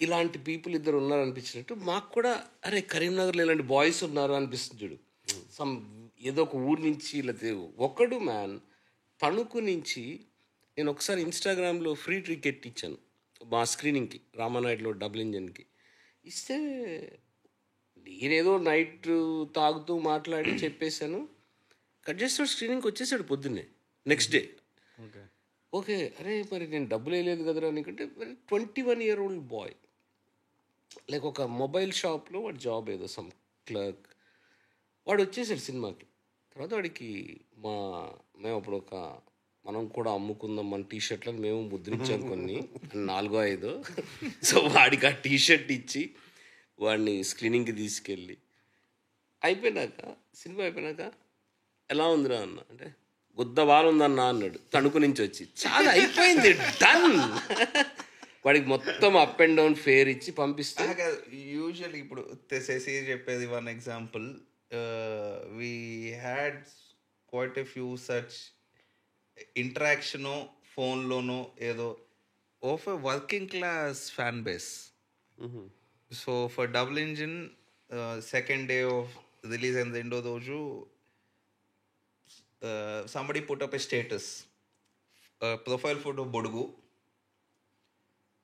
[SPEAKER 3] ఇలాంటి పీపుల్ ఇద్దరు ఉన్నారు అనిపించినట్టు మాకు కూడా అరే కరీంనగర్లో ఇలాంటి బాయ్స్ ఉన్నారు అనిపిస్తుంది. చూడు, సమ్ ఏదో ఒక ఊరు నుంచి లేకపోతే ఒకడు మ్యాన్ తణుకు నుంచి. నేను ఒకసారి ఇన్స్టాగ్రామ్లో ఫ్రీ టికెట్ ఇచ్చాను మా స్క్రీనింగ్కి, రామానాయుడులో డబుల్ ఇంజన్కి ఇస్తే నేనేదో నైట్ తాగుతూ మాట్లాడి చెప్పేశాను. కట్ చేస్తాడు, స్క్రీనింగ్కి వచ్చేసాడు పొద్దున్నే నెక్స్ట్ డే. ఓకే, అరే మరి నేను డబ్బులు వేయలేదు కదరా నీకంటే 21 year old బాయ్, లైక్ ఒక మొబైల్ షాప్లో వాడు జాబ్ ఏదో సమ్ క్లర్క్. వాడు వచ్చేసాడు సినిమాకి. తర్వాత వాడికి మేము అప్పుడు మనం కూడా అమ్ముకుందాం మన టీషర్ట్లను మేము ముద్రించాం కొన్ని 4-5. సో వాడికి ఆ టీషర్ట్ ఇచ్చి వాడిని స్క్రీనింగ్కి తీసుకెళ్ళి సినిమా అయిపోయినాక ఎలా ఉందిరా అన్న అంటే గుద్ద బాగుందన్నా అన్నాడు తణుకు నుంచి వచ్చి. చాలా అయిపోయింది, డన్. వాడికి మొత్తం అప్ అండ్ డౌన్ ఫేర్ ఇచ్చి పంపిస్తే.
[SPEAKER 4] యూజువల్లీ ఇప్పుడు శశి చెప్పేది one example. We had quite a few such ఇంటరాక్షనో ఫోన్లోనో ఏదో of a working class fan base. So for double engine second day of release అయిన రెండో రోజు somebody put up a status, profile photo Bodugu,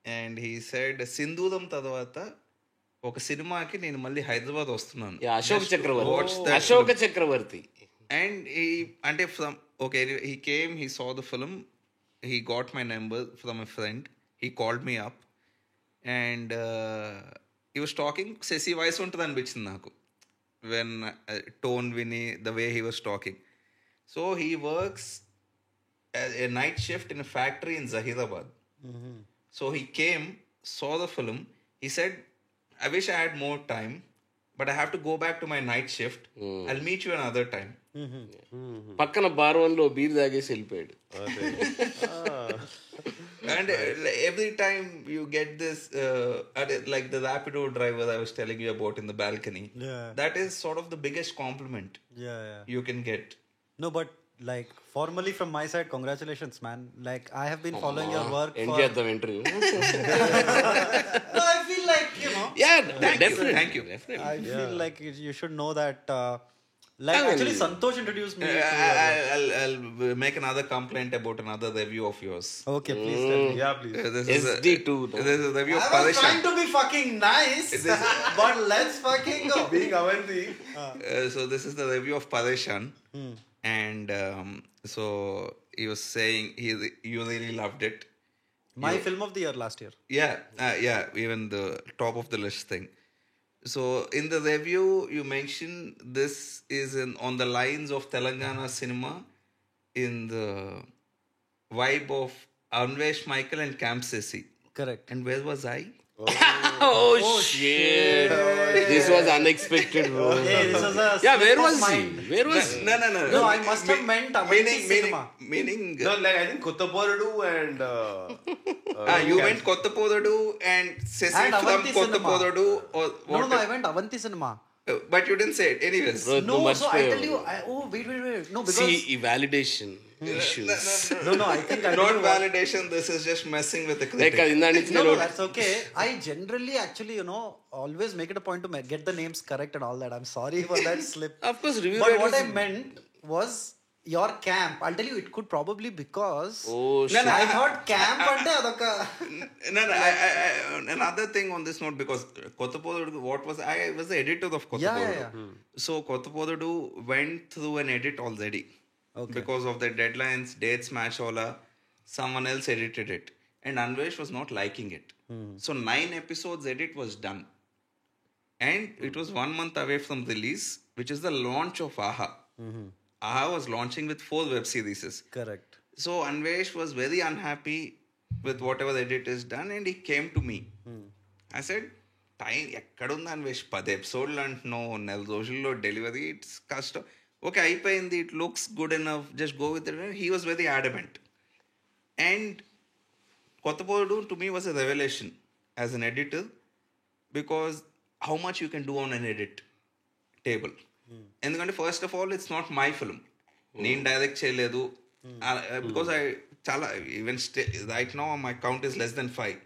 [SPEAKER 4] and he said సింధూరం తర్వాత ఒక సినిమాకి నేను మళ్ళీ హైదరాబాద్ వస్తున్నాను.
[SPEAKER 3] అశోక చక్రవర్తి.
[SPEAKER 4] అండ్ అంటే from he came, he saw the film, he got my number from a friend, he called me up and he was talking. Shashi voice ఉంటుంది అనిపించింది నాకు when tone విని the way he was talking. So he works a night shift in a factory in Zahirabad. So he came, saw the film. He said, I wish I had more time, but I have to go back to my night shift. I'll meet you another time.
[SPEAKER 3] పక్కన బార్వన్లో beer తాగేసి వెళ్ళిపోయాడు.
[SPEAKER 4] And every time you get this, like the Rapido driver I was telling you about in the balcony, that is sort of the biggest compliment you can get.
[SPEAKER 1] No, but like formally from my side, congratulations, man. Like I have been following your work.
[SPEAKER 3] End చేద్దాం interview.
[SPEAKER 1] No, I feel like, you know.
[SPEAKER 4] Thank you.
[SPEAKER 1] I feel like you should know that. Like actually, Santosh introduced me.
[SPEAKER 4] I'll make another complaint about another review of yours.
[SPEAKER 1] Okay, please tell me.
[SPEAKER 2] Yeah, please.
[SPEAKER 4] This is
[SPEAKER 3] SD2.
[SPEAKER 4] This is a review of
[SPEAKER 1] I was
[SPEAKER 4] Padishah.
[SPEAKER 1] trying to be fucking nice, but let's fucking go.
[SPEAKER 2] Being Avanti.
[SPEAKER 4] So this is the review of Padishan. And so he was saying you really loved it.
[SPEAKER 1] My film of the year last year.
[SPEAKER 4] Yeah, even the top of the list thing. So in the review, you mentioned this is on the lines of Telangana cinema in the vibe of Anvesh Michael and Camp Sessi.
[SPEAKER 1] Correct.
[SPEAKER 4] And where was I?
[SPEAKER 3] Oh shit! This was unexpected, bro.
[SPEAKER 1] Hey, this was a
[SPEAKER 3] Yeah, where
[SPEAKER 1] slip of
[SPEAKER 3] was he?
[SPEAKER 1] mind.
[SPEAKER 3] Where was?
[SPEAKER 1] No, I must have meant Avanti cinema.
[SPEAKER 4] Meaning
[SPEAKER 2] No, like I think Kottaporudu and
[SPEAKER 4] you went Kottapodu and Sessi
[SPEAKER 1] And
[SPEAKER 4] from
[SPEAKER 1] Avanti
[SPEAKER 4] Kottapodu or
[SPEAKER 1] No,
[SPEAKER 4] what?
[SPEAKER 1] I went Avanti cinema.
[SPEAKER 4] But you didn't say it. Anyways.
[SPEAKER 3] Bro,
[SPEAKER 1] No,
[SPEAKER 3] much
[SPEAKER 1] so I
[SPEAKER 3] fair.
[SPEAKER 1] tell you. Wait. No, because
[SPEAKER 3] See, validation issues.
[SPEAKER 1] no, I think I
[SPEAKER 4] Not
[SPEAKER 1] tell you what-
[SPEAKER 4] validation. This is just messing with the
[SPEAKER 3] Like
[SPEAKER 4] critic.
[SPEAKER 3] ఇందా నుంచి
[SPEAKER 1] No,
[SPEAKER 3] నేను
[SPEAKER 1] that's okay. I generally actually, always make it a point to get the names correct and all that. I'm sorry for that slip.
[SPEAKER 3] of course review
[SPEAKER 1] But
[SPEAKER 3] writers-
[SPEAKER 1] what I meant was your camp. I'll tell you, it could probably because
[SPEAKER 3] Oh shit!
[SPEAKER 1] I thought camp ante adoka.
[SPEAKER 4] No, another thing on this note, because Kottapodu, I was the editor of Kottapodu.
[SPEAKER 1] Yeah.
[SPEAKER 4] So Kottapodu went through an edit already.
[SPEAKER 1] Okay.
[SPEAKER 4] Because of the deadlines, dates, match, all, someone else edited it. And Anvesh was not liking it. So 9 episodes edit was done. And it was 1 month away from release, which is the launch of AHA. AHA was launching with 4 web series.
[SPEAKER 1] Correct.
[SPEAKER 4] So Anvesh was very unhappy with whatever the edit is done and he came to me. I said, time ekkadunda Anvesh 10 episodes antunavu నెల రోజుల్లో delivery it's కష్టం. Okay అయిపోయింది, it looks good enough, just go with it. He was very adamant. And Kottapodu to me was a revelation as an editor because how much you can do on an edit table. ఎందుకంటే first of all it's not my film, నేను direct చేయలేదు. Because I చాలా even right now my count is less than 5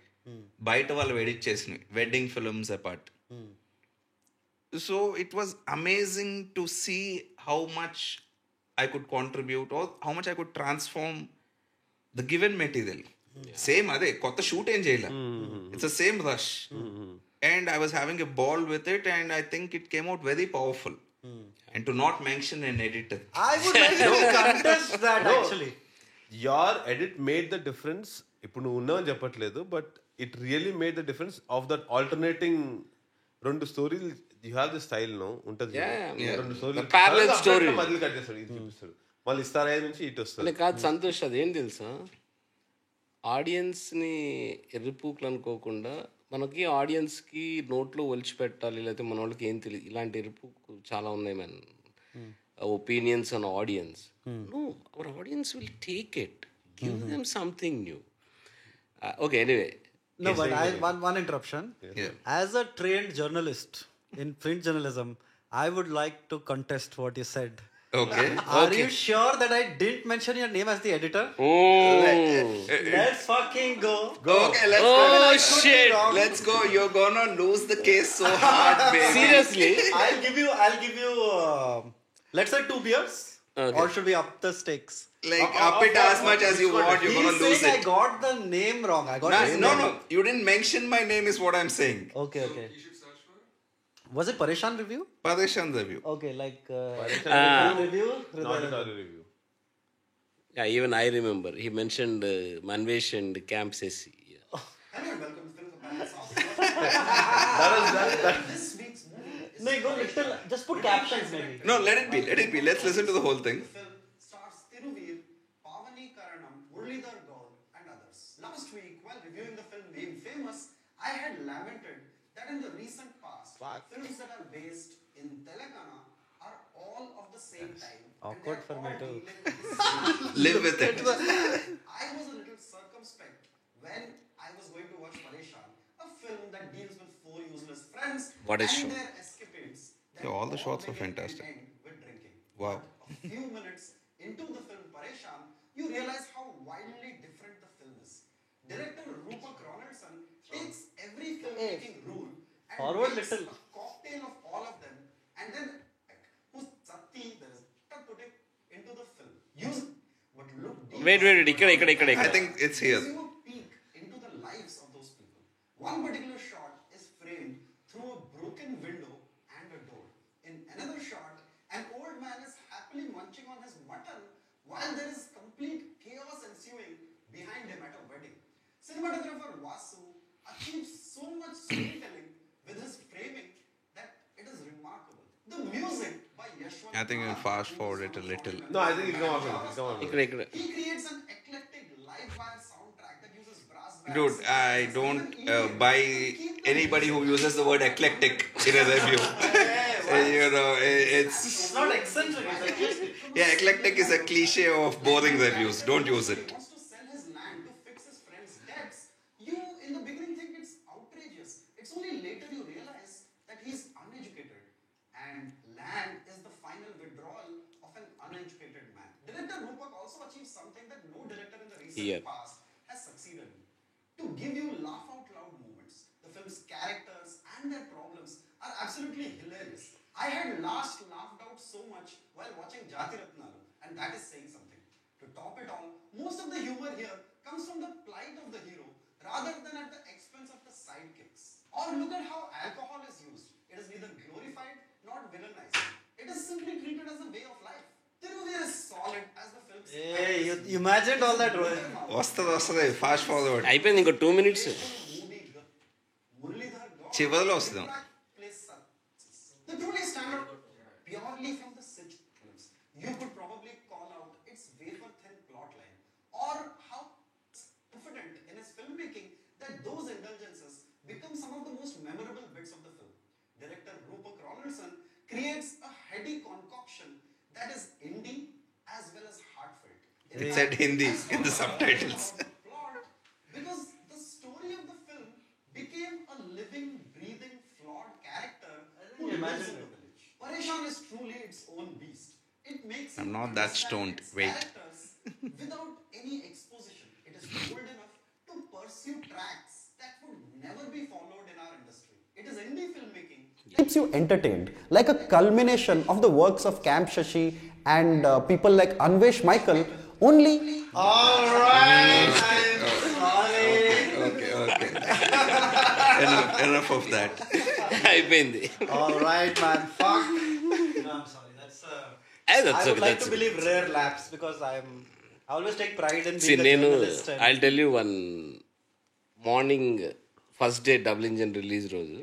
[SPEAKER 4] బయట వాళ్ళు edit చేసినవి, wedding films apart. So it was amazing to see how much I could contribute or how much I could transform the given material. Same అదే కొత్త shoot ఏం చేయలే, it's a same rush. And I was having a ball with it, and I think it came out very powerful. And to not mention an editor.
[SPEAKER 1] I would like to contest that actually.
[SPEAKER 2] your edit made the difference. ఇప్పుడు నువ్వు ఉన్నావని చెప్పట్లేదు, but it really made the difference of that alternating 2 స్టోరీలు. You have the style no ఉంటుంది.
[SPEAKER 3] Yeah.
[SPEAKER 2] 2 స్టోరీలు
[SPEAKER 3] The parallel story.
[SPEAKER 2] మధ్యలో cut చేస్తాడు, ఇది చూపిస్తాడు, మళ్ళీ ఇస్తారా నుంచి ఇటు వస్తుంది.
[SPEAKER 3] అంటే కాదు సంతోష్, అదేం తెలుసా, ఆడియన్స్ని ఎర్రిపూకులు అనుకోకుండా మనకి ఆడియన్స్కి నోట్లో ఒలిచి పెట్టాలి, లేకపోతే మన వాళ్ళకి ఏం తెలియదు, ఇలాంటి ఎరుపుకు చాలా ఉన్నాయి మన opinions on audience. No, our audience will take it, give them something new. Okay, anyway.
[SPEAKER 1] No, but one interruption.
[SPEAKER 4] Yeah.
[SPEAKER 1] As a trained journalist in print journalism, I would like to contest what you said.
[SPEAKER 4] Okay.
[SPEAKER 1] Are you sure that I didn't mention your name as the editor? Let's fucking go.
[SPEAKER 4] Okay, let's
[SPEAKER 3] Oh
[SPEAKER 4] go.
[SPEAKER 3] shit!
[SPEAKER 4] Let's go. You're gonna lose the case so hard, baby.
[SPEAKER 3] Seriously?
[SPEAKER 1] I'll give you. Let's say 2 beers.
[SPEAKER 3] Okay.
[SPEAKER 1] Or should we up the stakes?
[SPEAKER 4] Like up it as much as you want. You're
[SPEAKER 1] He's
[SPEAKER 4] gonna lose
[SPEAKER 1] saying I
[SPEAKER 4] it.
[SPEAKER 1] got the name wrong. I got his
[SPEAKER 4] No,
[SPEAKER 1] name.
[SPEAKER 4] no. You didn't mention my name is what I'm saying.
[SPEAKER 1] Okay. Was it Pareshan review?
[SPEAKER 4] Padishan review.
[SPEAKER 1] Okay, like review.
[SPEAKER 2] Not at all a review.
[SPEAKER 3] Yeah, even I remember. He mentioned Manvesh and Camp Sessi. Yeah.
[SPEAKER 1] No, go little. Just put captions maybe.
[SPEAKER 4] No, let it be. Let's listen to the whole thing.
[SPEAKER 6] Stars Tiruvir, Pavani Karanam, Muralidhar Gaur and others. Last week, while reviewing the film Being Famous, I had lamented that in the recent past, films that are based in Telangana are all of the same time.
[SPEAKER 1] Awkward for me too.
[SPEAKER 4] Live with it.
[SPEAKER 6] I was a little circumspect when I was going to watch Pareshan, a film that deals with four useless friends
[SPEAKER 3] What a
[SPEAKER 6] and
[SPEAKER 3] show.
[SPEAKER 6] their escapades. that
[SPEAKER 4] Yeah, all the shots were
[SPEAKER 6] begin and
[SPEAKER 4] fantastic.
[SPEAKER 6] end with drinking.
[SPEAKER 4] Wow.
[SPEAKER 6] But a few minutes into the film Pareshan, you realize how wildly different the film is. Director Rupak Ronaldson takes every filmmaking rule and
[SPEAKER 1] Forward
[SPEAKER 6] makes
[SPEAKER 1] little.
[SPEAKER 6] a cocktail of all of them, and then who's Sati, there is put it into the film. Use, but look deep.
[SPEAKER 3] Wait, ఇక్కడ
[SPEAKER 4] I think it's here.
[SPEAKER 6] Gives you a peek into the lives of those people. One particular shot is framed through a broken window and a door. In another shot, an old man is happily munching on his mutton while there is complete chaos ensuing behind him at a wedding. Cinematographer Vasu achieves so much storytelling with his framing that it is remarkable. The music by Yashwant
[SPEAKER 4] I think we'll
[SPEAKER 6] Kumar,
[SPEAKER 4] fast
[SPEAKER 6] who
[SPEAKER 4] forward
[SPEAKER 6] was
[SPEAKER 4] it a
[SPEAKER 6] one of
[SPEAKER 4] little.
[SPEAKER 6] the
[SPEAKER 2] No, I think it's come up. It's come up.
[SPEAKER 3] ఇక్కడ
[SPEAKER 6] he creates an eclectic live wire soundtrack that uses brass bands.
[SPEAKER 4] Dude, I don't buy anybody who uses the word eclectic in a review. You know, it's
[SPEAKER 1] not eccentric, it's eclectic.
[SPEAKER 4] yeah, eclectic is a cliche of boring reviews. Don't use it.
[SPEAKER 6] He wants to sell his land to fix his friend's debts. You, in the beginning, think it's outrageous. It's only later you realize that he's uneducated, and land is the final withdrawal of an uneducated man. Director Rupak also achieves something that no director in the recent
[SPEAKER 3] Yeah.
[SPEAKER 6] past has succeeded in. To give you laugh out loud moments. The film's characters and their problems are absolutely hilarious. I had laughed out so much while watching Jati Ratnalu, and that is saying something. To top it all, most of the humor here comes from the plight of the hero rather than at the expense of the sidekicks. Or look at how alcohol is used. It is neither glorified nor villainized. It is simply treated as a way of life. Tiruvir is solid as the film's
[SPEAKER 1] Hey, you imagined all that, Rohit.
[SPEAKER 4] వస్తుంది fast forward
[SPEAKER 3] అయిపోయింది ఇంకో 2 minutes.
[SPEAKER 4] చివరిలో వస్తుంది.
[SPEAKER 6] The truly stand out purely from the Sich films. You could probably call out its wafer thin plotline or how confident in his filmmaking that those indulgences become some of the most memorable bits of the film. Director Rupak Ronaldson creates a heady concoction that is indie as well as heartfelt.
[SPEAKER 4] It said Hindi in the subtitles.
[SPEAKER 6] Plot, because the story of the film became a living, breathing, flawed character who lives in the village. Pareshan is truly its own beast. It makes
[SPEAKER 4] I'm
[SPEAKER 6] you
[SPEAKER 4] not that
[SPEAKER 6] understand
[SPEAKER 4] stoned.
[SPEAKER 6] its
[SPEAKER 4] Wait.
[SPEAKER 6] characters without any exposition. It is bold enough to pursue tracks that would never be followed in our industry. It is indie filmmaking.
[SPEAKER 7] Keeps you entertained, like a culmination of the works of Camp Shashi and people like Anvesh Michael, only
[SPEAKER 4] Okay. Enough of that.
[SPEAKER 3] అయిపోయింది.
[SPEAKER 1] All right, man. Fuck. No, I'm sorry. That's
[SPEAKER 3] That's
[SPEAKER 1] I would
[SPEAKER 3] okay,
[SPEAKER 1] like
[SPEAKER 3] that's
[SPEAKER 1] to
[SPEAKER 3] okay.
[SPEAKER 1] believe rare lapse because I always take pride in
[SPEAKER 3] See,
[SPEAKER 1] being a
[SPEAKER 3] నేను
[SPEAKER 1] journalist. And
[SPEAKER 3] I tell you one morning first day double engine release రోజు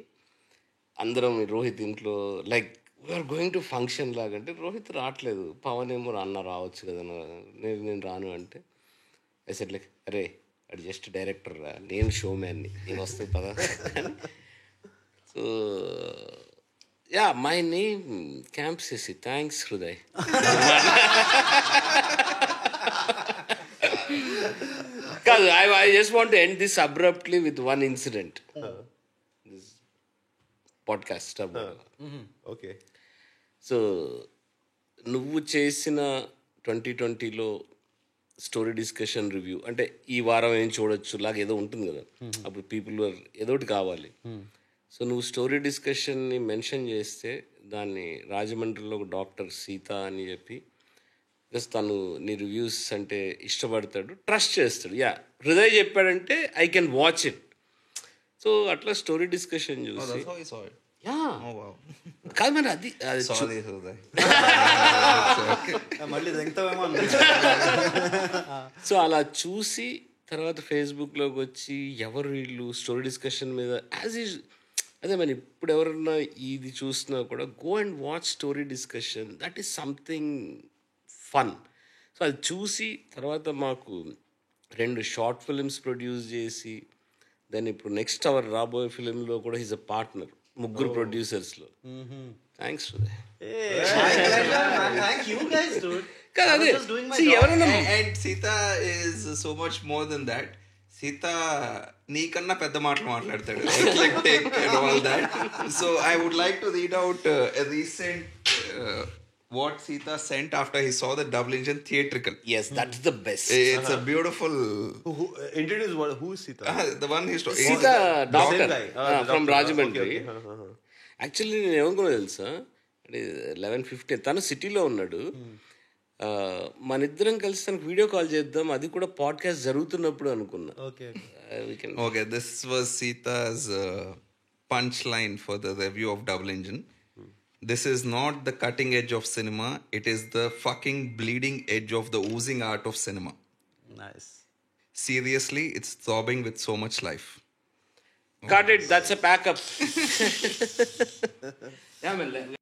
[SPEAKER 3] అందరం రోహిత్ ఇంట్లో like we are going to function లాగంటే రోహిత్ రావట్లేదు, పవన్ ఏమో అన్న రావచ్చు కదా, నేను రాను అంటే సెట్ లైక్ అరే అది జస్ట్ డైరెక్టర్ రా, నేను షో మ్యాన్ని, నేను వస్తుంది పదా. So yeah my name camp చేసి థ్యాంక్స్ హృదయ్. కాదు, I just want to end this abruptly with one incident. This podcast
[SPEAKER 2] Okay.
[SPEAKER 3] So నువ్వు చేసిన 2020లో స్టోరీ డిస్కషన్ రివ్యూ అంటే ఈ వారం ఏం చూడొచ్చు లాగా ఏదో ఉంటుంది కదా, అప్పుడు పీపుల్ ఏదో ఒకటి కావాలి. సో నువ్వు స్టోరీ డిస్కషన్ని మెన్షన్ చేస్తే దాన్ని రాజమండ్రిలో ఒక డాక్టర్ సీత అని చెప్పి, బికాస్ తను నీ రివ్యూస్ అంటే ఇష్టపడతాడు, ట్రస్ట్ చేస్తాడు. యా హృదయ్ చెప్పాడంటే I can watch it. So అట్లా స్టోరీ డిస్కషన్
[SPEAKER 4] Oh,
[SPEAKER 3] చూసి
[SPEAKER 4] that's how you saw it.
[SPEAKER 3] Yeah
[SPEAKER 4] Oh, wow.
[SPEAKER 3] కాదు మరి అది
[SPEAKER 4] Sorry, Hruday.
[SPEAKER 1] మళ్ళీ దిగుతావేమో
[SPEAKER 3] సో అలా చూసి తర్వాత ఫేస్బుక్లోకి వచ్చి ఎవరు వీళ్ళు స్టోరీ డిస్కషన్ మీద యాజ్ ఈజ్ అదే మరి ఇప్పుడు ఎవరన్నా ఇది చూసినా కూడా go and watch story discussion, that is something fun. So అది చూసి తర్వాత మాకు 2 షార్ట్ ఫిల్మ్స్ ప్రొడ్యూస్ చేసి దెన్ ఇప్పుడు నెక్స్ట్ అవర్ రాబోయే ఫిలింలో కూడా హిజ్ అ పార్ట్నర్, ముగ్గురు ప్రొడ్యూసర్స్లో. Thanks to
[SPEAKER 1] Thank you guys, dude.
[SPEAKER 3] కదా అదే
[SPEAKER 1] I was just doing my
[SPEAKER 3] See,
[SPEAKER 1] job.
[SPEAKER 3] ఎవరైనా
[SPEAKER 4] And Sita is so much more than that. Sita నీకన్నా పెద్ద మాటలు మాట్లాడతాడు, eclectic and all that. So I would like to read out a recent what Sita sent after he saw the double engine theatrical.
[SPEAKER 3] yes, that's the best.
[SPEAKER 4] It's a beautiful
[SPEAKER 2] Introduce who is Sita?
[SPEAKER 4] the one he's talking.
[SPEAKER 3] Sita doctor
[SPEAKER 2] Same guy.
[SPEAKER 3] From
[SPEAKER 2] Doctor.
[SPEAKER 3] Rajahmundry.
[SPEAKER 2] Okay, okay.
[SPEAKER 3] Actually నేను ఏమనుకున్నా తెలుసా, అంటే 11:15 తను సిటీలో ఉన్నాడు. మన ఇద్దరం కలిసి తనకు వీడియో కాల్ చేద్దాం, అది కూడా పాడ్కాస్ట్ జరుగుతున్నప్పుడు అనుకున్నా.
[SPEAKER 1] Okay.
[SPEAKER 4] Okay, this was Sita's punchline for the review of Double Engine. This is not the cutting edge of cinema, it is the fucking bleeding edge of the oozing art of cinema.
[SPEAKER 1] Nice.
[SPEAKER 4] Seriously, it's throbbing with so much life.
[SPEAKER 3] Cut it, that's a pack up. Yeah, man.